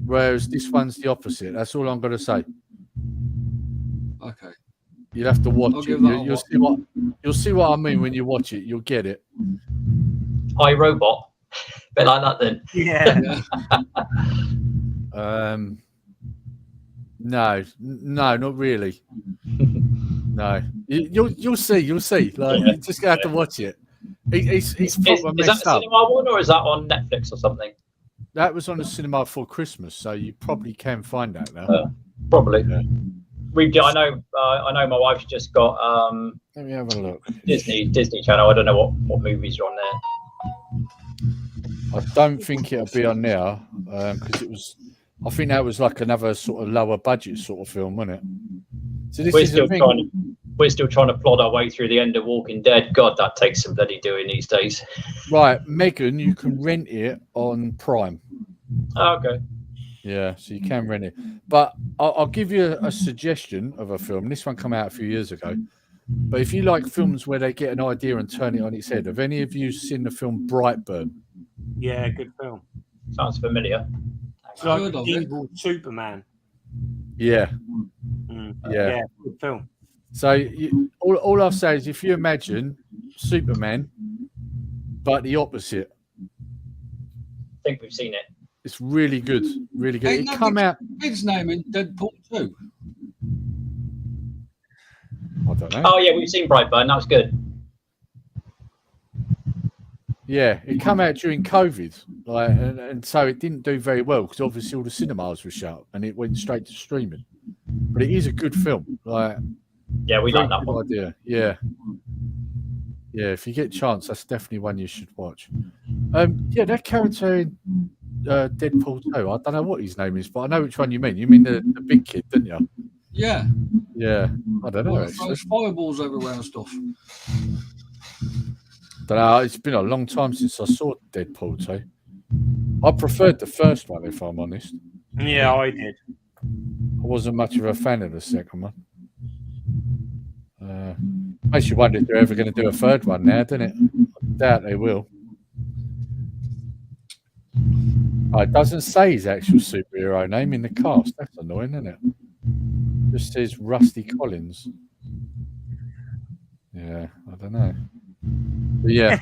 whereas this one's the opposite. That's all I'm going to say. Okay. You'll have to watch I'll it. give that a You'll see what I mean when you watch it. You'll get it. iRobot. Bit like that then. Yeah. No, not really. No, you'll see. Like you just have to watch it. It's proper Is that messed a up. cinema one or is that on Netflix or something? That was on the cinema for Christmas, so you probably can find that now. Probably. Yeah. I know my wife's just got Let me have a look. Disney Channel. I don't know what movies are on there. I don't think it'll be on there because it was. I think that was like another sort of lower budget sort of film, wasn't it? So this We're is the still thing. trying to plod our way through the end of Walking Dead. God, that takes some bloody doing these days. Right, Megan, you can rent it on Prime. Oh, okay. Yeah, so you can rent it. But I'll give you a suggestion of a film. This one came out a few years ago. But if you like films where they get an idea and turn it on its head, have any of you seen the film Brightburn? Yeah, good film. Sounds familiar. It's like Heard of it. evil Superman. Yeah, Yeah, good film. So all I'll say is if you imagine Superman, but the opposite, I think we've seen it. it's really good. Really good. Ain't It that come the out. kid's name in Deadpool 2? I don't know. Oh yeah, we've seen Brightburn. That was good. Yeah, it come out during COVID, like, and so it didn't do very well because obviously all the cinemas were shut and it went straight to streaming. But it is a good film. Like, Yeah, we very like that good one. idea. Yeah, yeah. If you get a chance, that's definitely one you should watch. Yeah, that character in Deadpool 2. I don't know what his name is, but I know which one you mean. You mean the big kid, didn't you? Yeah. Yeah, I don't know. Well, Actually. throws fireballs everywhere and stuff. Don't know. It's been a long time since I saw Deadpool 2. I preferred the first one, if I'm honest. Yeah, I did. I wasn't much of a fan of the second one. Makes you wonder if they're ever going to do a third one now, doesn't it? I doubt they will. Oh, it doesn't say his actual superhero name in the cast. That's annoying, isn't it? Just says Rusty Collins. Yeah, I don't know. But yeah.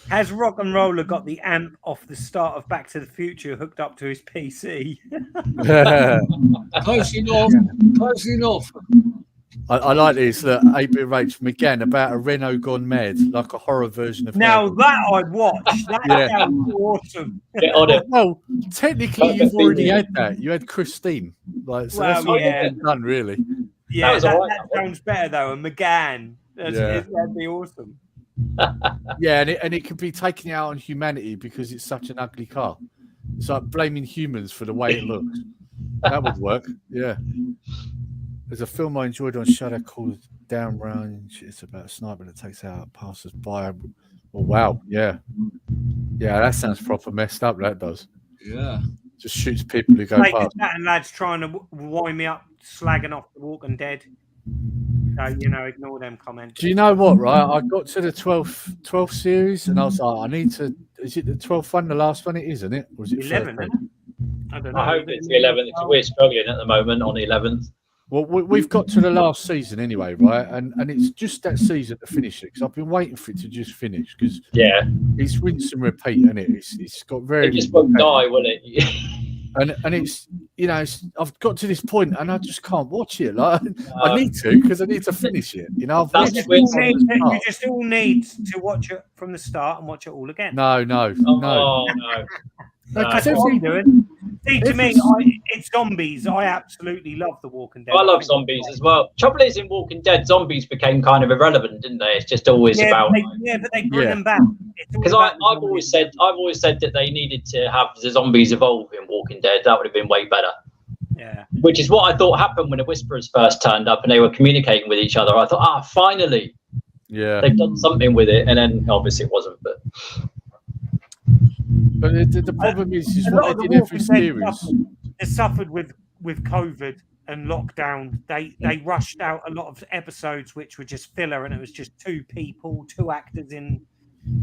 Has Rock and Roller got the amp off the start of Back to the Future hooked up to his PC? Close enough. Close enough. I like this. Look, 8-Bit Rach McGann about a Renault gone mad, like a horror version of. Now that I'd watch. That sounds awesome. Get on it. Well, technically, you've already had that. You had Christine. Like, so that's what you've done, really. Yeah, that sounds better though. And McGann, that'd be awesome. Yeah, and it could be taking out on humanity because it's such an ugly car. It's like blaming humans for the way it looks. That would work. Yeah. There's a film I enjoyed on Shudder called Downrange. It's about a sniper that takes out passers-by. Oh, wow. Yeah. Yeah, that sounds proper messed up, that does. Yeah. Just shoots people who go past. That and lads trying to wind me up, slagging off The Walking Dead. So, ignore them comments. Do you know what, right? I got to the 12th series and I was like, I need to... Is it the 12th one, the last one? It is, isn't it? Or is it 11? I don't know. I hope it's the 11th. We're struggling at the moment on the 11th. Well, we've got to the last season anyway, right? And it's just that season to finish it because I've been waiting for it to just finish because it's rinse and repeat, isn't it? It's got very. It just won't die, will it? and it's I've got to this point and I just can't watch it. Like I need to because I need to finish it. You You just all need to watch it from the start and watch it all again. No. No. That's what I'm doing. See, to me, it's zombies. I absolutely love The Walking Dead. I love zombies as well. Trouble is, in Walking Dead, zombies became kind of irrelevant, didn't they? It's just always about. But they bring them back. Because I've always said that they needed to have the zombies evolve in Walking Dead. That would have been way better. Yeah. Which is what I thought happened when the Whisperers first turned up and they were communicating with each other. I thought, finally. Yeah. They've done something with it, and then obviously it wasn't. But the problem is what they did every series. They suffered with COVID and lockdown. They rushed out a lot of episodes which were just filler, and it was just two actors in.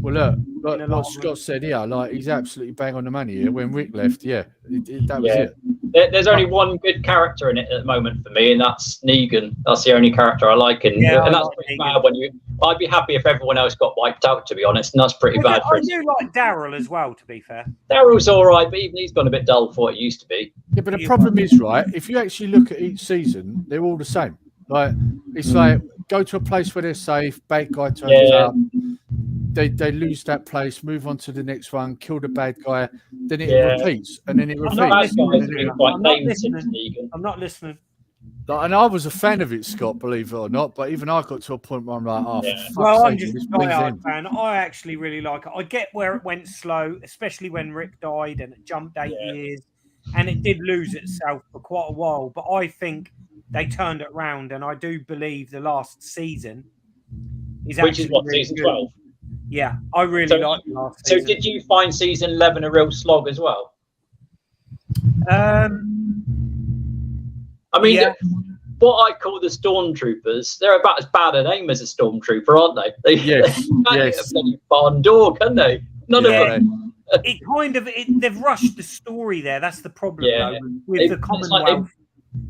Well, look, like Scott said here, like he's absolutely bang on the money here. When Rick left, that was it. There's only one good character in it at the moment for me, and that's Negan. That's the only character I like, and that's pretty bad. I'd be happy if everyone else got wiped out, to be honest, and that's pretty bad. I do like Daryl as well, to be fair. Daryl's all right, but even he's gone a bit dull for what he used to be. Yeah, but the problem is, right? If you actually look at each season, they're all the same. Like it's like go to a place where they're safe. Bad guy turns up. They lose that place, move on to the next one, kill the bad guy, then it repeats, and then it repeats. I'm not listening. And I was a fan of it, Scott, believe it or not, but even I got to a point where I'm like, I'm just a diehard fan. I actually really like it. I get where it went slow, especially when Rick died and it jumped 8 years, and it did lose itself for quite a while, but I think they turned it around, and I do believe the last season is actually which is what, really season good. 12? Yeah, I really like the last season. So did you find season 11 a real slog as well? I mean, what I call the stormtroopers, they're about as bad an aim as a stormtrooper, aren't they? They can't hit a bloody barn door, can they? None of them. They've rushed the story there. That's the problem though, with the Commonwealth.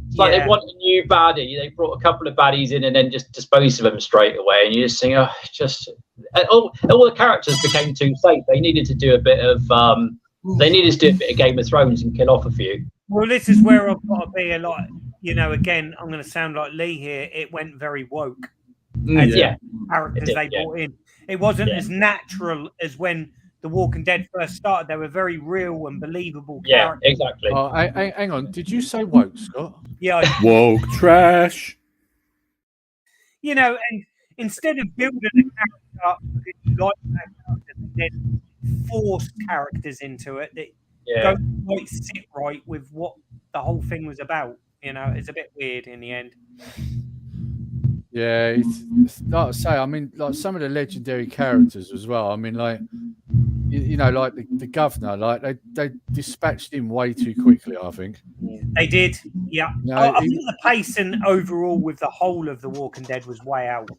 It's like they want a new baddie. They brought a couple of baddies in and then just disposed of them straight away. And you just think, all the characters became too safe. They needed to do a bit of Game of Thrones and kill off a few. Well, this is where I've got to be a lot. Again, I'm going to sound like Lee here. It went very woke. Characters they brought in. It wasn't as natural as when The Walking Dead first started. They were very real and believable characters. Yeah, exactly. Oh, hang on. Did you say woke, Scott? Yeah. Woke trash. And instead of building a character up because you like that character, they then forced characters into it that don't quite sit right with what the whole thing was about. It's a bit weird in the end. Yeah, it's like I say. I mean, like some of the legendary characters as well. I mean, like you know, like the governor, like they dispatched him way too quickly. I think they did. Yeah, No, I think the pacing overall with the whole of The Walking Dead was way out.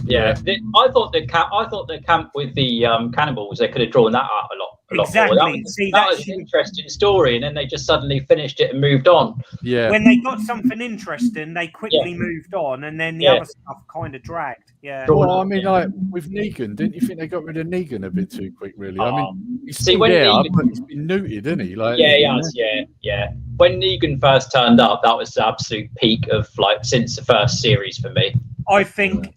Yeah, I thought the camp with the cannibals, they could have drawn that out a lot Exactly. more. That was an interesting story, and then they just suddenly finished it and moved on. Yeah. When they got something interesting, they quickly moved on, and then the other stuff kind of dragged. Yeah. Well, I mean, like with Negan, didn't you think they got rid of Negan a bit too quick? Really, I mean, he's still there, but he's been neutered, isn't he? Like, yeah, he has. Yeah. When Negan first turned up, that was the absolute peak of like since the first series for me. I think,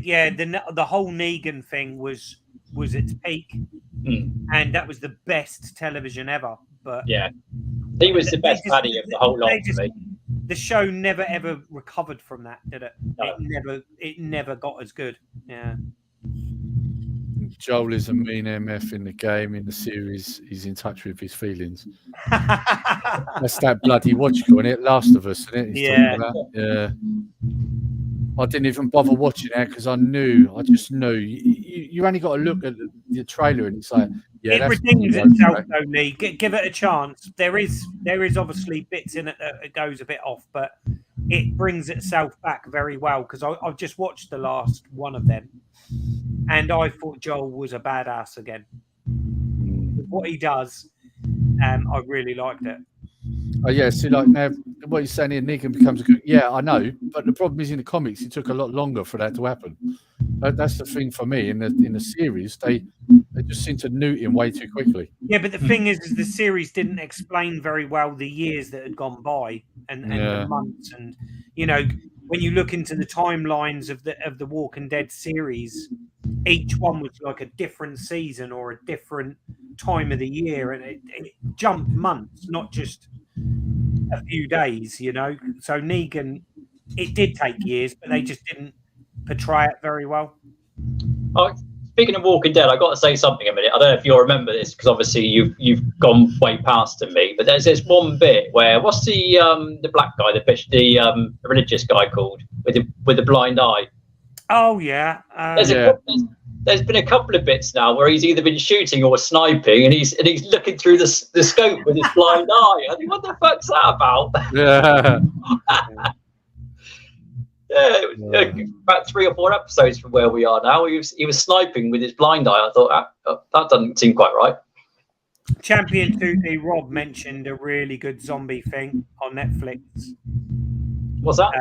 yeah, the whole Negan thing was its peak, and that was the best television ever. But yeah, he was the best baddie of the whole lot for me. The show never ever recovered from that, did it? No. It never got as good. Yeah. Joel is a mean MF in the game. In the series, he's in touch with his feelings. That's that bloody what you call it, Last of Us, isn't it? He's talking about. Yeah. I didn't even bother watching that because I just knew. You only got to look at the trailer and it's like, yeah, it redeems itself, though, Lee. Give it a chance. There is obviously bits in it that it goes a bit off, but it brings itself back very well because I've just watched the last one of them, and I thought Joel was a badass again. What he does, I really liked it. Oh yeah, see, like now what you're saying here, Negan becomes a good. Yeah, I know, but the problem is in the comics, it took a lot longer for that to happen. That's the thing for me in the series. They just seem to newt him way too quickly. Yeah, but the thing is the series didn't explain very well the years that had gone by and the months, and you know, when you look into the timelines of the Walking Dead series, each one was like a different season or a different time of the year, and it jumped months, not just a few days, you know. So Negan, it did take years, but they just didn't portray it very well. Oh, speaking of Walking Dead, I got to say something a minute. I don't know if you'll remember this because obviously you've gone way past to me. But there's this one bit where what's the black guy, the religious guy called with the blind eye? Oh yeah. There's been a couple of bits now where he's either been shooting or sniping, and he's looking through the scope with his blind eye. I think, what the fuck's that about? Yeah. About 3 or 4 episodes from where we are now. He was sniping with his blind eye. I thought that doesn't seem quite right. Champion 2D Rob mentioned a really good zombie thing on Netflix. What's that?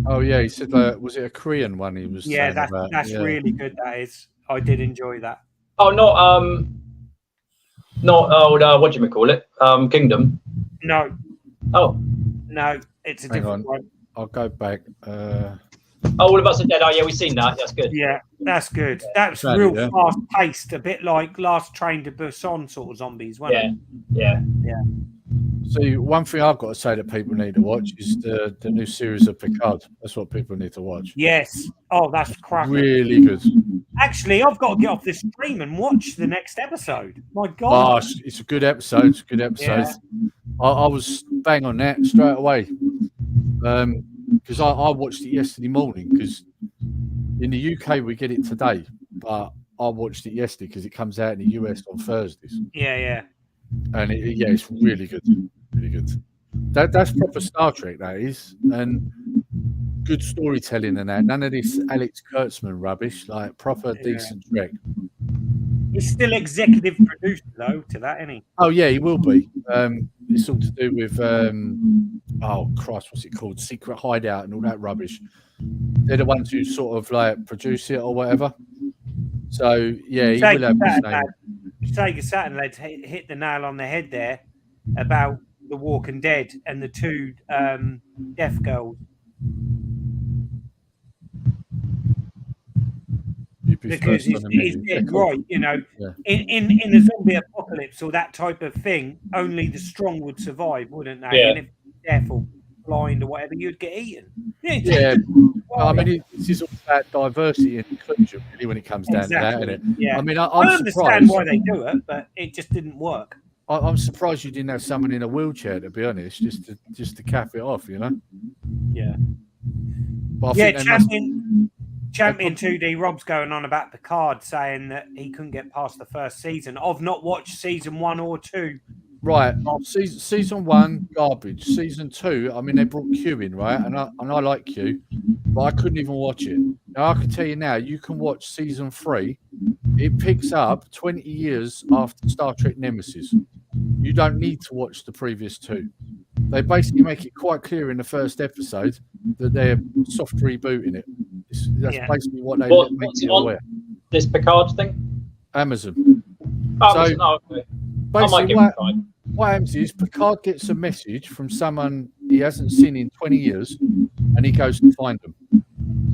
Oh yeah, he said was it a Korean one? He was that's really good. That is, I did enjoy that. Oh, not what do you call it? Kingdom. No. Oh no, it's a different one. I'll go back. All of Us Are Dead. Oh yeah, we've seen that. That's good. Yeah, that's good. That's real fast paced, a bit like Last Train to Busan sort of zombies, wasn't it? Yeah. So one thing I've got to say that people need to watch is the new series of Picard. That's what people need to watch. Yes. Oh, that's cracking. Really good. Actually, I've got to get off this stream and watch the next episode. My God. Oh, it's a good episode. It's a good episode. Yeah. I was bang on that straight away. Because I watched it yesterday morning, because in the UK we get it today, but I watched it yesterday because it comes out in the US on Thursdays. Yeah. And it's really good. Really good. That's proper Star Trek, that is. And good storytelling and that. None of this Alex Kurtzman rubbish, like proper decent Trek. He's still executive producer, though, to that, isn't he? Oh, yeah, he will be. It's all to do with, oh, Christ, what's it called? Secret Hideout and all that rubbish. They're the ones who sort of, like, produce it or whatever. So, yeah, he will have his name. Sega Saturn lads hit the nail on the head there about The Walking Dead and the 2 Deaf Girls. Because he's dead right, you know. Yeah. In the zombie apocalypse or that type of thing, only the strong would survive, wouldn't they? Yeah. And if you're deaf or blind or whatever, you'd get eaten. Yeah. I mean, this is all about diversity and inclusion, really, when it comes down to that, isn't it? Yeah. I mean, I understand why they do it, but it just didn't work. I'm surprised you didn't have someone in a wheelchair, to be honest, just to cap it off, you know? Yeah. But I think Champion 2D Rob's going on about Picard, saying that he couldn't get past the first season. I've not watched season 1 or 2. Right, season 1 garbage. Season 2, I mean, they brought Q in, right, and I like Q, but I couldn't even watch it. Now I can tell you now, you can watch season 3. It picks up 20 years after Star Trek Nemesis. You don't need to watch the previous 2. They basically make it quite clear in the first episode that they're soft rebooting it. That's basically what they make you aware. This Picard thing? Amazon. Amazon, okay. Basically, what happens is Picard gets a message from someone he hasn't seen in 20 years, and he goes to find them.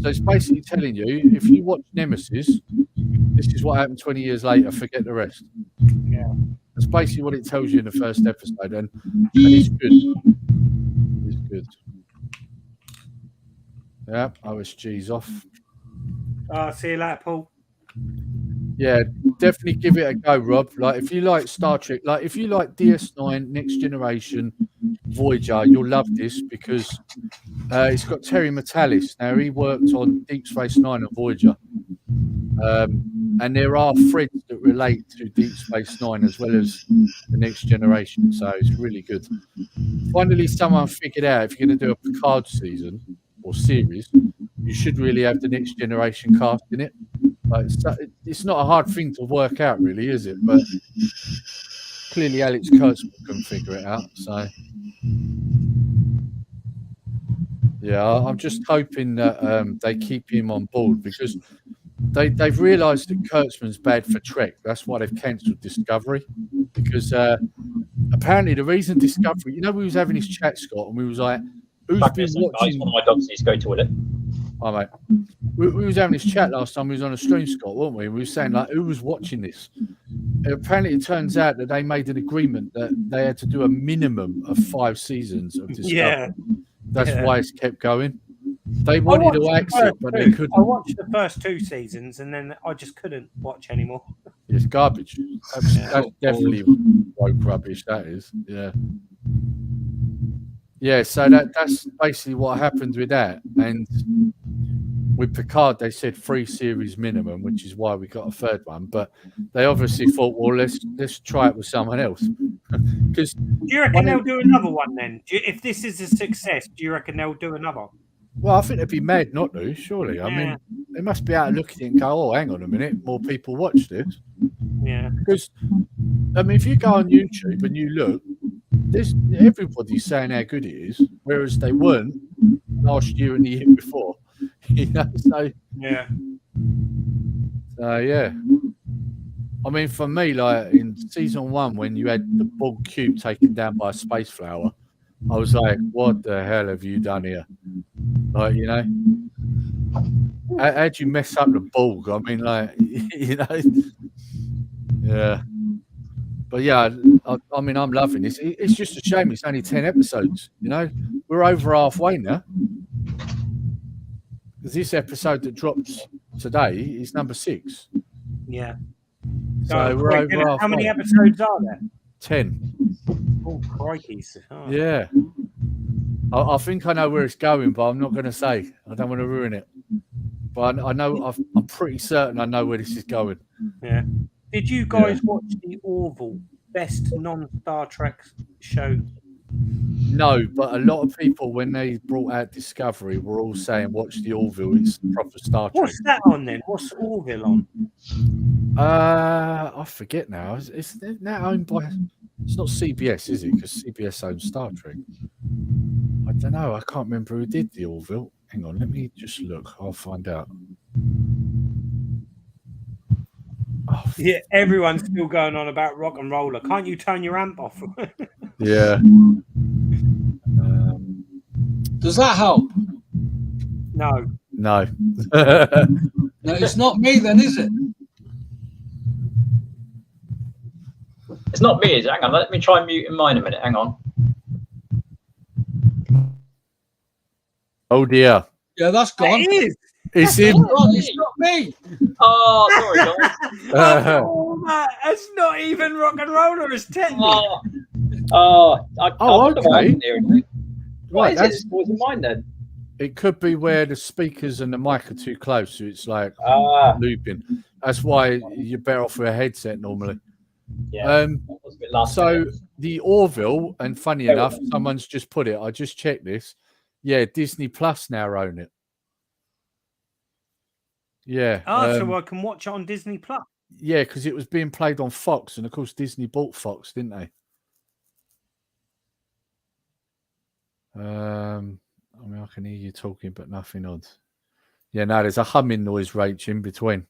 So it's basically telling you, if you watch Nemesis, this is what happened 20 years later. Forget the rest. Yeah, that's basically what it tells you in the first episode, and it's good. It's good. Yeah, OSG's off. See you later, Paul. Yeah, definitely give it a go, Rob. Like, if you like Star Trek, like if you like DS9, Next Generation, Voyager, you'll love this because it's got Terry Matalis. Now, he worked on Deep Space Nine and Voyager. And there are threads that relate to Deep Space Nine as well as the Next Generation. So it's really good. Finally, someone figured out if you're going to do a Picard season or series, you should really have the Next Generation cast in it. Like, it's not a hard thing to work out, really, is it? But clearly, Alex Kurtzman couldn't figure it out. So, yeah, I'm just hoping that they keep him on board because they've realised that Kurtzman's bad for Trek. That's why they've cancelled Discovery. Because apparently, the reason Discovery, we was having this chat, Scott, and we was like, who's been watching? One of my dogs needs to go to the toilet. Oh, mate. We was having this chat last time we was on a stream, Scott, weren't we? And we were saying, like, who was watching this? And apparently, it turns out that they made an agreement that they had to do a minimum of 5 seasons of Discovery. Yeah. That's why it's kept going. They wanted to exit, but they couldn't. I watched the first 2 seasons, and then I just couldn't watch anymore. It's garbage. That's definitely woke rubbish, that is. Yeah. Yeah, so that's basically what happened with that. And with Picard, they said 3 series minimum, which is why we got a 3rd one. But they obviously thought, well, let's try it with someone else. Because do you reckon they'll do another one then? If this is a success, do you reckon they'll do another? Well, I think they'd be mad not to, surely. I mean, they must be out looking at it and go, oh, hang on a minute, more people watch this. Yeah. Because, I mean, if you go on YouTube and you look, everybody's saying how good it is, whereas they weren't last year and the year before. So yeah. I mean, for me, like in season 1, when you had the Borg cube taken down by a space flower, I was like, what the hell have you done here? Like, how'd you mess up the Borg? I mean, like, yeah. But yeah, I mean, I'm loving this. It's just a shame it's only 10 episodes, We're over halfway now. Because this episode that drops today is number 6. Yeah. So we're over halfway. How many episodes are there? 10. Oh, crikey. Oh. Yeah. I think I know where it's going, but I'm not going to say. I don't want to ruin it. But I know, I'm pretty certain I know where this is going. Yeah. Did you guys watch the Orville, best non-Star Trek show? No, but a lot of people, when they brought out Discovery, were all saying, watch the Orville. It's proper Star Trek. What's that on then? What's Orville on? I forget now. It's now owned by... It's not CBS, is it? Because CBS owns Star Trek. I don't know. I can't remember who did the Orville. Hang on, let me just look. I'll find out. Oh, yeah, everyone's still going on about Rock and Roller. Can't you turn your amp off? Yeah. Does that help? No. No. No, it's not me then, is it? It's not me, is it? Hang on, let me try and mute in mine a minute. Hang on. Oh dear. Yeah, that's gone. It is. It's him. It's not me. Oh, sorry, John. It's not even Rock and Roller. It's technically. I wonder why I didn't hear anything. What Right, is it? It was in mine then. It could be where the speakers and the mic are too close, so it's like looping. That's why you're better off with a headset normally. Yeah. So the Orville, and funny enough, someone's just put it. I just checked this. Yeah, Disney Plus now own it. Yeah. So I can watch it on Disney Plus. Yeah, because it was being played on Fox, and of course Disney bought Fox, didn't they? I mean, I can hear you talking, but nothing odd. Yeah, no, there's a humming noise, Rach, in between.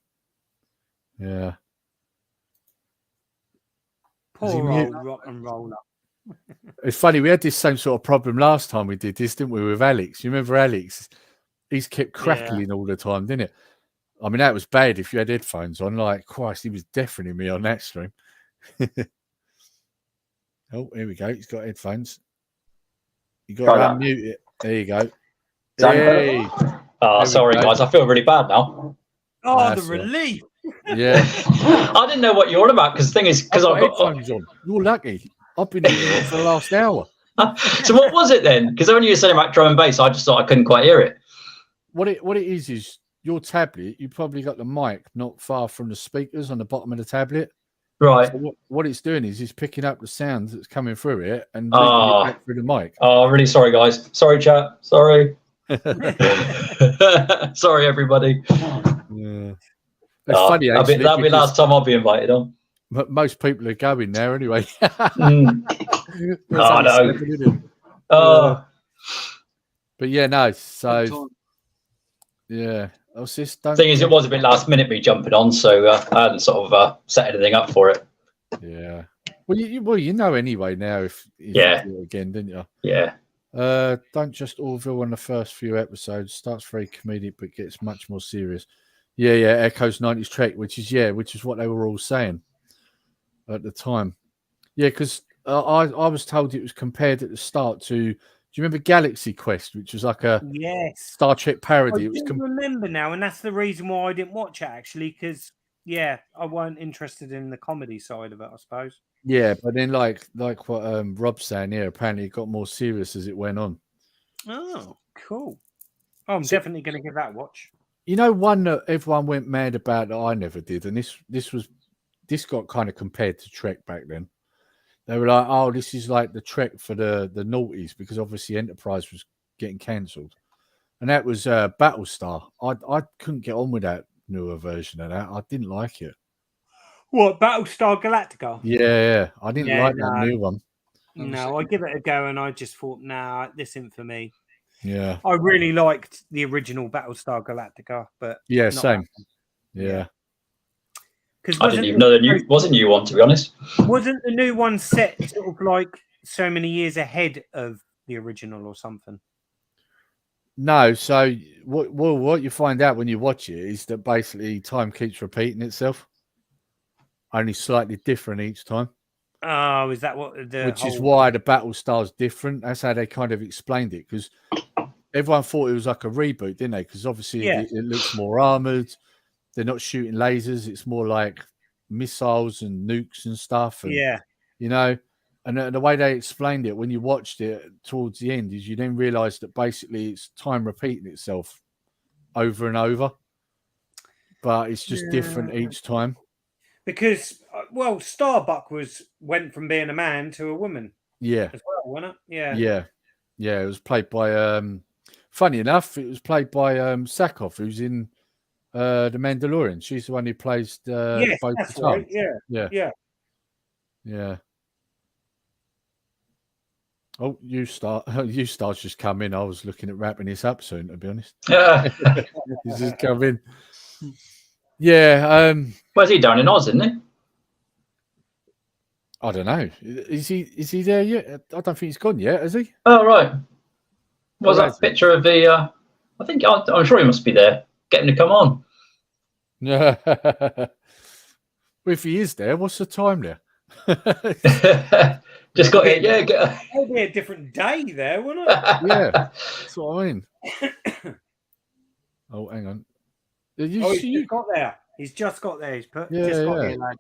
Yeah. Poor old rock and roller. It's funny, we had this same sort of problem last time we did this, didn't we, with Alex? You remember Alex? He's kept crackling all the time, didn't it? I mean, that was bad if you had headphones on. Like, Christ, he was deafening me on that stream. Oh, here we go. He's got headphones. You got to unmute it. There you go. Hey. Oh, sorry, guys. I feel really bad now. Oh, That's the relief. Yeah. I didn't know what you're on about because the thing is, because I've got headphones on. You're lucky. I've been here for the last hour. So what was it then? Because when you were saying about drum and bass, I just thought I couldn't quite hear it. What it is your tablet, you probably got the mic not far from the speakers on the bottom of the tablet. Right. So what it's doing is it's picking up the sound that's coming through it and bringing it back through the mic. Oh, really sorry, guys. Sorry, chat. Sorry. Sorry, everybody. Yeah. It's funny, actually. That'll be last time I'll be invited on. But most people are going there anyway. Oh, no. But yeah, no. So, yeah. Thing is, it was a bit last minute me jumping on, so I hadn't sort of set anything up for it. Yeah. Well, you know anyway now if you do it again, didn't you? Yeah. Don't just Orville on the first few episodes. Starts very comedic, but gets much more serious. Yeah. Echoes 90s Trek, which is what they were all saying at the time. Yeah, because I was told it was compared at the start to. Do you remember Galaxy Quest, which was like a Star Trek parody? I remember now, and that's the reason why I didn't watch it actually, because I weren't interested in the comedy side of it, I suppose. Yeah, but then like what Rob's saying here, apparently it got more serious as it went on. Oh, cool! Oh, I'm definitely going to give that a watch. You know, one that everyone went mad about that I never did, and this got kind of compared to Trek back then. They were like, "Oh, this is like the Trek for the noughties," because obviously Enterprise was getting cancelled, and that was Battlestar. I couldn't get on with that newer version of that. I didn't like it. What, Battlestar Galactica? Yeah, I didn't like that new one. No, I give it a go, and I just thought, nah, this isn't for me. Yeah, I really liked the original Battlestar Galactica, but same. Yeah. Because I didn't even know the wasn't new one, to be honest. Wasn't the new one set sort of like so many years ahead of the original or something? No, so what you find out when you watch it is that basically time keeps repeating itself, only slightly different each time. Oh, is that what Which is why the Battlestar's different. That's how they kind of explained it, because everyone thought it was like a reboot, didn't they? Because obviously it looks more armored. They're not shooting lasers. It's more like missiles and nukes and stuff. And, you know, and the way they explained it when you watched it towards the end is you then realize that basically it's time repeating itself over and over, but it's just different each time. Because, well, Starbuck went from being a man to a woman. Yeah. As well, wasn't it? Yeah. It was played by, funny enough, it was played by Sakov, who's in The Mandalorian. She's the one who plays both that's the right. times. Yeah. Oh, you star's just come in. I was looking at wrapping this up soon, to be honest. He's just come in. Yeah. Where's he down in Oz, isn't he? I don't know. Is he there yet? I don't think he's gone yet, has he? Oh, right. Was that a picture of the? I think I'm sure he must be there. Get him to come on. Yeah. Well, if he is there, what's the time there? Just got it. Yeah. It'll be a different day there, wouldn't it? Yeah. That's what I mean. Oh, hang on. He's just got there. He's just got there. He's got here, lad.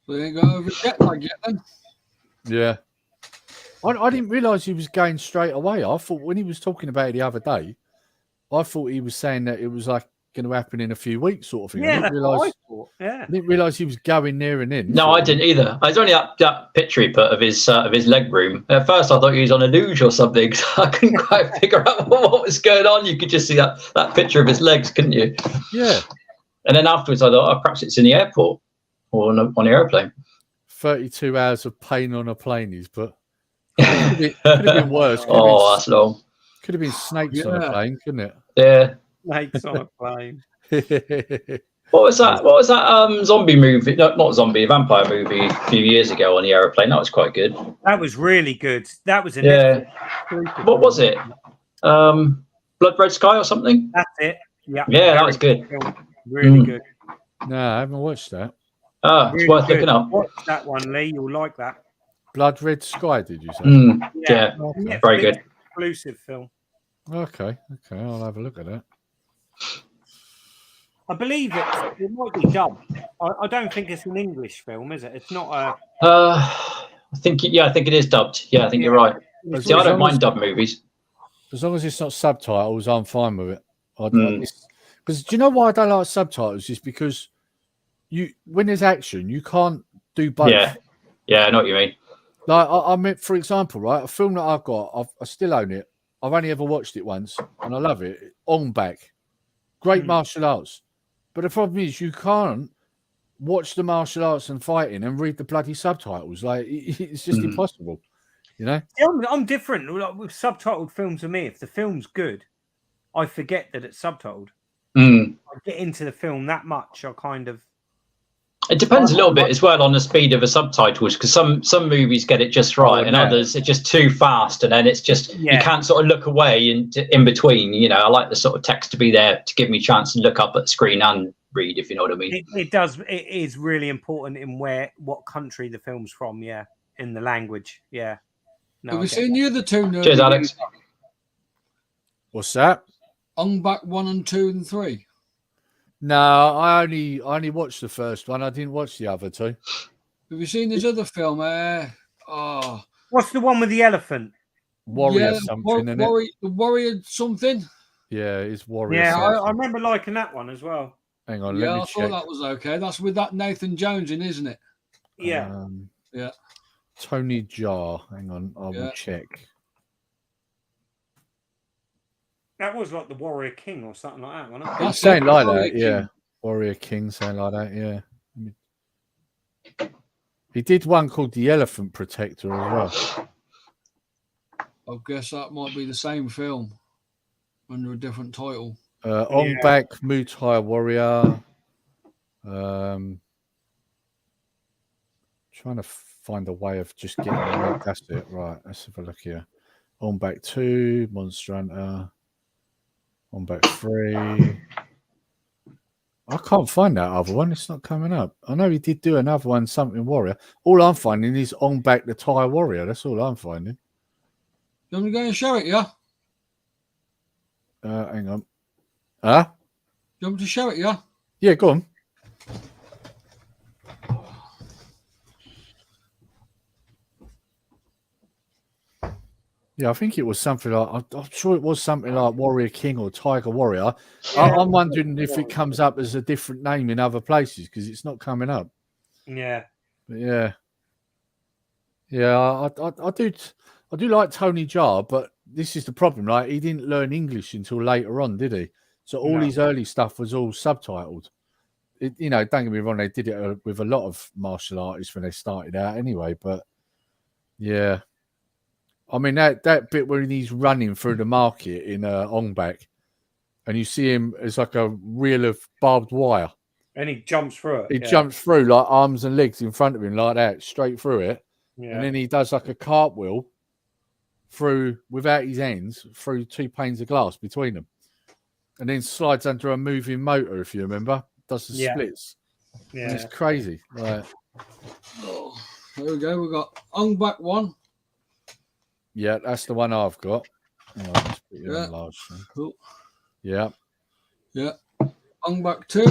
So you ain't got over jet lag yet then? Yeah. I didn't realise he was going straight away. I thought when he was talking about it the other day, I thought he was saying that it was like going to happen in a few weeks, sort of thing. Yeah, I didn't realise. Yeah. I didn't realise he was going there and in. No, I didn't either. It's only that picture he put of his leg room. At first, I thought he was on a luge or something. I couldn't quite figure out what was going on. You could just see that picture of his legs, couldn't you? Yeah. And then afterwards, I thought, perhaps it's in the airport or on the airplane. 32 hours of pain on a plane, he's put. Could have been worse. That's long. Could have been snakes on a plane, couldn't it? Yeah. Snakes on a plane. What was that zombie movie? No, not zombie, vampire movie a few years ago on the aeroplane. That was quite good. That was really good. That was What was it? Blood Red Sky or something? That's it. Yeah. Yeah, that was good. Really good. No, I haven't watched that. It's worth looking up. Watch that one, Lee. You'll like that. Blood Red Sky, did you say? Yeah, Okay. very good. Exclusive film. Okay, I'll have a look at that. I believe it might be dubbed. I don't think it's an English film, is it? It's not a. I think it is dubbed. Yeah, I think you're right. See, I don't mind dubbed movies. As long as it's not subtitles, I'm fine with it. Because do you know why I don't like subtitles? Is because when there's action, you can't do both. Yeah, I know what you mean. Like I mean, for example, right, a film that I've got, I still own it. I've only ever watched it once, and I love it. On Back, great martial arts, but the problem is you can't watch the martial arts and fighting and read the bloody subtitles. Like it's just impossible, you know. Yeah, I'm different. Like, with subtitled films, for me, if the film's good, I forget that it's subtitled. I get into the film that much. I kind of. It depends a little bit as well on the speed of the subtitles, because some movies get it just right, and others it's just too fast, and then it's just you can't sort of look away in between. You know, I like the sort of text to be there to give me a chance to look up at the screen and read, if you know what I mean. It does. It is really important in what country the film's from. Yeah, in the language. Yeah. No, have you seen the other two? Cheers, Alex. What's that? Ong Bak 1 and 2 and 3. No, I only watched the first one. I didn't watch the other two. Have you seen this other film? What's the one with the elephant? Warrior something, isn't it? Warrior something. Yeah, it's Warrior. Yeah, I remember liking that one as well. Hang on, Yeah, let me I check. thought that was okay. That's with that Nathan Jones in, isn't it? Yeah. Yeah. Tony Jaa. Hang on, I will check. That was like the Warrior King or something like that, wasn't it? It's saying like that, yeah. Warrior King, saying like that, yeah. He did one called The Elephant Protector as well. I guess that might be the same film under a different title. Ong Bak, Muay Thai Warrior. Trying to find a way of just getting it. That's it, right. Let's have a look here. Ong Bak 2, Monster Hunter. Ong Bak 3. I can't find that other one. It's not coming up. I know he did do another one, something Warrior. All I'm finding is Ong Bak the Thai Warrior. That's all I'm finding. You want me to go and show it, yeah? Hang on. Huh? You want me to show it, yeah? Yeah, go on. Yeah, I think it was something like, I'm sure it was something like Warrior King or Tiger Warrior. I'm wondering if it comes up as a different name in other places because it's not coming up. Yeah. But yeah. Yeah, I do like Tony Jaa, but this is the problem, right? He didn't learn English until later on, did he? So all his early stuff was all subtitled. Don't get me wrong, they did it with a lot of martial artists when they started out anyway, but yeah. I mean, that bit when he's running through the market in Ong Bak, and you see him as like a reel of barbed wire. And he jumps through it. He jumps through like arms and legs in front of him like that, straight through it. Yeah. And then he does like a cartwheel through, without his hands, through two panes of glass between them. And then slides under a moving motor, if you remember. Does the splits. Yeah. And it's crazy. Right. Oh, there we go. We've got Ong Bak 1. Yeah, that's the one I've got. Oh, let's put you on large thing. Cool. Yeah. Yeah. Ong Bak 2.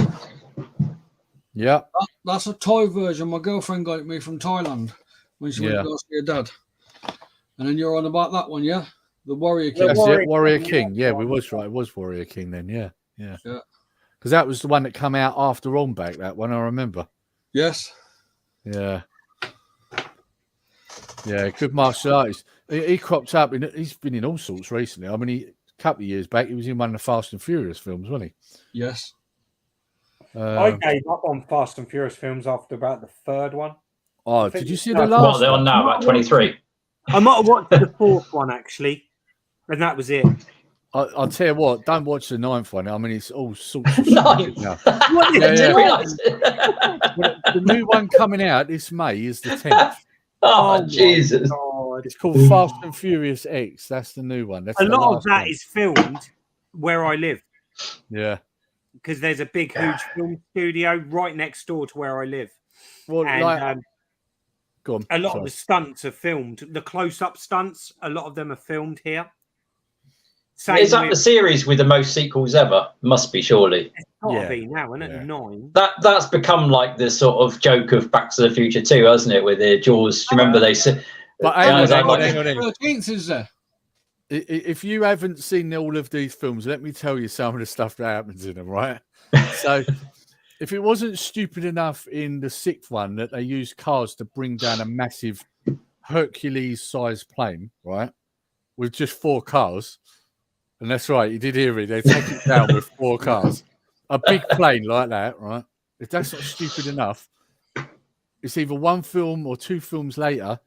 Yeah. That's a Thai version. My girlfriend got it me from Thailand when she went to go see her dad. And then you're on about that one, yeah? The Warrior The King. That's Warrior it, Warrior King, King. yeah. Yeah, we was right. It was Warrior King then. Yeah. Yeah. Because that was the one that come out after On Back. That one I remember. Yes. Yeah. Yeah, good martial artist. He cropped up. He's been in all sorts recently. I mean, a couple of years back, he was in one of the Fast and Furious films, wasn't he? Yes. I gave up on Fast and Furious films after about the third one. Oh, did you see the What last they're on one? now? About 23. I might have watched the fourth one actually, and that was it. I'll tell you what, don't watch the ninth one. I mean, it's all sorts of Ninth? shit now. I didn't realise it. Well, the new one coming out this May is the 10th. Oh, Jesus. God. It's called Fast and Furious X. That's the new one. That's A the lot of last that one. is filmed where I live Yeah. because there's a big, huge film studio right next door to where I live. Well, And like, go on. a lot Sorry. of the stunts are filmed. The close-up stunts, a lot of them are filmed here. Same Is that with- the series with the most sequels ever? Must be, surely. It's gotta Yeah. be now, isn't it? Yeah. 9. That's become like the sort of joke of Back to the Future 2, hasn't it? With the Jaws. Do you remember they said? But hang on, Guys, hang I'm on, like- hang on, hang on. 13th is there. If you haven't seen all of these films, let me tell you some of the stuff that happens in them, right? So, if it wasn't stupid enough in the 6th one that they used cars to bring down a massive Hercules-sized plane, right, with just 4 cars, and that's right, you did hear it, they take it down with 4 cars, a big plane like that, right? If that's not stupid enough, it's either one film or 2 films later,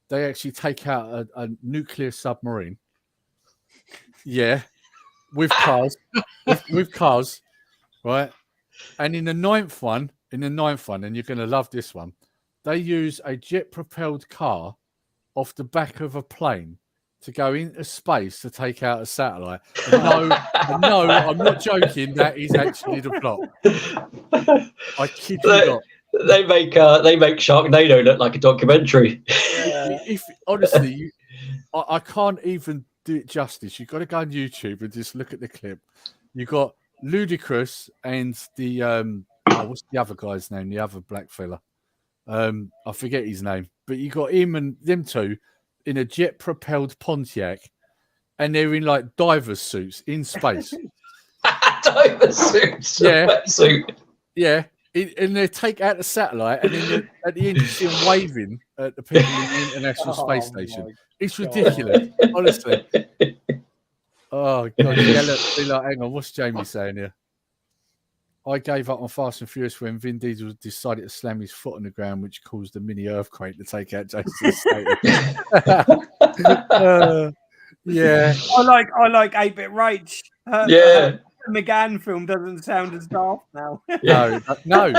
they actually take out a nuclear submarine. Yeah, with cars, with cars, right? And in the ninth one, and you're going to love this one, they use a jet-propelled car off the back of a plane to go into space to take out a satellite. And no, I'm not joking. That is actually the plot. I kid you not. They make Sharknado look like a documentary. If honestly, I can't even do it justice. You've got to go on YouTube and just look at the clip. You got Ludacris and the what's the other guy's name? The other black fella. I forget his name, but you got him and them two in a jet-propelled Pontiac, and they're in like divers suits in space. Diver suits. Yeah. Wetsuit. Yeah. And they take out the satellite, and then at the end you see them waving at the people in the International Space Station. It's ridiculous, honestly. Oh god! Yeah, look, be like, hang on, what's Jamie saying here? I gave up on Fast and Furious when Vin Diesel decided to slam his foot on the ground, which caused a mini earthquake to take out Jason Statham. Yeah, I like 8-Bit Rage. Yeah. The McGann film doesn't sound as daft now. no,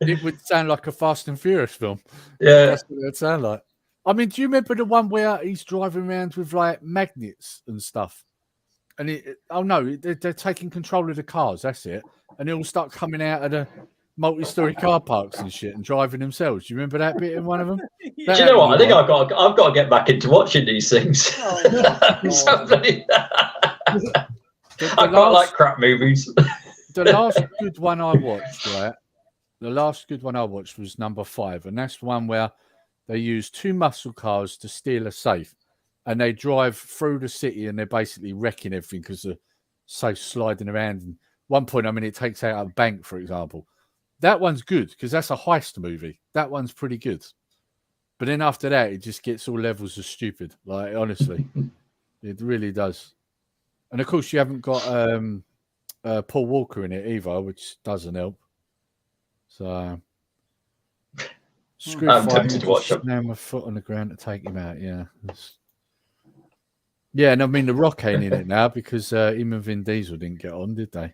it would sound like a Fast and Furious film. Yeah. That's what it would sound like. I mean, do you remember the one where he's driving around with like magnets and stuff? And they're taking control of the cars. That's it. And they all start coming out of the multi-story car parks and shit and driving themselves. Do you remember that bit in one of them? Do you know what? I think I've got to get back into watching these things. I quite like crap movies. The last good one I watched, right? The last good one I watched was number 5, and that's the one where they use 2 muscle cars to steal a safe, and they drive through the city, and they're basically wrecking everything because the safe's sliding around. And one point, I mean, it takes out a bank, for example. That one's good because that's a heist movie. That one's pretty good. But then after that, it just gets all levels of stupid. Like honestly, it really does. And of course, you haven't got Paul Walker in it either, which doesn't help. So, I'm tempted to watch them. Slam my foot on the ground to take him out. Yeah, yeah, and I mean the Rock ain't in it now because him and Vin Diesel didn't get on, did they?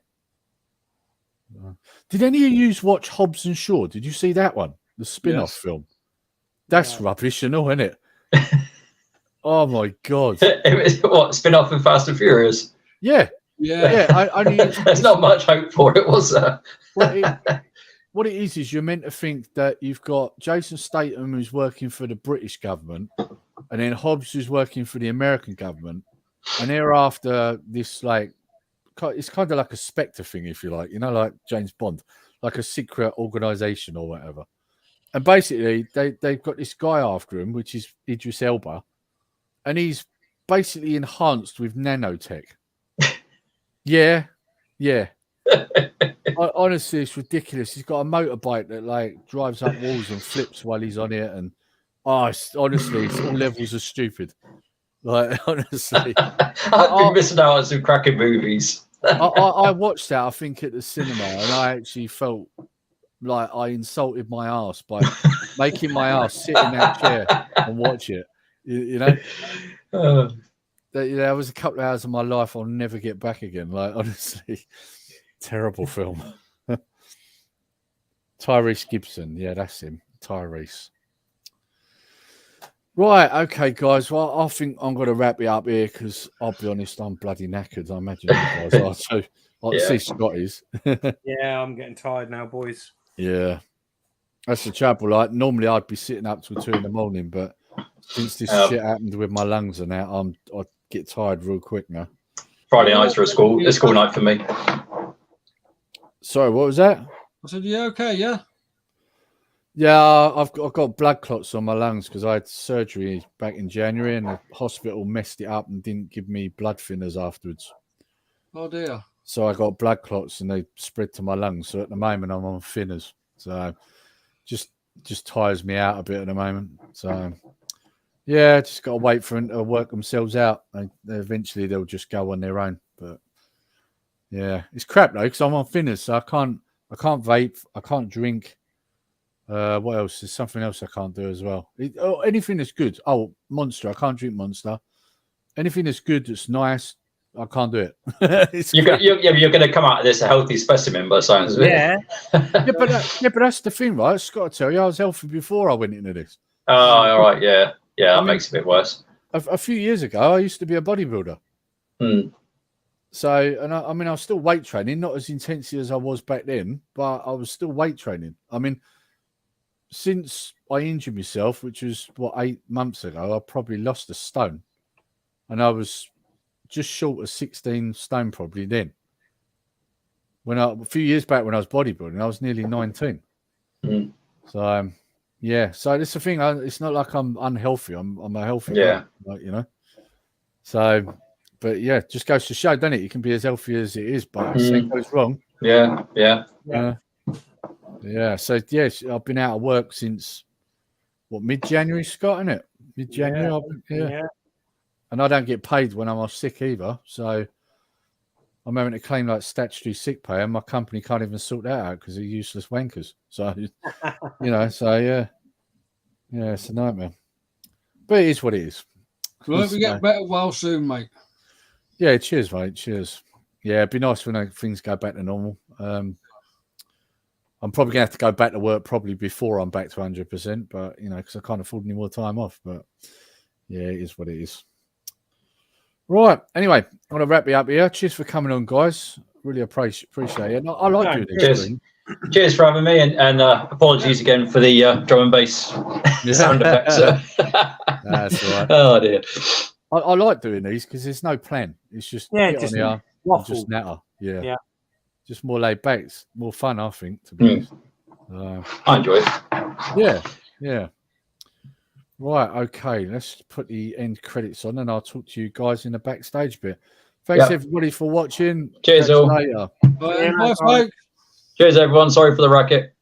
Did any of you watch Hobbs and Shaw? Did you see that one? The spin-off film. That's rubbish and all, isn't it? Oh my god! It was what spin-off of Fast and Furious? Yeah. There's not much hope for it, was there? What it is you're meant to think that you've got Jason Statham who's working for the British government, and then Hobbs who's working for the American government, and they're after this like it's kind of like a Spectre thing, if you like, like James Bond, like a secret organization or whatever. And basically, they've got this guy after him, which is Idris Elba, and he's basically enhanced with nanotech. Yeah. Honestly, it's ridiculous. He's got a motorbike that like drives up walls and flips while he's on it, and honestly, it's all levels of stupid. Like honestly, I've been missing out on some cracking movies. I watched that, I think, at the cinema, and I actually felt like I insulted my ass by making my ass sit in that chair and watch it. You know, that was a couple of hours of my life I'll never get back again. Like honestly, terrible film. Tyrese Gibson, yeah, that's him, Tyrese. Right, okay, guys. Well, I think I'm going to wrap it up here because I'll be honest, I'm bloody knackered. I imagine you guys are. So I'll see Scott is. Yeah, I'm getting tired now, boys. Yeah, that's the trouble. Like normally, I'd be sitting up till 2 a.m, but since this shit happened with my lungs and that, I get tired real quick now. Friday nights are a school night for me. Sorry, what was that? I said, yeah, okay, yeah. Yeah, I've got blood clots on my lungs because I had surgery back in January and the hospital messed it up and didn't give me blood thinners afterwards. Oh dear. So I got blood clots and they spread to my lungs. So at the moment I'm on thinners. So just tires me out a bit at the moment. So yeah, just got to wait for them to work themselves out. Eventually they'll just go on their own. But yeah, it's crap though because I'm on thinners, so I can't vape, I can't drink. What else? There's something else I can't do as well. Anything that's good. Oh, Monster. I can't drink Monster. Anything that's good, that's nice, I can't do it. You're going to come out of this a healthy specimen by the sounds of it. Yeah. But that's the thing, right? I've got to tell you, I was healthy before I went into this. Oh, all right. Yeah. Yeah, that makes it a bit worse. A few years ago, I used to be a bodybuilder. So, and I mean, I was still weight training, not as intensely as I was back then, but I was still weight training. I mean, since I injured myself, which was 8 months ago, I probably lost a stone, and I was just short of 16 stone probably then. A few years back when I was bodybuilding, I was nearly 19. So yeah, so that's the thing. It's not like I'm unhealthy. I'm a healthy guy, like, you know. So, but yeah, just goes to show, doesn't it? You can be as healthy as it is, but if something goes wrong. Yeah, so yes, I've been out of work since mid-January, Scott, isn't it? Mid-January, yeah. And I don't get paid when I'm off sick either, so I'm having to claim like statutory sick pay, and my company can't even sort that out because they're useless wankers. So, you know, yeah, it's a nightmare. But it is what it is. Well, hope we get better well soon, mate. Yeah, cheers, mate. Cheers. Yeah, it'd be nice when things go back to normal. I'm probably going to have to go back to work probably before I'm back to 100%, but, you know, because I can't afford any more time off. But, yeah, it is what it is. Right. Anyway, I'm going to wrap you up here. Cheers for coming on, guys. Really appreciate it. I like doing this. Cheers for having me, and apologies again for the drum and bass sound effects. That's all right. Oh, dear. I like doing these because there's no plan. It's just get on here and just natter. Yeah. Just more laid back. It's more fun, I think, to be honest. I enjoy it. Yeah. Right, okay. Let's put the end credits on and I'll talk to you guys in the backstage bit. Thanks, everybody, for watching. Cheers, all. Bye, folks. Cheers, everyone. Sorry for the racket.